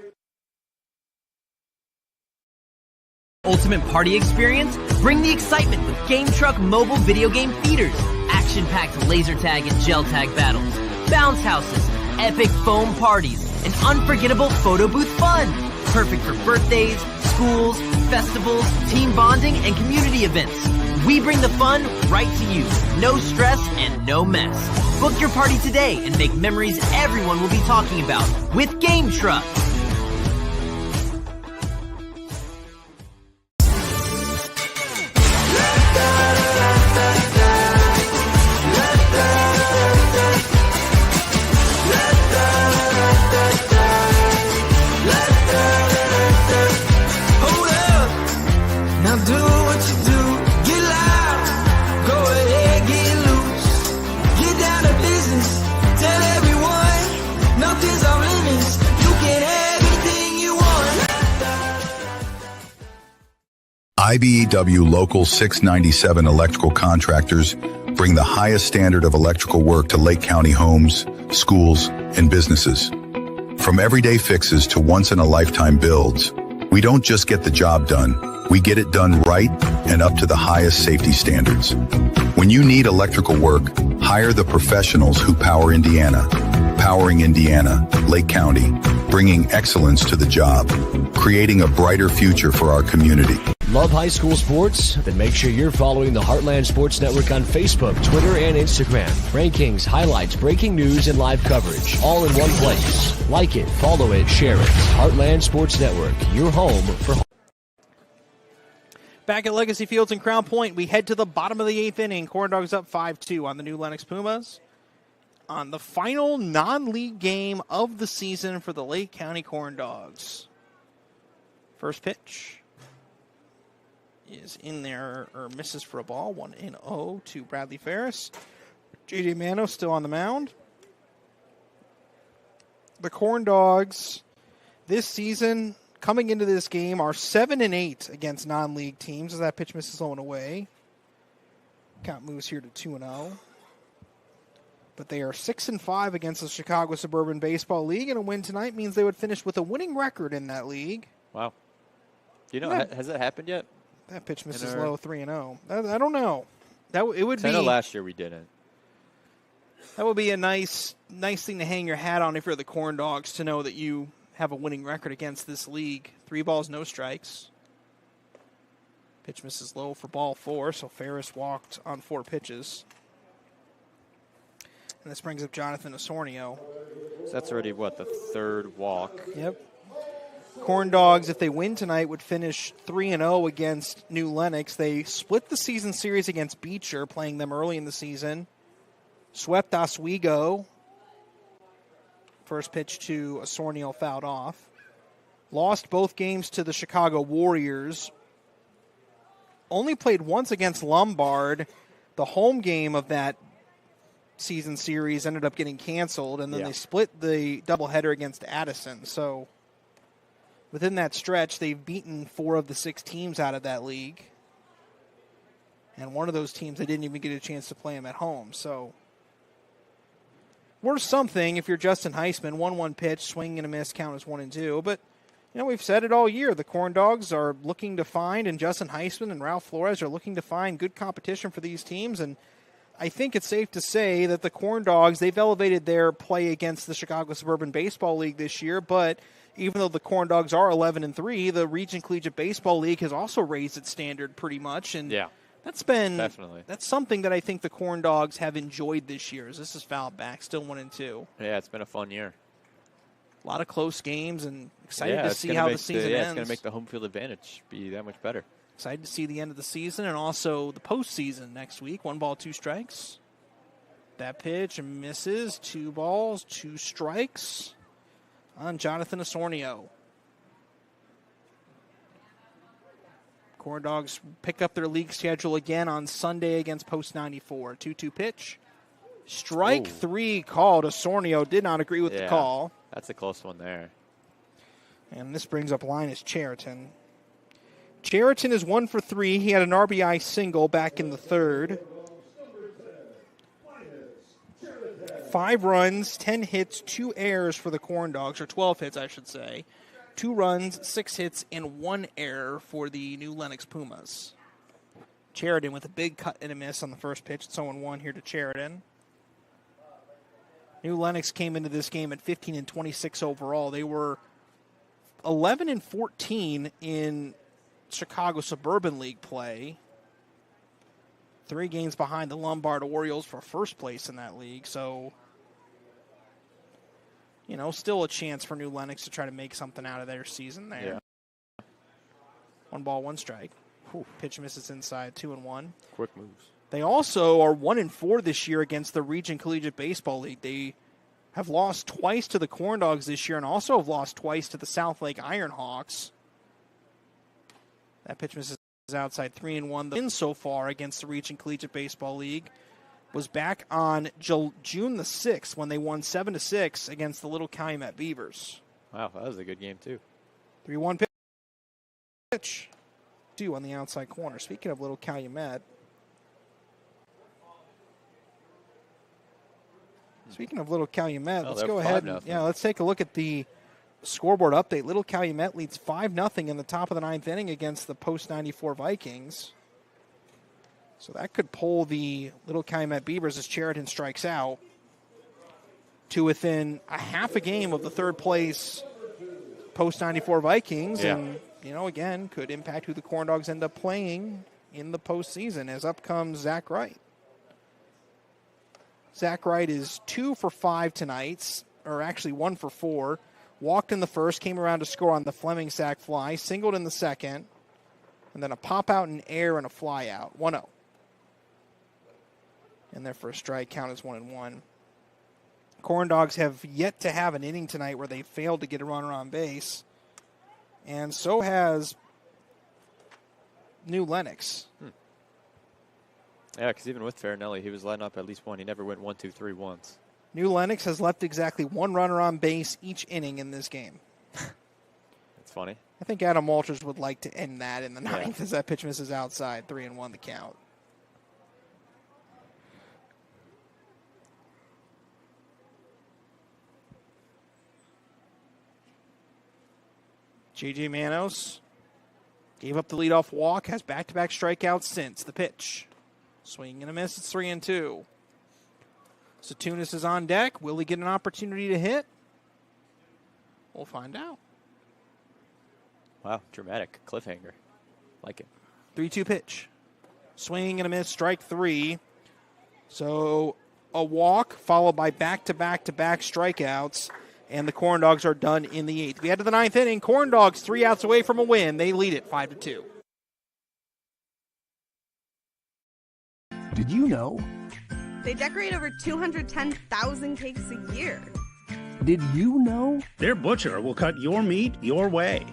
[SPEAKER 11] Ultimate party experience? Bring the excitement with Game Truck mobile video game feeders. Action-packed laser tag and gel tag battles. Bounce houses, epic foam parties, and unforgettable photo booth fun. Perfect for birthdays, schools, festivals, team bonding, and community events. We bring the fun right to you. No stress and no mess. Book your party today and make memories everyone will be talking about with Game Truck.
[SPEAKER 13] IBEW Local 697 electrical contractors bring the highest standard of electrical work to Lake County homes, schools, and businesses. From everyday fixes to once-in-a-lifetime builds, we don't just get the job done, we get it done right and up to the highest safety standards. When you need electrical work, hire the professionals who power Indiana. Powering Indiana, Lake County, bringing excellence to the job, creating a brighter future for our community.
[SPEAKER 10] Love high school sports? Then make sure you're following the Heartland Sports Network on Facebook, Twitter, and Instagram. Rankings, highlights, breaking news, and live coverage, all in one place. Like it, follow it, share it. Heartland Sports Network, your home for...
[SPEAKER 1] Back at Legacy Fields in Crown Point, we head to the bottom of the 8th inning. Corndogs up 5-2 on the New Lenox Pumas. On the final non-league game of the season for the Lake County Corndogs. First pitch is in there, or misses for a ball. 1-0 to Bradley Ferris. J.J. Mano still on the mound. The Corndogs this season, coming into this game, are 7-8 against non-league teams as that pitch misses low and away. Count moves here to 2-0. But they are 6-5 against the Chicago Suburban Baseball League, and a win tonight means they would finish with a winning record in that league.
[SPEAKER 2] Wow. Do you know, has that happened yet?
[SPEAKER 1] That pitch misses low, 3-0. I don't know. It would be.
[SPEAKER 2] I know last year we didn't.
[SPEAKER 1] That would be a nice thing to hang your hat on if you're the Corndogs, to know that you have a winning record against this league. 3 balls, no strikes. Pitch misses low for ball 4, so Ferris walked on 4 pitches. And this brings up Jonathan Osornio.
[SPEAKER 2] So that's already, what, the 3rd walk?
[SPEAKER 1] Yep. Corndogs, if they win tonight, would finish 3-0 against New Lenox. They split the season series against Beecher, playing them early in the season. Swept Oswego. First pitch to Osornio fouled off. Lost both games to the Chicago Warriors. Only played once against Lombard. The home game of that season series ended up getting canceled, and then they split the doubleheader against Addison. So within that stretch, they've beaten 4 of the 6 teams out of that league. And one of those teams, they didn't even get a chance to play them at home. So worth something if you're Justin Heisman. 1-1 pitch, swing and a miss, count as 1-2. But, you know, we've said it all year. The Corndogs are looking to find, and Justin Heisman and Ralph Flores are looking to find good competition for these teams. And I think it's safe to say that the Corndogs, they've elevated their play against the Chicago Suburban Baseball League this year. But even though the Corndogs are 11-3, the Region Collegiate Baseball League has also raised its standard pretty much. And that's something that I think the Corndogs have enjoyed this year. As this is fouled back, still 1-2.
[SPEAKER 2] Yeah, it's been a fun year.
[SPEAKER 1] A lot of close games, and excited to see how the season ends.
[SPEAKER 2] It's going to make the home field advantage be that much better.
[SPEAKER 1] Excited to see the end of the season and also the postseason next week. 1 ball, 2 strikes. That pitch misses. 2 balls, 2 strikes on Jonathan Osornio. Corndogs pick up their league schedule again on Sunday against Post 94. 2-2 pitch. Strike 3 called. Osornio did not agree with the call.
[SPEAKER 2] That's a close one there.
[SPEAKER 1] And this brings up Linus Cheriton. Cheriton is 1 for 3. He had an RBI single back in the 3rd. 5 runs, 10 hits, 2 errors for the Corndogs, or 12 hits, I should say. 2 runs, 6 hits, and 1 error for the new Lenox Pumas. Cheriton with a big cut and a miss on the first pitch. It's 0-1 here to Cheriton. New Lenox came into this game at 15-26 overall. They were 11-14 in Chicago Suburban League play. 3 games behind the Lombard Orioles for first place in that league. So, you know, still a chance for New Lenox to try to make something out of their season there.
[SPEAKER 2] Yeah.
[SPEAKER 1] 1 ball, 1 strike. Pitch misses inside, 2-1.
[SPEAKER 2] Quick moves.
[SPEAKER 1] They also are 1-4 this year against the Region Collegiate Baseball League. They have lost twice to the Corndogs this year and also have lost twice to the South Lake Ironhawks. That pitch misses outside, 3-1. The win so far against the Region Collegiate Baseball League was back on June the 6th when they won 7-6 against the Little Calumet Beavers.
[SPEAKER 2] Wow, that was a good game too.
[SPEAKER 1] 3-1 pitch. 2 on the outside corner. Speaking of Little Calumet, Little Calumet, let's go ahead. Let's take a look at the scoreboard update. Little Calumet leads 5-0 in the top of the 9th inning against the Post 94 Vikings. So that could pull the Little Calumet Beavers as Cheriton strikes out to within a half a game of the 3rd place Post 94 Vikings.
[SPEAKER 2] Yeah.
[SPEAKER 1] And, you know, again, could impact who the Corndogs end up playing in the postseason, as up comes Zach Wright. Zach Wright is 2 for 5 tonight, or actually 1 for 4. Walked in the first, came around to score on the Fleming sac fly, singled in the second, and then a pop out, an air, and a fly out. 1-0. And their first strike count is 1-1. Corndogs have yet to have an inning tonight where they failed to get a runner on base, and so has New Lenox.
[SPEAKER 2] Yeah, because even with Farinelli, he was letting up at least one. He never went 1-2-3 once.
[SPEAKER 1] New Lenox has left exactly 1 runner on base each inning in this game.
[SPEAKER 2] That's funny.
[SPEAKER 1] I think Adam Walters would like to end that in the 9th as that pitch misses outside. 3-1 the count. J.J. Manos gave up the leadoff walk, has back-to-back strikeouts since the pitch. Swing and a miss, it's 3-2. Satunis is on deck. Will he get an opportunity to hit? We'll find out.
[SPEAKER 2] Wow, dramatic cliffhanger. Like it.
[SPEAKER 1] 3-2 pitch. Swing and a miss, strike 3. So a walk followed by back-to-back-to-back strikeouts, and the Corndogs are done in the 8th. We head to the 9th inning. Corndogs 3 outs away from a win. They lead it 5-2.
[SPEAKER 3] Did you know?
[SPEAKER 4] They decorate over 210,000 cakes a year.
[SPEAKER 3] Did you know?
[SPEAKER 5] Their butcher will cut your meat your way.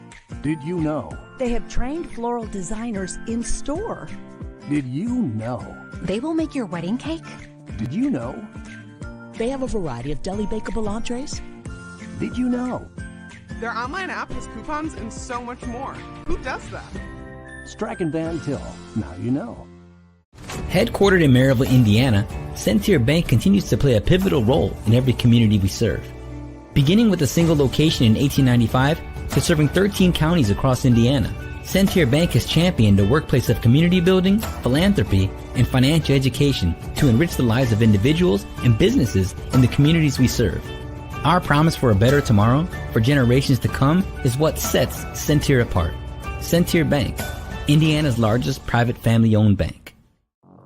[SPEAKER 3] Did you know?
[SPEAKER 7] They have trained floral designers in store.
[SPEAKER 3] Did you know?
[SPEAKER 7] They will make your wedding cake.
[SPEAKER 3] Did you know?
[SPEAKER 15] They have a variety of deli bakeable entrees.
[SPEAKER 3] Did you know?
[SPEAKER 8] Their online app has coupons and so much more. Who does that?
[SPEAKER 3] Strachan Van Til. Now you know.
[SPEAKER 9] Headquartered in Maryville, Indiana, Centier Bank continues to play a pivotal role in every community we serve. Beginning with a single location in 1895 to serving 13 counties across Indiana, Centier Bank has championed a workplace of community building, philanthropy, and financial education to enrich the lives of individuals and businesses in the communities we serve. Our promise for a better tomorrow for generations to come is what sets Centier apart. Centier Bank, Indiana's largest private family-owned bank.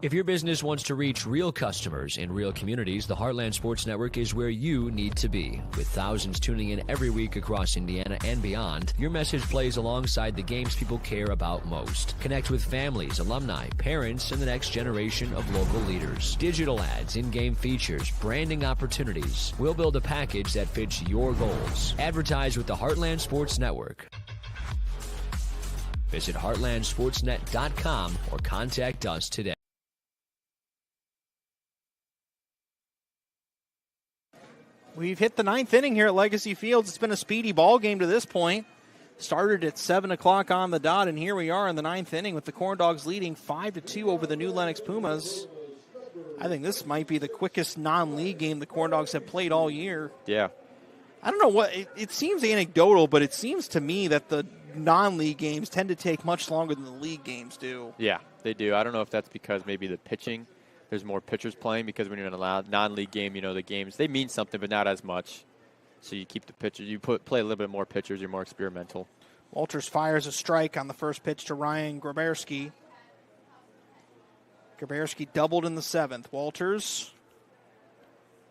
[SPEAKER 10] If your business wants to reach real customers in real communities, the Heartland Sports Network is where you need to be. With thousands tuning in every week across Indiana and beyond, your message plays alongside the games people care about most. Connect with families, alumni, parents, and the next generation of local leaders. Digital ads, in-game features, branding opportunities. We'll build a package that fits your goals. Advertise with the Heartland Sports Network. Visit heartlandsportsnet.com or contact us today.
[SPEAKER 1] We've hit the 9th inning here at Legacy Fields. It's been a speedy ball game to this point. Started at 7 o'clock on the dot, and here we are in the 9th inning with the Corndogs leading 5-2 over the new Lenox Pumas. I think this might be the quickest non-league game the Corndogs have played all year.
[SPEAKER 2] Yeah.
[SPEAKER 1] I don't know what, it seems anecdotal, but it seems to me that the non-league games tend to take much longer than the league games do.
[SPEAKER 2] Yeah, they do. I don't know if that's because maybe the pitching, there's more pitchers playing, because when you're in a non-league game, you know, the games, they mean something, but not as much. So you keep the pitchers, you play a little bit more pitchers, you're more experimental.
[SPEAKER 1] Walters fires a strike on the first pitch to Ryan Graberski. Graberski doubled in the 7th. Walters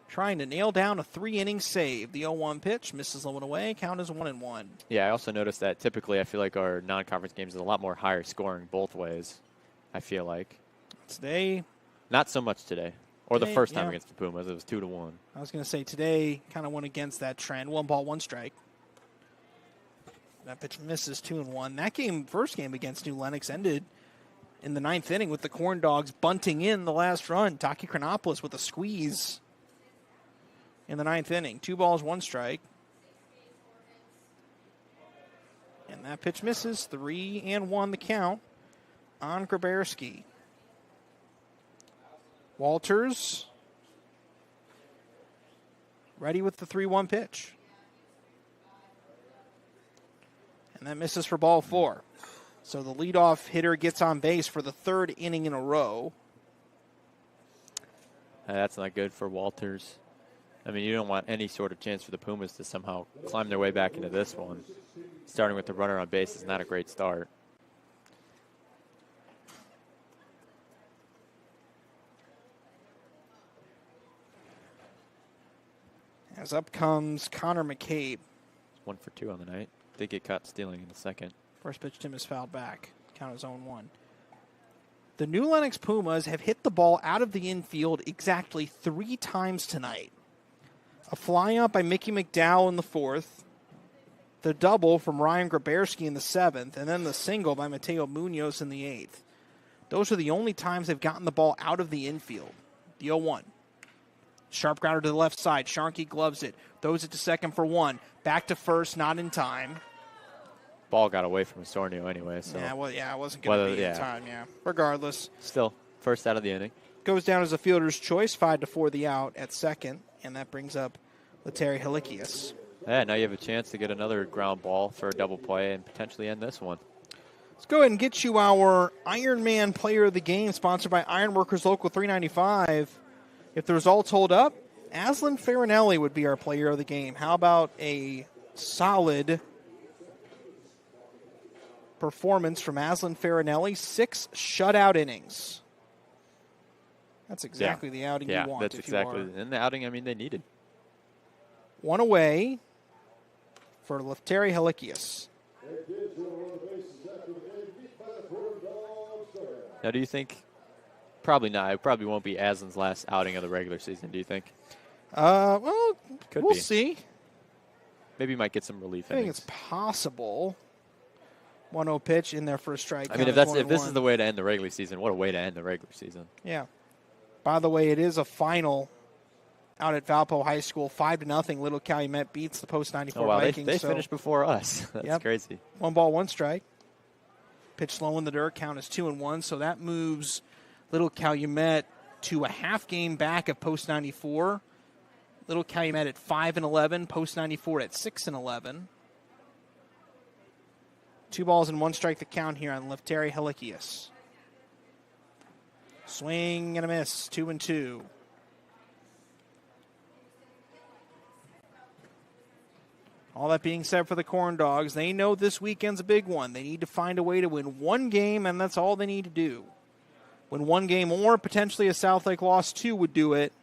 [SPEAKER 1] trying to nail down a 3-inning save. The 0-1 pitch misses low and away. Count is 1-1.
[SPEAKER 2] Yeah, I also noticed that typically I feel like our non-conference games is a lot more higher scoring both ways, I feel like.
[SPEAKER 1] Today,
[SPEAKER 2] not so much today. Or the first time against the Pumas, it was 2-1.
[SPEAKER 1] I was going to say today kind of went against that trend. 1 ball, 1 strike. That pitch misses 2-1. That game, first game against New Lenox, ended in the 9th inning with the Corndogs bunting in the last run. Taki Chronopoulos with a squeeze in the 9th inning. 2 balls, 1 strike. And that pitch misses. 3-1 the count on Graberski. Walters ready with the 3-1 pitch. And that misses for ball 4. So the leadoff hitter gets on base for the 3rd inning in a row.
[SPEAKER 2] That's not good for Walters. I mean, you don't want any sort of chance for the Pumas to somehow climb their way back into this one. Starting with the runner on base is not a great start.
[SPEAKER 1] As up comes Connor McCabe.
[SPEAKER 2] 1 for 2 on the night. Did get caught stealing in the second.
[SPEAKER 1] First pitch, Tim is fouled back. Count is 0-1. The New Lenox Pumas have hit the ball out of the infield exactly 3 times tonight. A fly out by Mickey McDowell in the 4th. The double from Ryan Graberski in the 7th. And then the single by Mateo Munoz in the 8th. Those are the only times they've gotten the ball out of the infield. The 0-1. Sharp grounder to the left side. Sharkey gloves it. Throws it to second for 1. Back to first, not in time.
[SPEAKER 2] Ball got away from Osornio anyway. So
[SPEAKER 1] it wasn't going to be in time, Regardless.
[SPEAKER 2] Still, first out of the inning.
[SPEAKER 1] Goes down as a fielder's choice, 5-4 the out at second, and that brings up Letary Helikius.
[SPEAKER 2] Yeah, now you have a chance to get another ground ball for a double play and potentially end this one.
[SPEAKER 1] Let's go ahead and get you our Ironman Player of the Game, sponsored by Ironworkers Local 395. If the results hold up, Aslan Farinelli would be our Player of the Game. How about a solid performance from Aslan Farinelli. 6 shutout innings. That's exactly the outing you want.
[SPEAKER 2] That's exactly. And the outing, they needed.
[SPEAKER 1] 1 away for Lefteri Helikius.
[SPEAKER 2] Now, do you think? Probably not. It probably won't be Aslan's last outing of the regular season, do you think?
[SPEAKER 1] Well, we'll see.
[SPEAKER 2] Maybe he might get some relief.
[SPEAKER 1] I think it's possible. 1-0 pitch in there for a strike.
[SPEAKER 2] If this is the way to end the regular season, what a way to end the regular season.
[SPEAKER 1] Yeah. By the way, it is a final out at Valpo High School. 5-0. Little Calumet beats the Post 94 Vikings.
[SPEAKER 2] They finished before us. That's crazy. 1
[SPEAKER 1] ball, 1 strike. Pitch low in the dirt. Count is 2-1. So that moves Little Calumet to a half game back of Post 94. Little Calumet at 5-11. Post 94 at 6-11. 2 balls and 1 strike to count here on Lefteri Helikius. Swing and a miss. 2-2. All that being said for the Corndogs, they know this weekend's a big one. They need to find a way to win 1 game, and that's all they need to do. Win 1 game, or potentially a South Lake loss 2 would do it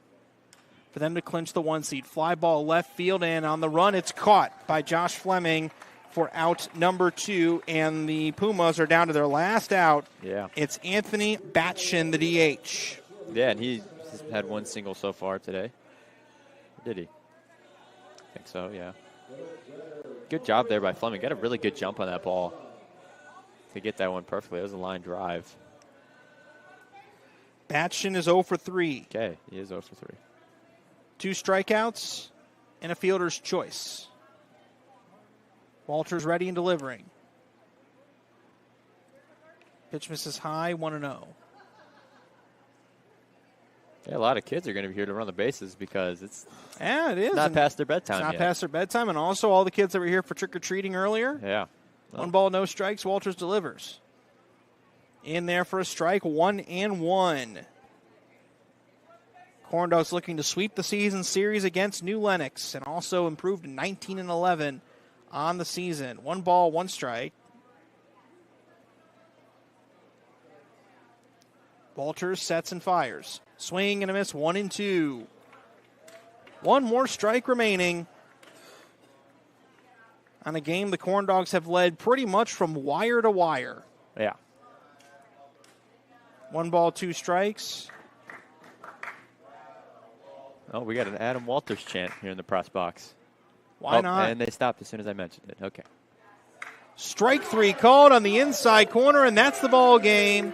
[SPEAKER 1] for them to clinch the 1 seed. Fly ball left field, and on the run, it's caught by Josh Fleming for out number 2, and the Pumas are down to their last out.
[SPEAKER 2] Yeah.
[SPEAKER 1] It's Anthony Batchin, the DH.
[SPEAKER 2] Yeah, and he's had 1 single so far today. Did he? I think so, yeah. Good job there by Fleming. Got a really good jump on that ball to get that one perfectly. It was a line drive.
[SPEAKER 1] Batchin is 0 for 3.
[SPEAKER 2] Okay, he is 0 for 3.
[SPEAKER 1] 2 strikeouts and a fielder's choice. Walters ready and delivering. Pitch misses high, 1-0.
[SPEAKER 2] Yeah, a lot of kids are going to be here to run the bases because it's
[SPEAKER 1] is
[SPEAKER 2] not past their bedtime
[SPEAKER 1] It's not
[SPEAKER 2] yet.
[SPEAKER 1] past their bedtime, and also all the kids that were here for trick-or-treating earlier.
[SPEAKER 2] Yeah.
[SPEAKER 1] 1 ball, no strikes. Walters delivers. In there for a strike, 1-1. Corndogs looking to sweep the season series against New Lenox and also improve to 19-11 on the season. 1 ball, 1 strike. Walters sets and fires. Swing and a miss, 1-2. 1 more strike remaining on a game the Corndogs have led pretty much from wire to wire.
[SPEAKER 2] Yeah.
[SPEAKER 1] 1 ball, 2 strikes.
[SPEAKER 2] Oh, we got an Adam Walters chant here in the press box.
[SPEAKER 1] Why not?
[SPEAKER 2] And they stopped as soon as I mentioned it. Okay.
[SPEAKER 1] Strike 3 called on the inside corner, and that's the ball game.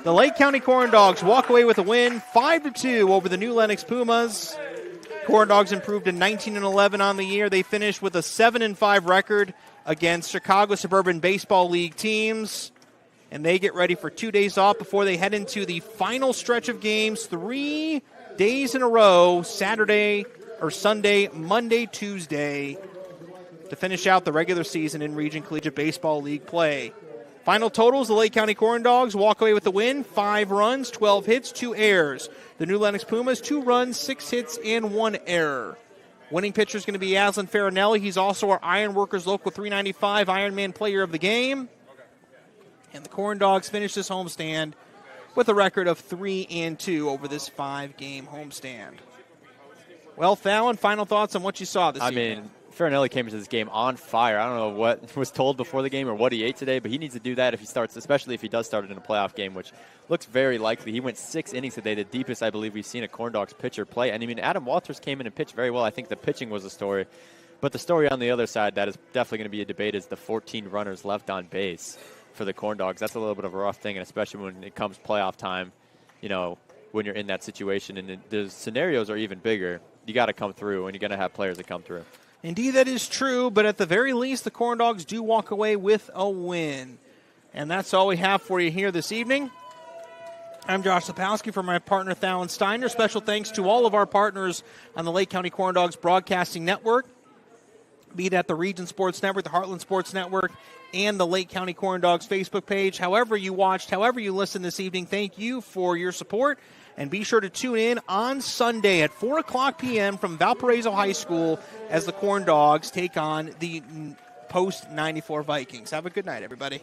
[SPEAKER 1] The Lake County Corndogs walk away with a win, 5-2 over the New Lenox Pumas. Corndogs improved to 19-11 on the year. They finished with a 7-5 record against Chicago Suburban Baseball League teams. And they get ready for 2 days off before they head into the final stretch of games, 3 days in a row, Saturday or Sunday, Monday, Tuesday, to finish out the regular season in Region Collegiate Baseball League play. Final totals, the Lake County Corndogs walk away with the win, 5 runs, 12 hits, 2 errors. The New Lenox Pumas, 2 runs, 6 hits, and 1 error. Winning pitcher is going to be Aslan Farinelli. He's also our Ironworkers Local 395 Ironman Player of the Game. And the Corndogs finish this homestand with a record of 3-2 over this 5-game homestand. Well, Fallon, final thoughts on what you saw this evening?
[SPEAKER 2] Farinelli came into this game on fire. I don't know what was told before the game or what he ate today, but he needs to do that if he starts, especially if he does start it in a playoff game, which looks very likely. He went 6 innings today, the deepest I believe we've seen a Corndogs pitcher play. And, Adam Walters came in and pitched very well. I think the pitching was the story. But the story on the other side that is definitely going to be a debate is the 14 runners left on base for the Corndogs. That's a little bit of a rough thing, and especially when it comes playoff time, when you're in that situation. And the scenarios are even bigger. You got to come through, and you're going to have players that come through.
[SPEAKER 1] Indeed, that is true, but at the very least, the Corndogs do walk away with a win. And that's all we have for you here this evening. I'm Josh Sapowski for my partner, Fallon Steiner. Special thanks to all of our partners on the Lake County Corndogs Broadcasting Network, be that the Region Sports Network, the Heartland Sports Network, and the Lake County Corndogs Facebook page. However you watched, however you listened this evening, thank you for your support. And be sure to tune in on Sunday at 4 o'clock p.m. from Valparaiso High School as the Corndogs take on the post-94 Vikings. Have a good night, everybody.